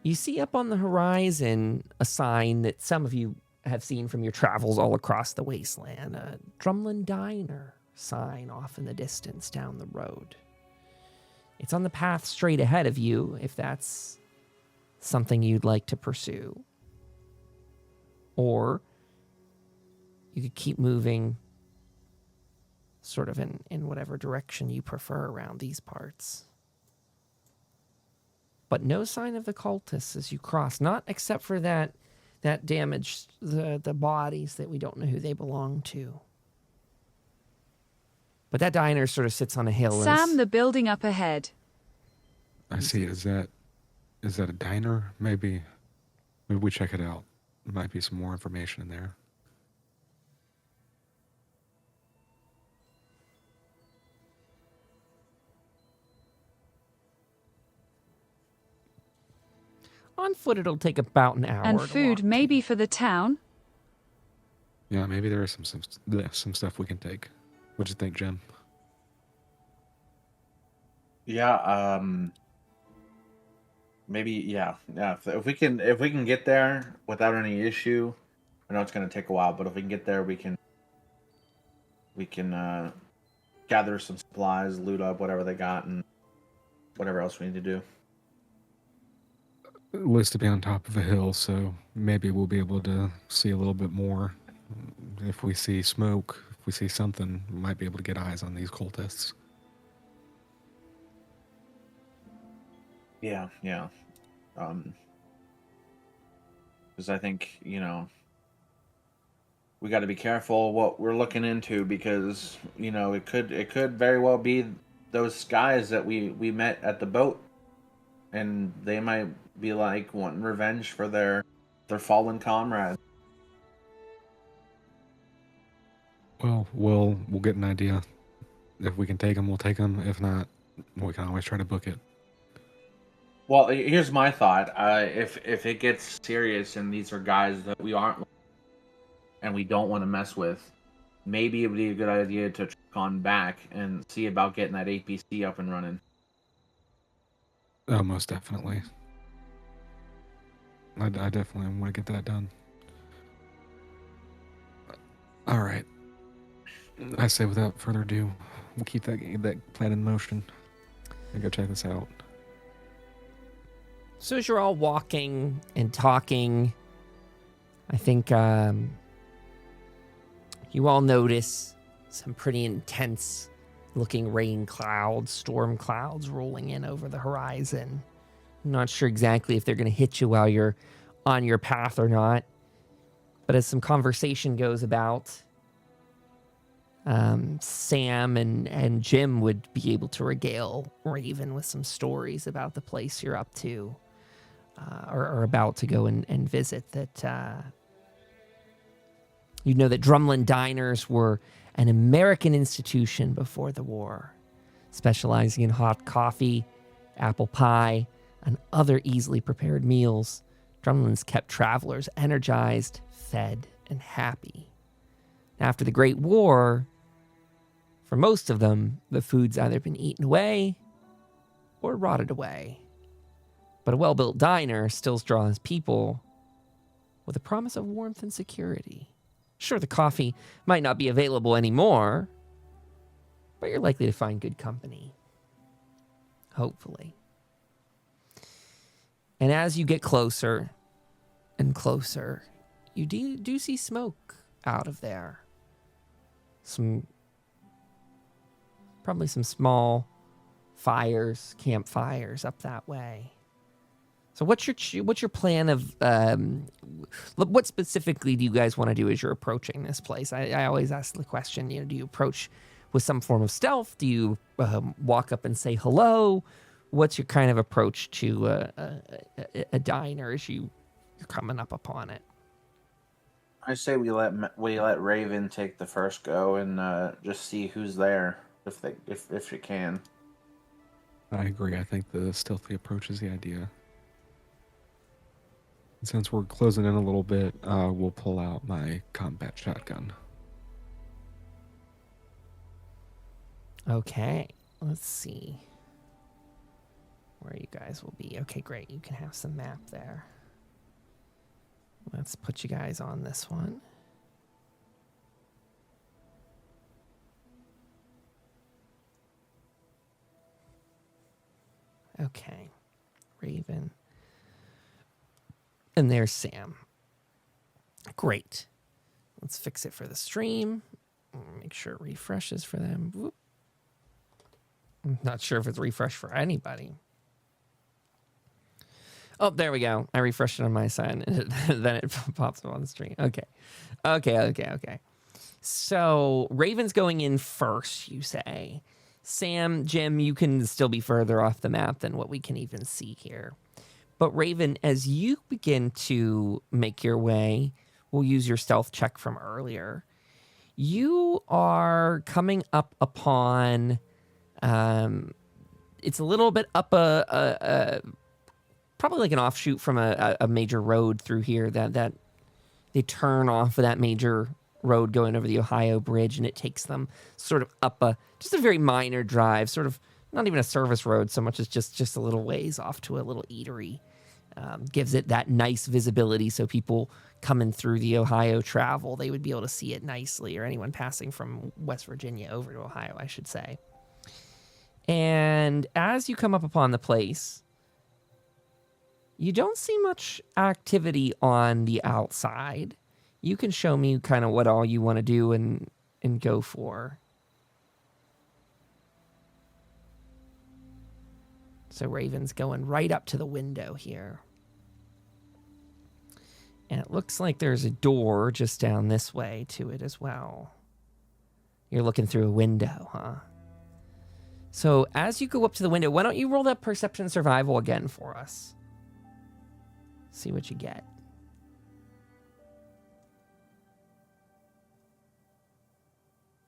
Speaker 1: you see up on the horizon a sign that some of you have seen from your travels all across the Wasteland, a Drumlin Diner sign off in the distance down the road. It's on the path straight ahead of you, if that's something you'd like to pursue. Or you could keep moving sort of in whatever direction you prefer around these parts. But no sign of the cultists as you cross, not except for that damage, the bodies that we don't know who they belong to. But that diner sort of sits on a hill.
Speaker 3: Sam, the building up ahead.
Speaker 4: I see. Is that a diner? Maybe we check it out. There might be some more information in there.
Speaker 1: On foot, it'll take about an hour.
Speaker 3: And
Speaker 1: to
Speaker 3: food
Speaker 1: walk.
Speaker 3: maybe for the town?
Speaker 4: Yeah, maybe there is some stuff we can take. What'd you think, Jim?
Speaker 2: Yeah, maybe yeah. If we can get there without any issue, I know it's gonna take a while, but if we can get there, we can gather some supplies, loot up whatever they got, and whatever else we need to do.
Speaker 4: It looks to be on top of a hill, so maybe we'll be able to see a little bit more. If we see smoke, if we see something, we might be able to get eyes on these cultists.
Speaker 2: Yeah. Because I think, we got to be careful what we're looking into, because, it could very well be those guys that we met at the boat and they might be like wanting revenge for their fallen comrade.
Speaker 4: Well, we'll get an idea. If we can take them, we'll take them. If not, we can always try to book it.
Speaker 2: Well, here's my thought. If it gets serious and these are guys that we aren't and we don't want to mess with, maybe it would be a good idea to check on back and see about getting that APC up and running.
Speaker 4: Oh, most definitely. I definitely want to get that done. All right. I say without further ado, we'll keep that plan in motion and go check this out.
Speaker 1: So as you're all walking and talking, I think you all notice some pretty intense looking rain clouds, storm clouds rolling in over the horizon. I'm not sure exactly if they're going to hit you while you're on your path or not. But as some conversation goes about, Sam and Jim would be able to regale Raven with some stories about the place you're up to, or about to go and visit. That you know that Drumlin Diners were an American institution before the war, specializing in hot coffee, apple pie, and other easily prepared meals. Drumlin's kept travelers energized, fed, and happy. After the Great War, for most of them, the food's either been eaten away or rotted away. But a well-built diner still draws people with a promise of warmth and security. Sure, the coffee might not be available anymore, but you're likely to find good company. Hopefully. And as you get closer and closer, you do see smoke out of there. Probably some small campfires up that way. So what's your plan of, what specifically do you guys want to do as you're approaching this place? I always ask the question, do you approach with some form of stealth? Do you walk up and say hello? What's your kind of approach to a diner as you're coming up upon it?
Speaker 2: I say we let Raven take the first go and just see who's there if she can.
Speaker 4: I agree. I think the stealthy approach is the idea. And since we're closing in a little bit, we'll pull out my combat shotgun.
Speaker 1: Okay, let's see where you guys will be. Okay, great. You can have some map there. Let's put you guys on this one. Okay, Raven. And there's Sam. Great. Let's fix it for the stream. Make sure it refreshes for them. Whoop. I'm not sure if it's refreshed for anybody. Oh, there we go. I refreshed it on my side, and then it pops up on the stream. Okay. So Raven's going in first, you say. Sam, Jim, you can still be further off the map than what we can even see here. But Raven, as you begin to make your way, we'll use your stealth check from earlier. You are coming up upon, it's a little bit up probably like an offshoot from a major road through here that they turn off of that major road going over the Ohio Bridge, and it takes them sort of up just a very minor drive, sort of not even a service road so much as just a little ways off to a little eatery. Gives it that nice visibility so people coming through the Ohio travel, they would be able to see it nicely, or anyone passing from West Virginia over to Ohio, I should say. And as you come up upon the place, you don't see much activity on the outside. You can show me kind of what all you want to do and go for. So Raven's going right up to the window here. And it looks like there's a door just down this way to it as well. You're looking through a window, huh? So as you go up to the window, why don't you roll that perception survival again for us? See what you get.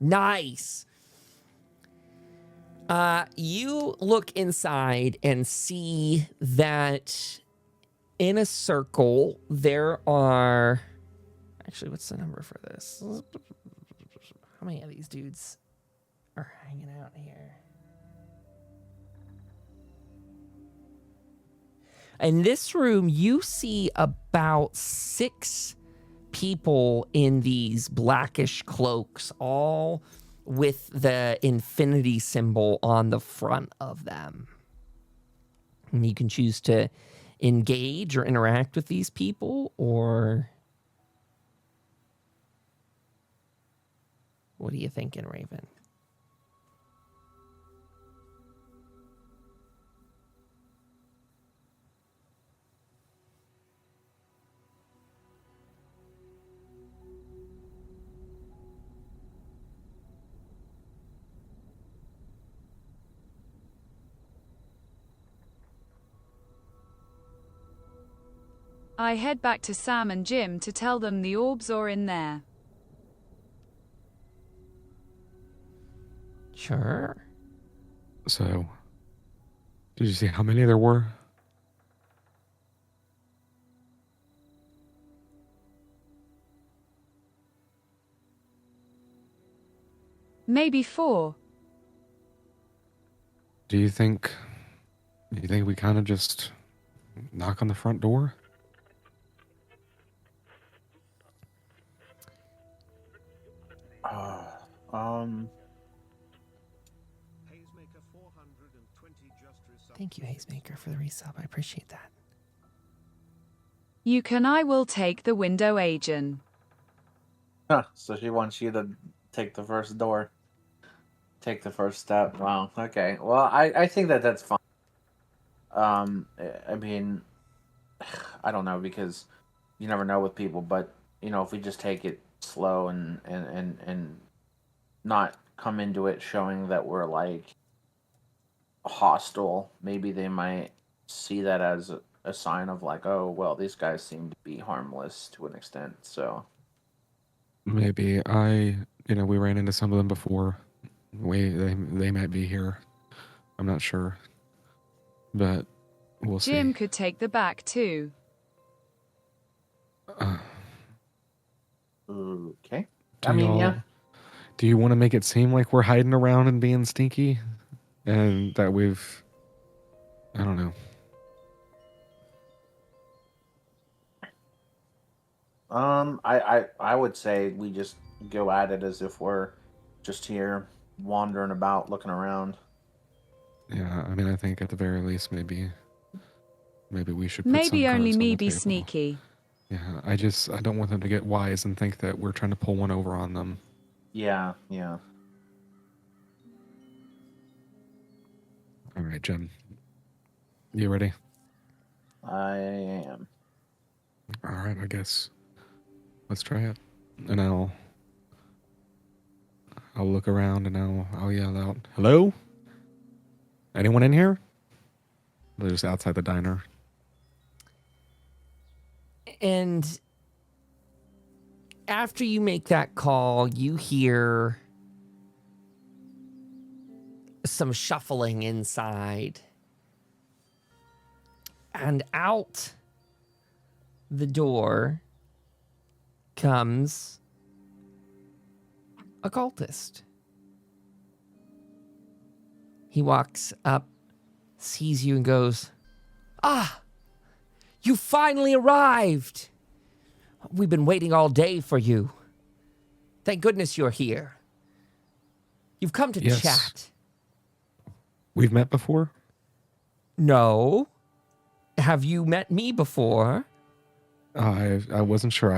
Speaker 1: Nice. You look inside and see that in a circle there are... Actually, what's the number for this? How many of these dudes are hanging out here? In this room, you see about 6 people in these blackish cloaks, all with the infinity symbol on the front of them. And you can choose to engage or interact with these people, or... What are you thinking, Raven?
Speaker 3: I head back to Sam and Jim to tell them the orbs are in there.
Speaker 1: Sure.
Speaker 4: So, did you see how many there were?
Speaker 3: Maybe 4.
Speaker 4: Do you think we kind of just knock on the front door?
Speaker 1: Thank you, Hazemaker, for the resub. I appreciate that.
Speaker 3: I will take the window agent.
Speaker 2: Huh, so she wants you to take the first door. Take the first step. Wow, okay. Well, I think that's fine. I mean, I don't know, because you never know with people, but, you know, if we just take it slow and not come into it showing that we're, like, hostile, maybe they might see that as a sign of, like, oh, well, these guys seem to be harmless to an extent, so.
Speaker 4: Maybe. We ran into some of them before. They might be here. I'm not sure. But we'll see.
Speaker 3: Jim could take the back too.
Speaker 2: Okay.
Speaker 4: Do you want to make it seem like we're hiding around and being stinky? And that I don't know.
Speaker 2: I would say we just go at it as if we're just here wandering about, looking around.
Speaker 4: Yeah, I mean, I think at the very least, maybe we should put
Speaker 3: Maybe
Speaker 4: some
Speaker 3: only
Speaker 4: cards on
Speaker 3: me
Speaker 4: the
Speaker 3: be
Speaker 4: table.
Speaker 3: sneaky.
Speaker 4: Yeah, I don't want them to get wise and think that we're trying to pull one over on them.
Speaker 2: Yeah.
Speaker 4: All right, Jim. You ready?
Speaker 2: I am.
Speaker 4: All right, I guess. Let's try it. And I'll look around and I'll yell out, "Hello? Anyone in here?" They're just outside the diner.
Speaker 1: And after you make that call, you hear some shuffling inside. And out the door comes a cultist. He walks up, sees you, and goes, "Ah, you finally arrived. We've been waiting all day for you. Thank goodness you're here. You've come to
Speaker 4: Yes.
Speaker 1: chat."
Speaker 4: We've met before?
Speaker 1: "No. Have you met me before?"
Speaker 4: I wasn't sure.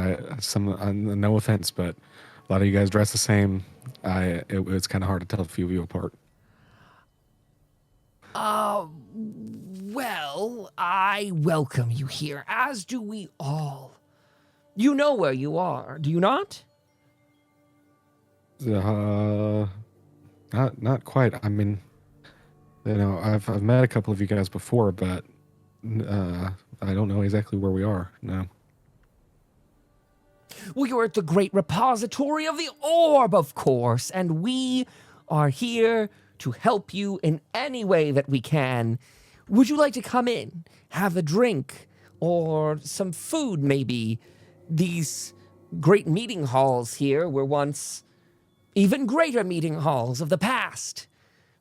Speaker 4: No offense, but a lot of you guys dress the same. It was kind of hard to tell a few of you apart.
Speaker 1: Well, I welcome you here, as do we all. You know where you are, do you not?
Speaker 4: Not quite. I mean, I've met a couple of you guys before, but I don't know exactly where we are. No.
Speaker 5: Well, you're at the great repository of the orb, of course, and we are here to help you in any way that we can. Would you like to come in, have a drink, or some food, maybe? These great meeting halls here were once even greater meeting halls of the past.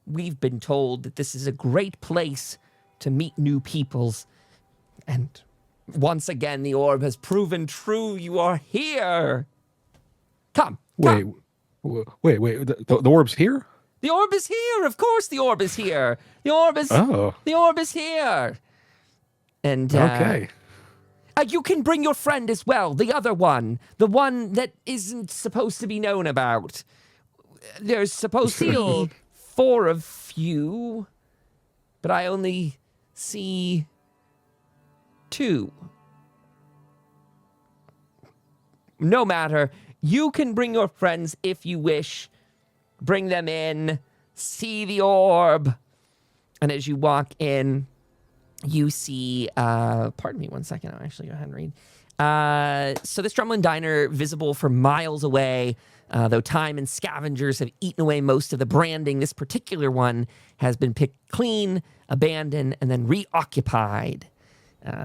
Speaker 5: We've been told that this is a great place to meet new peoples. And once again, the orb has proven true. You are here. Come.
Speaker 4: Wait. The orb's here?
Speaker 5: The orb is here. Of course the orb is here. The orb is here. And
Speaker 4: Okay.
Speaker 5: you can bring your friend as well, the other one, the one that isn't supposed to be known about. There's supposed to be 4 of you, but I only see 2. No matter. You can bring your friends if you wish. Bring them in. See the orb. And as you walk in, you see, pardon me 1 second. I'll actually go ahead and read. So this Drumlin Diner, visible for miles away, though time and scavengers have eaten away most of the branding, this particular one has been picked clean, abandoned, and then reoccupied.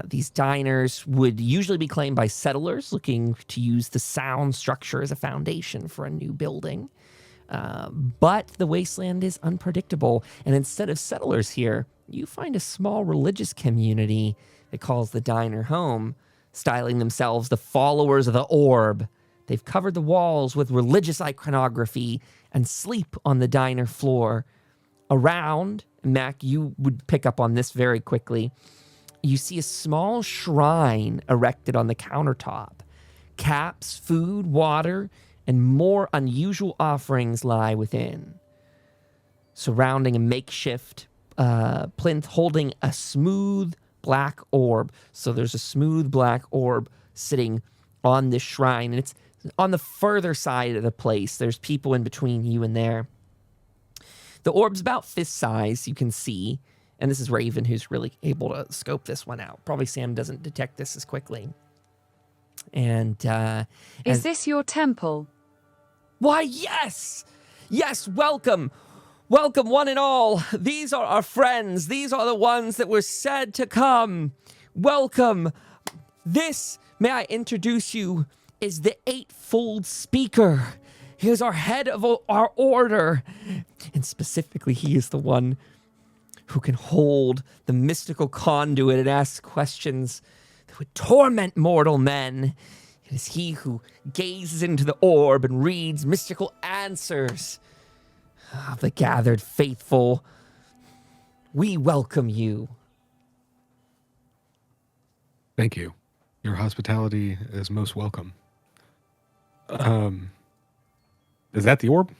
Speaker 5: These diners would usually be claimed by settlers looking to use the sound structure as a foundation for a new building. But the Wasteland is unpredictable, and instead of settlers here, you find a small religious community that calls the diner home, styling themselves the followers of the orb. They've covered the walls with religious iconography and sleep on the diner floor. Around, Mac, you would pick up on this very quickly, you see a small shrine erected on the countertop. Caps, food, water, and more unusual offerings lie within. Surrounding a makeshift plinth holding a smooth black orb. So there's a smooth black orb sitting on this shrine, and it's on the further side of the place. There's people in between you and there. The orb's about fist size, you can see, and this is Raven who's really able to scope this one out. Probably Sam doesn't detect this as quickly. And
Speaker 3: is this your temple?
Speaker 5: Why, yes! Yes, welcome! Welcome, one and all. These are our friends. These are the ones that were said to come. Welcome. This, may I introduce you, is the Eightfold Speaker. He is our head of our order. And specifically, he is the one who can hold the mystical conduit and ask questions that would torment mortal men. It is he who gazes into the orb and reads mystical answers of the gathered faithful. We welcome you.
Speaker 4: Thank you. Your hospitality is most welcome. Is that the orb?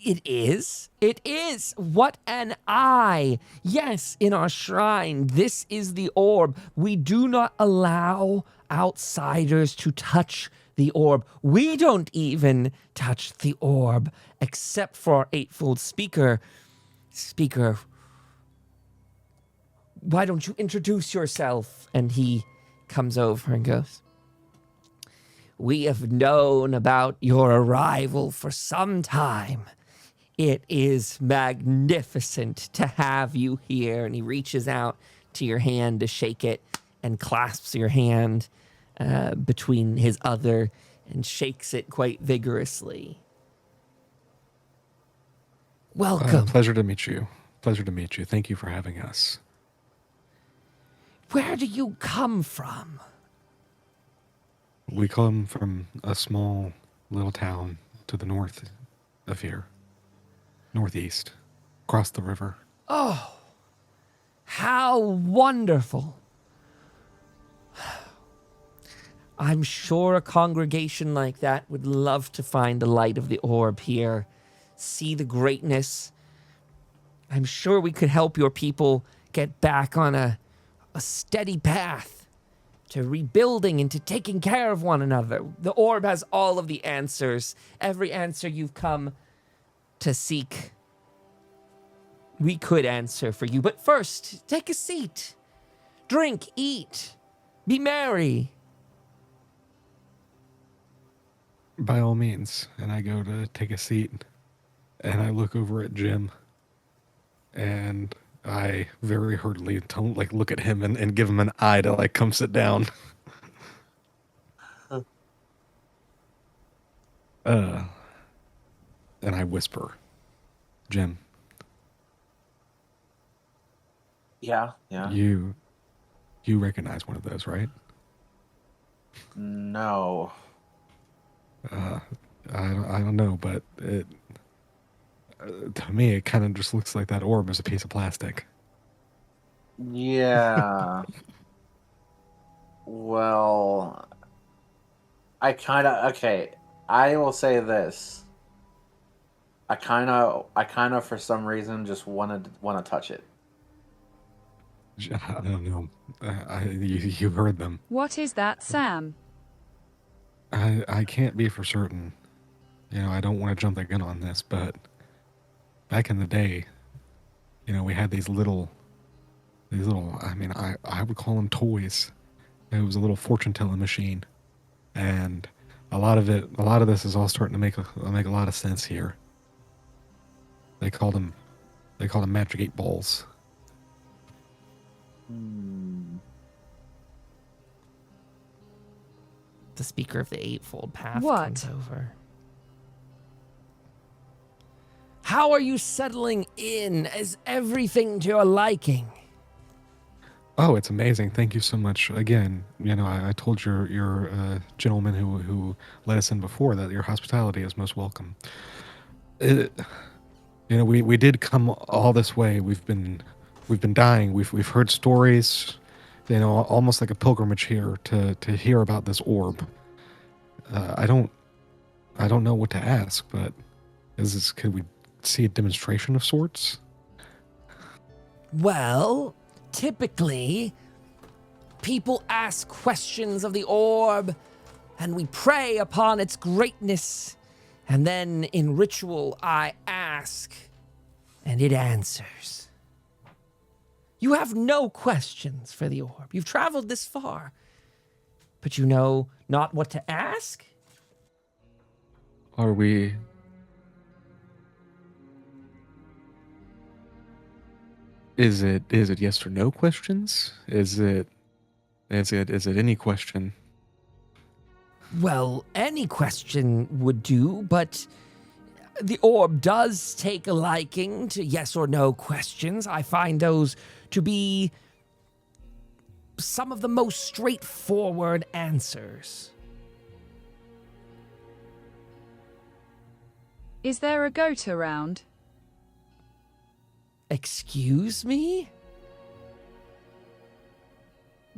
Speaker 5: It is. It is. What an eye. Yes, in our shrine, this is the orb. We do not allow outsiders to touch the orb. We don't even touch the orb, except for our Eightfold Speaker. Speaker, why don't you introduce yourself? And he comes over and goes, we have known about your arrival for some time. It is magnificent to have you here. And he reaches out to your hand to shake it and clasps your hand between his other and shakes it quite vigorously. Welcome.
Speaker 4: Pleasure to meet you. Pleasure to meet you. Thank you for having us.
Speaker 5: Where do you come from?
Speaker 4: We come from a small little town to the north of here. Northeast. Across the river.
Speaker 5: Oh, how wonderful. I'm sure a congregation like that would love to find the light of the orb here, see the greatness. I'm sure we could help your people get back on a steady path to rebuilding and to taking care of one another. The orb has all of the answers, every answer you've come to seek.
Speaker 1: we could answer for you. But first, take a seat. Drink, eat, be merry.
Speaker 4: By all means. And I go to take a seat, and I look over at Jim, and I very hurriedly don't like look at him and give him an eye to like come sit down. And I whisper, Jim,
Speaker 2: Yeah.
Speaker 4: you recognize one of those, right?
Speaker 2: No.
Speaker 4: I don't know, but it to me it kind of just looks like that orb is a piece of plastic.
Speaker 2: Yeah. Well, okay. I will say this. I kind of for some reason just want to touch it.
Speaker 4: I don't know. You heard them.
Speaker 3: What is that, Sam?
Speaker 4: I can't be for certain. You know, I don't want to jump the gun on this, but back in the day, you know, we had these little, I mean, I would call them toys. It was a little fortune telling machine, and a lot of this is all starting to make a lot of sense here. They called them magic 8 balls.
Speaker 1: The speaker of the Eightfold Path
Speaker 3: What?
Speaker 1: comes over. How are you settling in? Is everything to your liking?
Speaker 4: Oh, it's amazing. Thank you so much. Again, you know, I told your gentleman who let us in before that your hospitality is most welcome. You know, we did come all this way. We've been dying. We've heard stories, you know, almost like a pilgrimage here to hear about this orb. I don't know what to ask, but could we see a demonstration of sorts?
Speaker 5: Well, typically, people ask questions of the orb, and we pray upon its greatness, and then in ritual I ask, and it answers. You have no questions for the orb. You've traveled this far, but you know not what to ask?
Speaker 4: Are we? Is it yes or no questions? Is it any question?
Speaker 5: Well, any question would do, but the orb does take a liking to yes or no questions. I find those to be some of the most straightforward answers.
Speaker 3: Is there a goat around?
Speaker 5: Excuse me?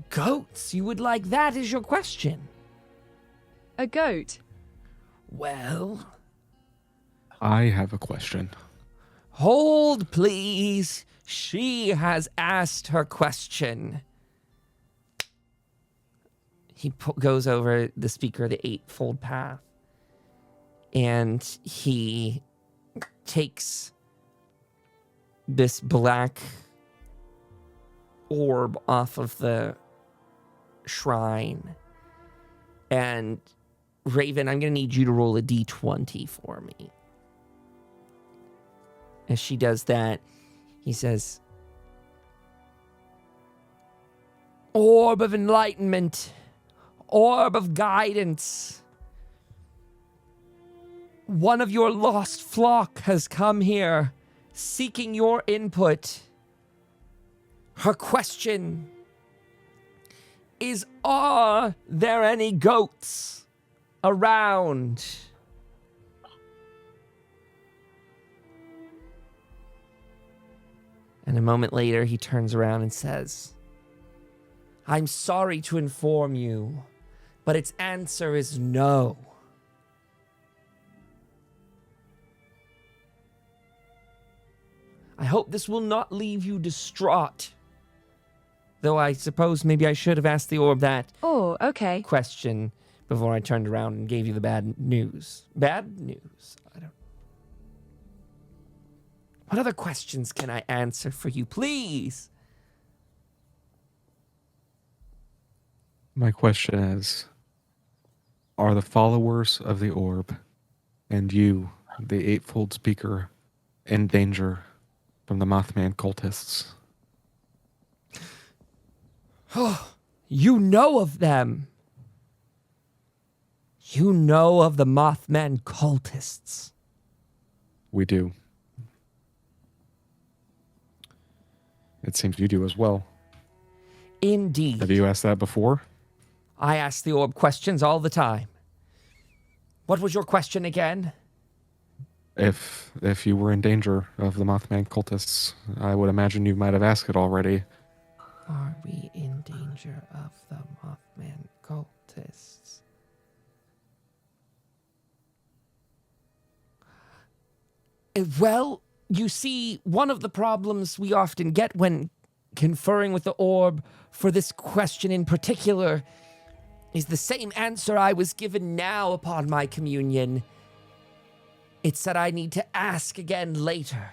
Speaker 5: Goats? You would like that as your question?
Speaker 3: A goat?
Speaker 5: Well,
Speaker 4: I have a question.
Speaker 1: Hold, please. She has asked her question. He goes over the speaker of the Eightfold Path, and he takes this black orb off of the shrine. And Raven, I'm going to need you to roll a d20 for me. As she does that, he says, Orb of enlightenment, orb of guidance. One of your lost flock has come here, seeking your input. Her question is, are there any goats around? And a moment later, he turns around and says, I'm sorry to inform you, but its answer is no. I hope this will not leave you distraught. Though I suppose maybe I should have asked the orb that
Speaker 3: Oh, okay.
Speaker 1: question before I turned around and gave you the bad news. Bad news? I don't. What other questions can I answer for you, please?
Speaker 4: My question is, are the followers of the orb and you, the eightfold speaker, in danger from the Mothman cultists?
Speaker 1: You know of them. You know of the Mothman cultists.
Speaker 4: We do. It seems you do as well.
Speaker 1: Indeed.
Speaker 4: Have you asked that before?
Speaker 1: I ask the orb questions all the time. What was your question again?
Speaker 4: If you were in danger of the Mothman cultists, I would imagine you might have asked it already.
Speaker 1: Are we in danger of the Mothman cultists? Well, you see, one of the problems we often get when conferring with the orb for this question in particular is the same answer I was given now upon my communion. It said I need to ask again later.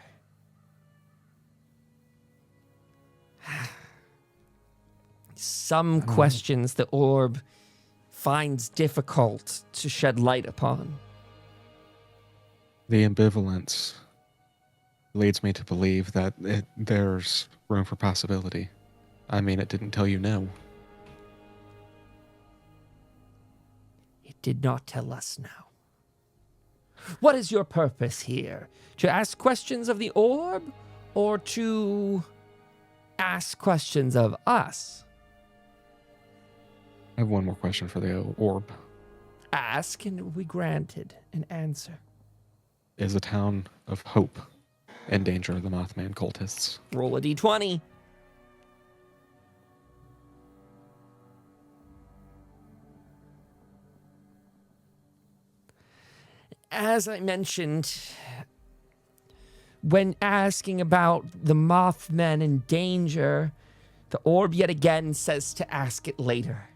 Speaker 1: Some questions the orb finds difficult to shed light upon.
Speaker 4: The ambivalence leads me to believe that there's room for possibility. I mean, it didn't tell you no.
Speaker 1: It did not tell us no. What is your purpose here? To ask questions of the orb, or to ask questions of us?
Speaker 4: I have one more question for the orb.
Speaker 1: Ask and it will be granted an answer.
Speaker 4: Is a town of Hope in danger of the Mothman cultists?
Speaker 1: Roll a d20. As I mentioned, when asking about the Mothman in danger, the orb yet again says to ask it later.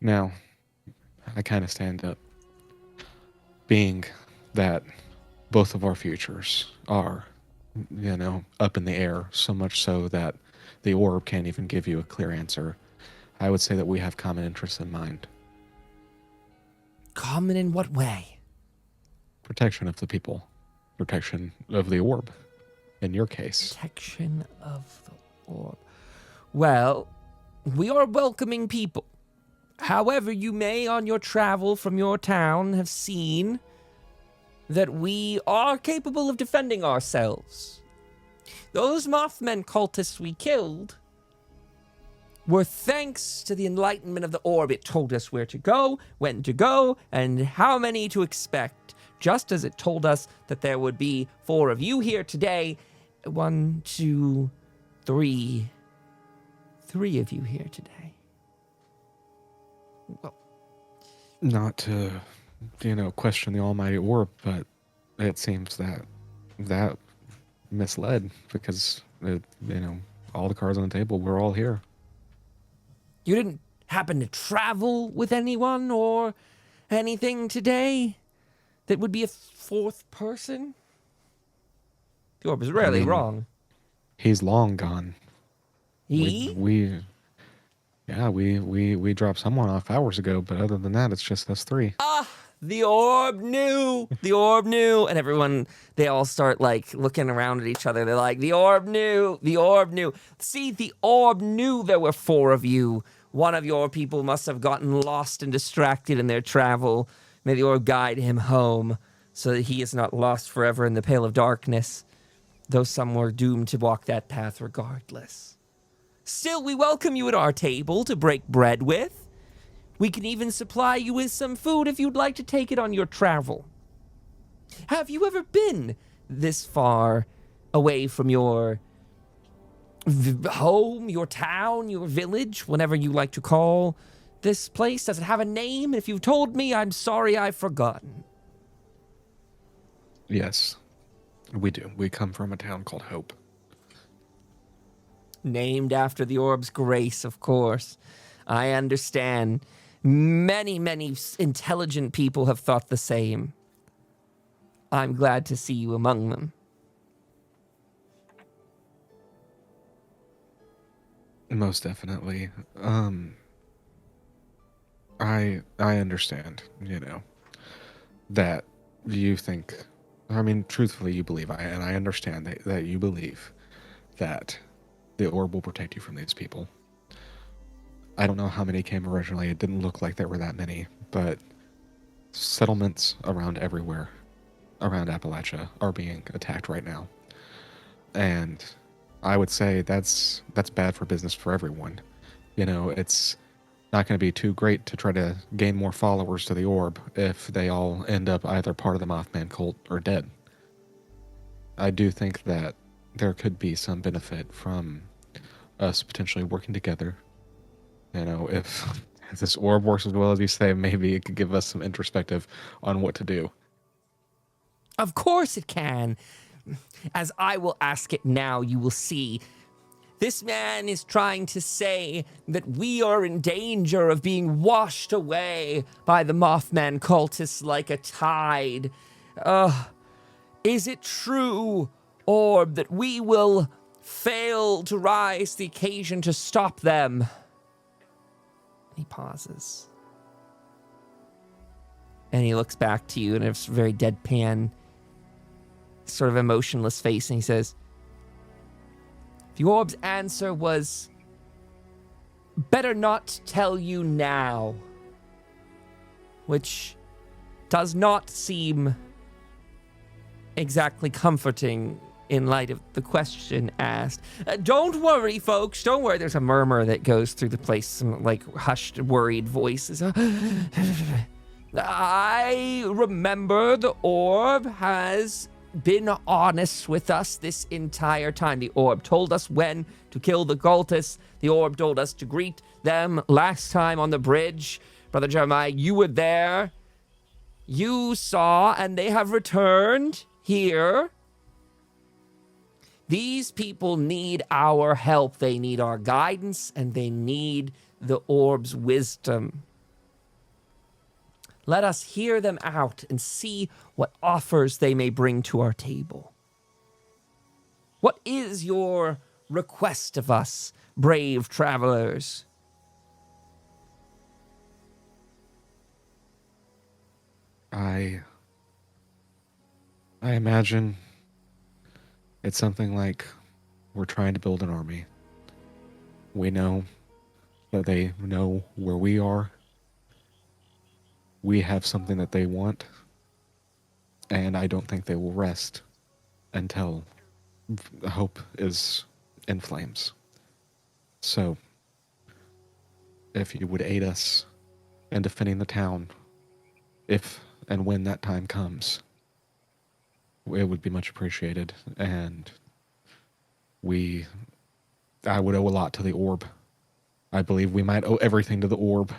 Speaker 4: Now, I kind of stand up. Being that both of our futures are, up in the air, so much so that the orb can't even give you a clear answer, I would say that we have common interests in mind.
Speaker 1: Common in what way?
Speaker 4: Protection of the people. Protection of the orb, in your case.
Speaker 1: Protection of the orb. Well, we are welcoming people. However, you may, on your travel from your town, have seen that we are capable of defending ourselves. Those Mothman cultists we killed were thanks to the enlightenment of the orb. It told us where to go, when to go, and how many to expect, just as it told us that there would be 4 of you here today. 1, 2, 3. 3 of you here today. Well,
Speaker 4: not to, question the almighty orb, but it seems that misled because, all the cards on the table, we're all here.
Speaker 1: You didn't happen to travel with anyone or anything today that would be a 4th person? The orb is rarely wrong.
Speaker 4: He's long gone.
Speaker 1: He?
Speaker 4: We dropped someone off hours ago, but other than that, it's just us 3.
Speaker 1: The orb knew. The orb knew. And everyone, they all start looking around at each other. They're like, the orb knew. The orb knew. See, the orb knew there were 4 of you. One of your people must have gotten lost and distracted in their travel. May the orb guide him home so that he is not lost forever in the pale of darkness, though some were doomed to walk that path regardless. Still, we welcome you at our table to break bread with. We can even supply you with some food if you'd like to take it on your travel. Have you ever been this far away from your home, your town, your village, whatever you like to call this place? Does it have a name? If you've told me, I'm sorry I've forgotten.
Speaker 4: Yes, we do. We come from a town called Hope.
Speaker 1: Named after the orb's grace, of course. I understand. Many, many intelligent people have thought the same. I'm glad to see you among them.
Speaker 4: Most definitely. I understand, that you think, I mean, truthfully, you believe, and I understand that you believe that the orb will protect you from these people. I don't know how many came originally. It didn't look like there were that many, but settlements around everywhere, around Appalachia, are being attacked right now. And I would say that's bad for business for everyone. It's not going to be too great to try to gain more followers to the orb if they all end up either part of the Mothman cult or dead. I do think that there could be some benefit from us potentially working together. If this orb works as well as you say, maybe it could give us some introspective on what to do.
Speaker 1: Of course it can. As I will ask it now, you will see. This man is trying to say that we are in danger of being washed away by the Mothman cultists like a tide. Is it true, Orb, that we will fail to rise to the occasion to stop them? He pauses. And he looks back to you in a very deadpan, sort of emotionless face, and he says, the orb's answer was, better not tell you now, which does not seem exactly comforting in light of the question asked. Don't worry, folks, don't worry. There's a murmur that goes through the place, some hushed, worried voices. I remember the orb has been honest with us this entire time. The orb told us when to kill the cultists. The orb told us to greet them last time on the bridge. Brother Jeremiah, you were there. You saw, and they have returned here. These people need our help. They need our guidance, and they need the orb's wisdom. Let us hear them out and see what offers they may bring to our table. What is your request of us, brave travelers?
Speaker 4: I imagine it's something like we're trying to build an army. We know that they know where we are. We have something that they want, and I don't think they will rest until hope is in flames. So, if you would aid us in defending the town, if and when that time comes, it would be much appreciated, and I would owe a lot to the orb. I believe we might owe everything to the orb.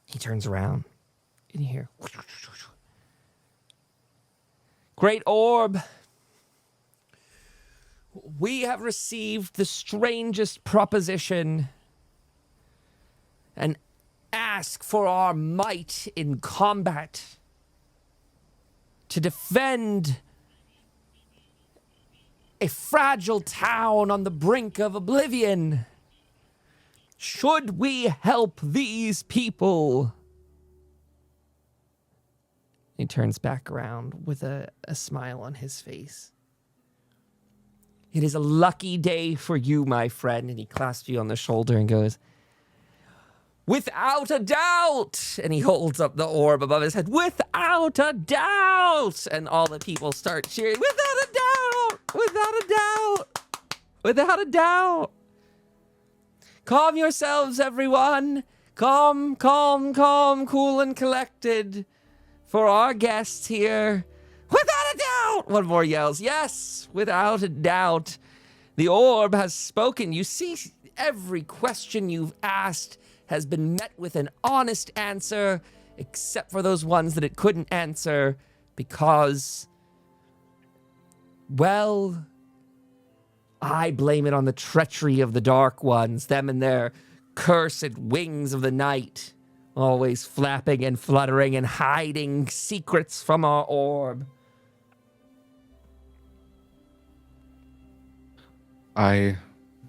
Speaker 1: He turns around, and you hear, Great Orb, we have received the strangest proposition and ask for our might in combat to defend a fragile town on the brink of oblivion. Should we help these people? He turns back around with a smile on his face. It is a lucky day for you, my friend. And he clasps you on the shoulder and goes, without a doubt. And he holds up the orb above his head. Without a doubt. And all the people start cheering. Without a doubt. Without a doubt. Without a doubt. Calm yourselves, everyone. Calm, calm, calm, cool and collected. For our guests here. Without a doubt. One more yells. Yes, without a doubt. The orb has spoken. You see, every question you've asked has been met with an honest answer, except for those ones that it couldn't answer because, well, I blame it on the treachery of the Dark Ones, them and their cursed wings of the night. always flapping and fluttering and hiding secrets from our orb.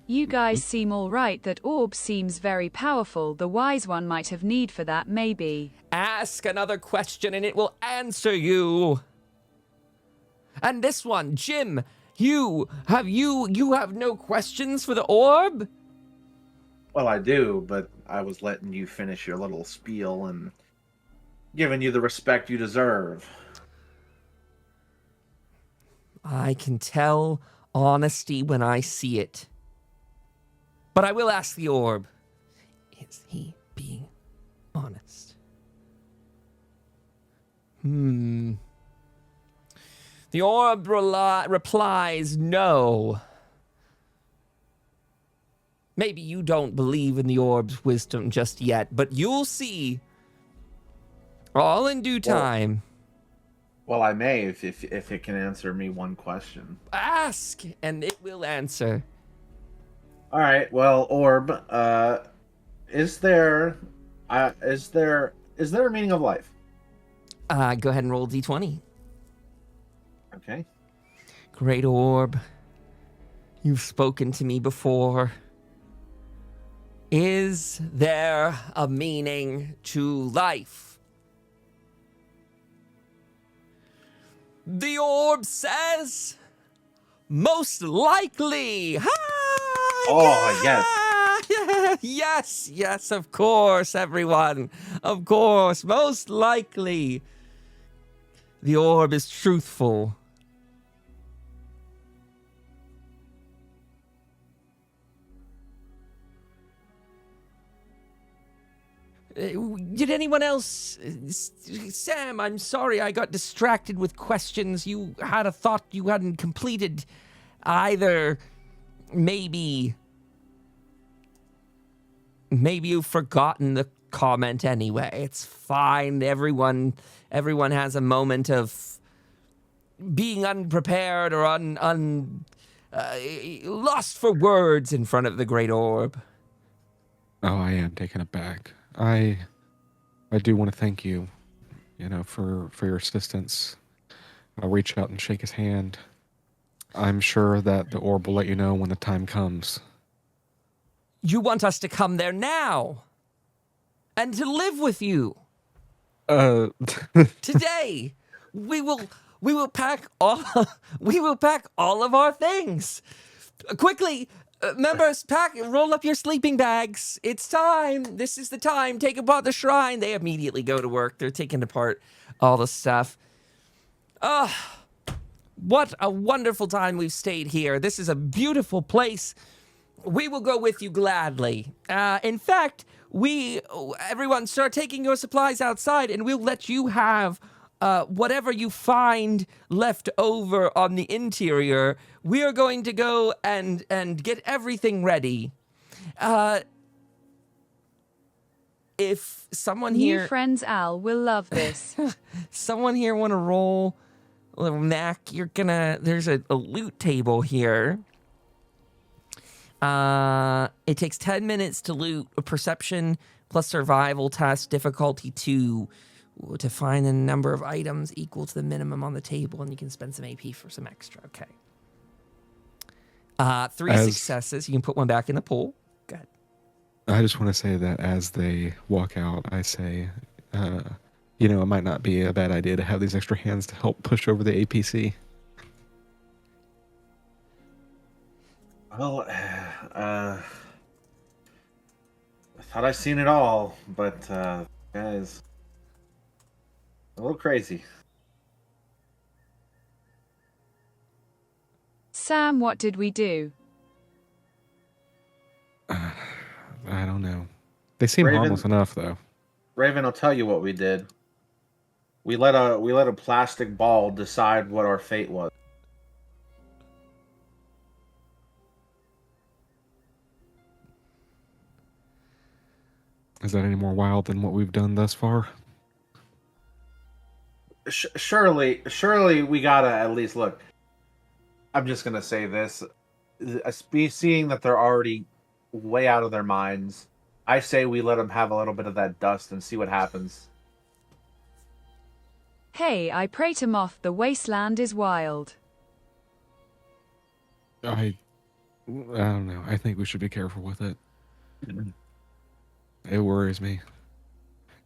Speaker 3: You guys seem all right. That orb seems very powerful. The wise one might have need for that, maybe.
Speaker 1: Ask another question and it will answer you. And this one, Jim, you have no questions for the orb?
Speaker 2: Well, I do, but I was letting you finish your little spiel and giving you the respect you deserve.
Speaker 1: I can tell honesty when I see it. But I will ask the orb, is he being honest? The orb replies no. Maybe you don't believe in the orb's wisdom just yet, but you'll see. All in due time.
Speaker 2: Well, I may if it can answer me one question.
Speaker 1: Ask, and it will answer.
Speaker 2: All right. Well, orb, is there a meaning of life?
Speaker 1: Go ahead and roll d20.
Speaker 2: Okay.
Speaker 1: Great orb, you've spoken to me before. Is there a meaning to life? The orb says, most likely.
Speaker 2: Oh,
Speaker 1: yes. Yes, of course, everyone. Of course, most likely. The orb is truthful. Did anyone else... Sam, I'm sorry I got distracted with questions. You had a thought you hadn't completed. Either maybe you've forgotten the comment anyway. It's fine. Everyone has a moment of being unprepared or lost for words in front of the great orb.
Speaker 4: Oh, I am taken aback. I do want to thank you, for your assistance. I'll reach out and shake his hand. I'm sure that the orb will let you know when the time comes.
Speaker 1: You want us to come there now? And to live with you? Today, we will pack all of our things. Quickly, members, roll up your sleeping bags. It's time. This is the time. Take apart the shrine. They immediately go to work. They're taking apart all the stuff. What a wonderful time we've stayed here. This is a beautiful place. We will go with you gladly. In fact, everyone start taking your supplies outside and we'll let you have whatever you find left over on the interior. We are going to go and get everything ready. If someone here...
Speaker 3: New friends Al will love this.
Speaker 1: Someone here want to roll... Little Mac, there's a loot table here. It takes 10 minutes to loot a perception plus survival test, difficulty 2, to find the number of items equal to the minimum on the table, and you can spend some AP for some extra. Okay. 3 successes. You can put one back in the pool. Go ahead.
Speaker 4: I just want to say that as they walk out, I say, it might not be a bad idea to have these extra hands to help push over the APC.
Speaker 2: Well, I thought I'd seen it all, but guys, a little crazy.
Speaker 3: Sam, what did we do?
Speaker 4: I don't know. They seem
Speaker 2: Raven,
Speaker 4: harmless enough, though.
Speaker 2: Raven, I'll tell you what we did. We let a plastic ball decide what our fate was.
Speaker 4: Is that any more wild than what we've done thus far?
Speaker 2: Surely we gotta at least look. I'm just gonna say this: seeing that they're already way out of their minds, I say we let him have a little bit of that dust and see what happens.
Speaker 3: Hey, I pray to Moth, the wasteland is wild.
Speaker 4: I don't know. I think we should be careful with it. It worries me.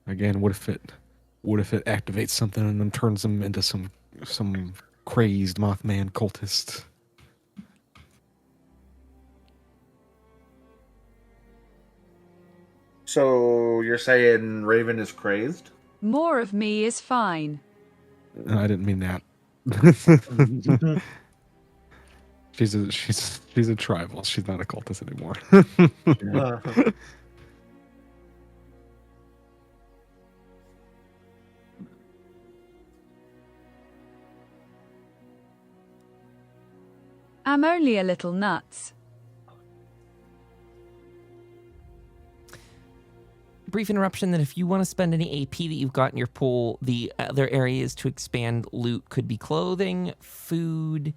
Speaker 4: Again, what if it activates something and then turns them into some crazed Mothman cultist?
Speaker 2: So you're saying Raven is crazed?
Speaker 3: More of me is fine.
Speaker 4: I didn't mean that. She's a tribal. She's not a cultist anymore.
Speaker 3: I'm only a little nuts.
Speaker 1: Brief interruption that if you want to spend any AP that you've got in your pool, the other areas to expand loot could be clothing, food,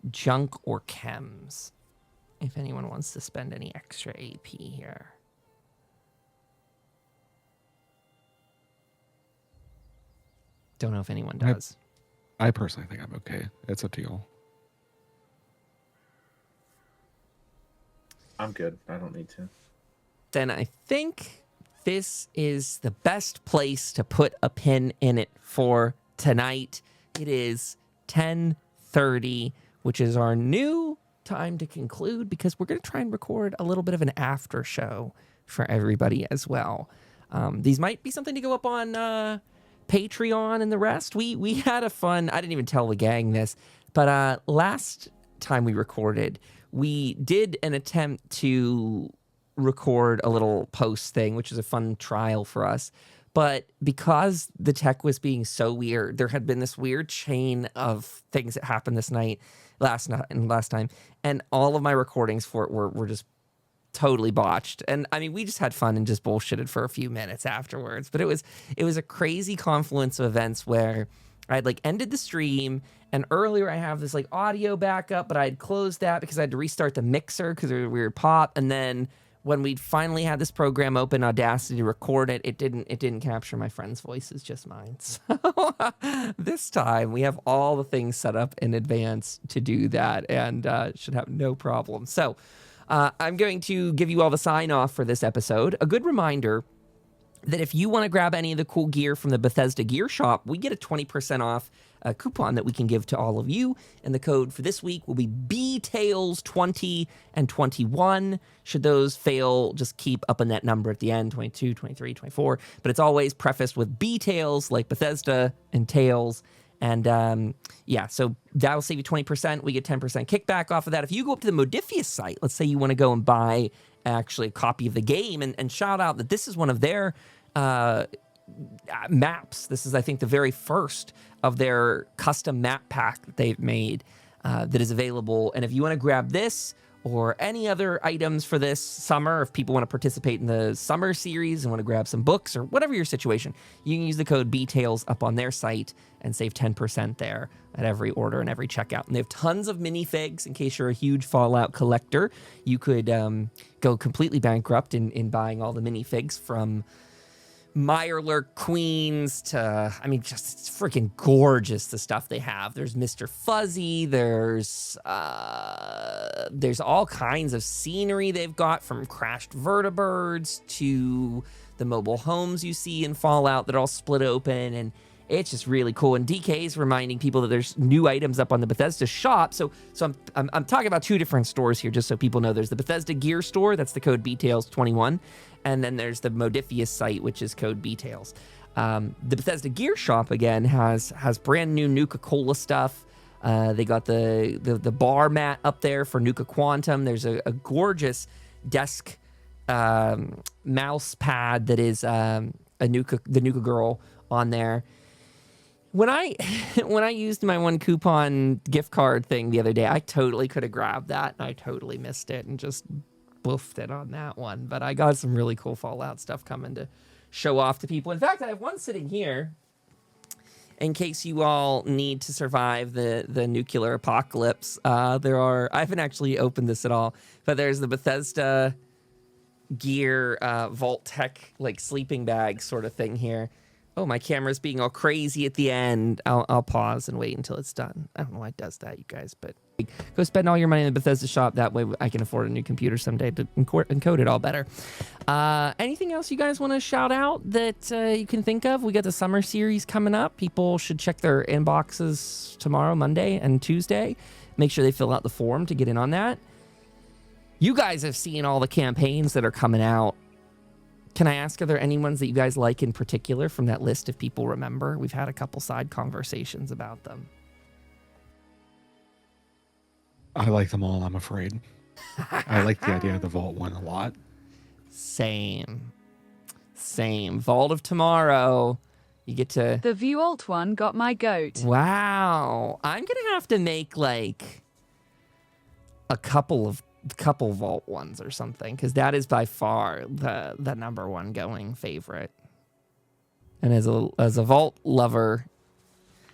Speaker 1: junk, or chems. If anyone wants to spend any extra AP here. Don't know if anyone does.
Speaker 4: I personally think I'm okay. It's up to y'all.
Speaker 2: I'm good. I don't need to.
Speaker 1: Then I think this is the best place to put a pin in it for tonight. It is 10:30, which is our new time to conclude because we're going to try and record a little bit of an after show for everybody as well. These might be something to go up on Patreon and the rest. We had a fun, I didn't even tell the gang this, but last time we recorded, we did an attempt to record a little post thing, which is a fun trial for us. But because the tech was being so weird, there had been this weird chain of things that happened this night, last time, and all of my recordings for it were just totally botched. And I mean, we just had fun and just bullshitted for a few minutes afterwards. But it was a crazy confluence of events where I'd like ended the stream, and earlier I have this like audio backup, but I'd closed that because I had to restart the mixer because there was a weird pop. And then when we finally had this program open, Audacity, to record it, it didn't capture my friend's voices, just mine. So this time we have all the things set up in advance to do that, and should have no problem. So I'm going to give you all the sign off for this episode. A good reminder that if you want to grab any of the cool gear from the Bethesda gear shop, we get a 20% off coupon that we can give to all of you. And the code for this week will be BTales20 and 21. Should those fail, just keep up in that number at the end, 22, 23, 24. But it's always prefaced with BTales, like Bethesda and Tales. And yeah, so that'll save you 20%. We get 10% kickback off of that. If you go up to the Modiphius site, let's say you want to go and buy actually a copy of the game, and shout out that this is one of their maps. This is, I think, the very first of their custom map pack that they've made that is available. And if you want to grab this or any other items for this summer, if people want to participate in the summer series and want to grab some books or whatever your situation, you can use the code BTales up on their site and save 10% there at every order and every checkout. And they have tons of minifigs in case you're a huge Fallout collector. You could go completely bankrupt in buying all the minifigs, from Mirelurk Queens to, I mean, just it's freaking gorgeous, the stuff they have. There's Mr. Fuzzy, there's all kinds of scenery they've got, from crashed vertibirds to the mobile homes you see in Fallout that are all split open, and it's just really cool. And DK is reminding people that there's new items up on the Bethesda shop. So I'm talking about two different stores here, just so people know. There's the Bethesda gear store, that's the code BTales21, and then there's the Modiphius site, which is code BTales. The Bethesda gear shop again has brand new Nuka-Cola stuff. They got the bar mat up there for Nuka Quantum. There's a gorgeous desk mouse pad that is the Nuka Girl on there. When I used my one coupon gift card thing the other day, I totally could have grabbed that, and I totally missed it and just boofed it on that one. But I got some really cool Fallout stuff coming to show off to people. In fact, I have one sitting here in case you all need to survive the nuclear apocalypse. I haven't actually opened this at all, but there's the Bethesda gear, vault-tec, like sleeping bag sort of thing here. Oh, my camera's being all crazy at the end. I'll pause and wait until it's done. I don't know why it does that, you guys, but go spend all your money in the Bethesda shop. That way I can afford a new computer someday to encode it all better. Anything else you guys want to shout out that you can think of? We got the summer series coming up. People should check their inboxes tomorrow, Monday, and Tuesday. Make sure they fill out the form to get in on that. You guys have seen all the campaigns that are coming out. Can I ask, are there any ones that you guys like in particular from that list if people remember? We've had a couple side conversations about them.
Speaker 4: I like them all, I'm afraid. I like the idea of the Vault one a lot.
Speaker 1: Same. Vault of Tomorrow. You get to...
Speaker 3: The Vault one got my goat.
Speaker 1: Wow. I'm going to have to make like a couple Vault ones or something, because that is by far the number one going favorite. And as a Vault lover,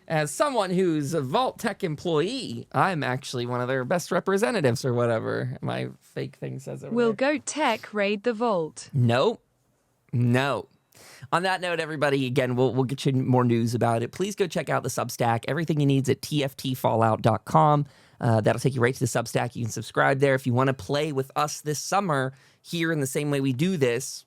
Speaker 1: as someone who's a Vault-tec employee, I'm actually one of their best representatives or whatever my fake thing says over
Speaker 3: Will
Speaker 1: there.
Speaker 3: Goat Tech raid the Vault?
Speaker 1: Nope. No. On that note, everybody, again, we'll get you more news about it. Please go check out the Substack. Everything you need is at tftfallout.com. That'll take you right to the Substack. You can subscribe there. If you want to play with us this summer here in the same way we do this,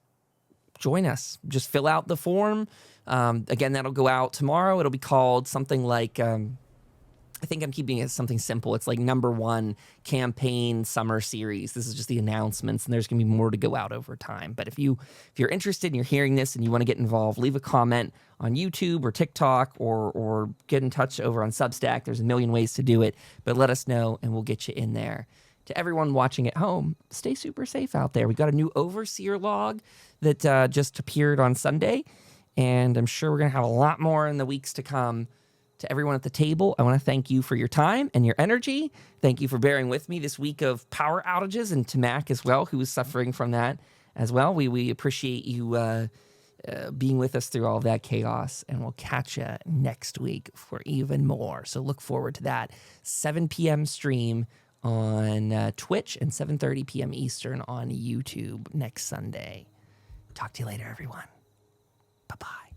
Speaker 1: join us. Just fill out the form. Again, that'll go out tomorrow. It'll be called something like, I think I'm keeping it something simple. It's like number 1 campaign summer series. This is just the announcements, and there's going to be more to go out over time. But if you're interested and you're hearing this and you want to get involved, leave a comment on YouTube or TikTok or get in touch over on Substack. There's a million ways to do it, but let us know and we'll get you in there. To everyone watching at home, stay super safe out there. We got a new Overseer log that just appeared on Sunday, and I'm sure we're going to have a lot more in the weeks to come. To everyone at the table, I want to thank you for your time and your energy. Thank you for bearing with me this week of power outages, and to Mac as well, who is suffering from that as well. We appreciate you being with us through all of that chaos, and we'll catch you next week for even more. So look forward to that 7 p.m. stream on Twitch and 7:30 p.m. Eastern on YouTube next Sunday. Talk to you later, everyone. Bye-bye.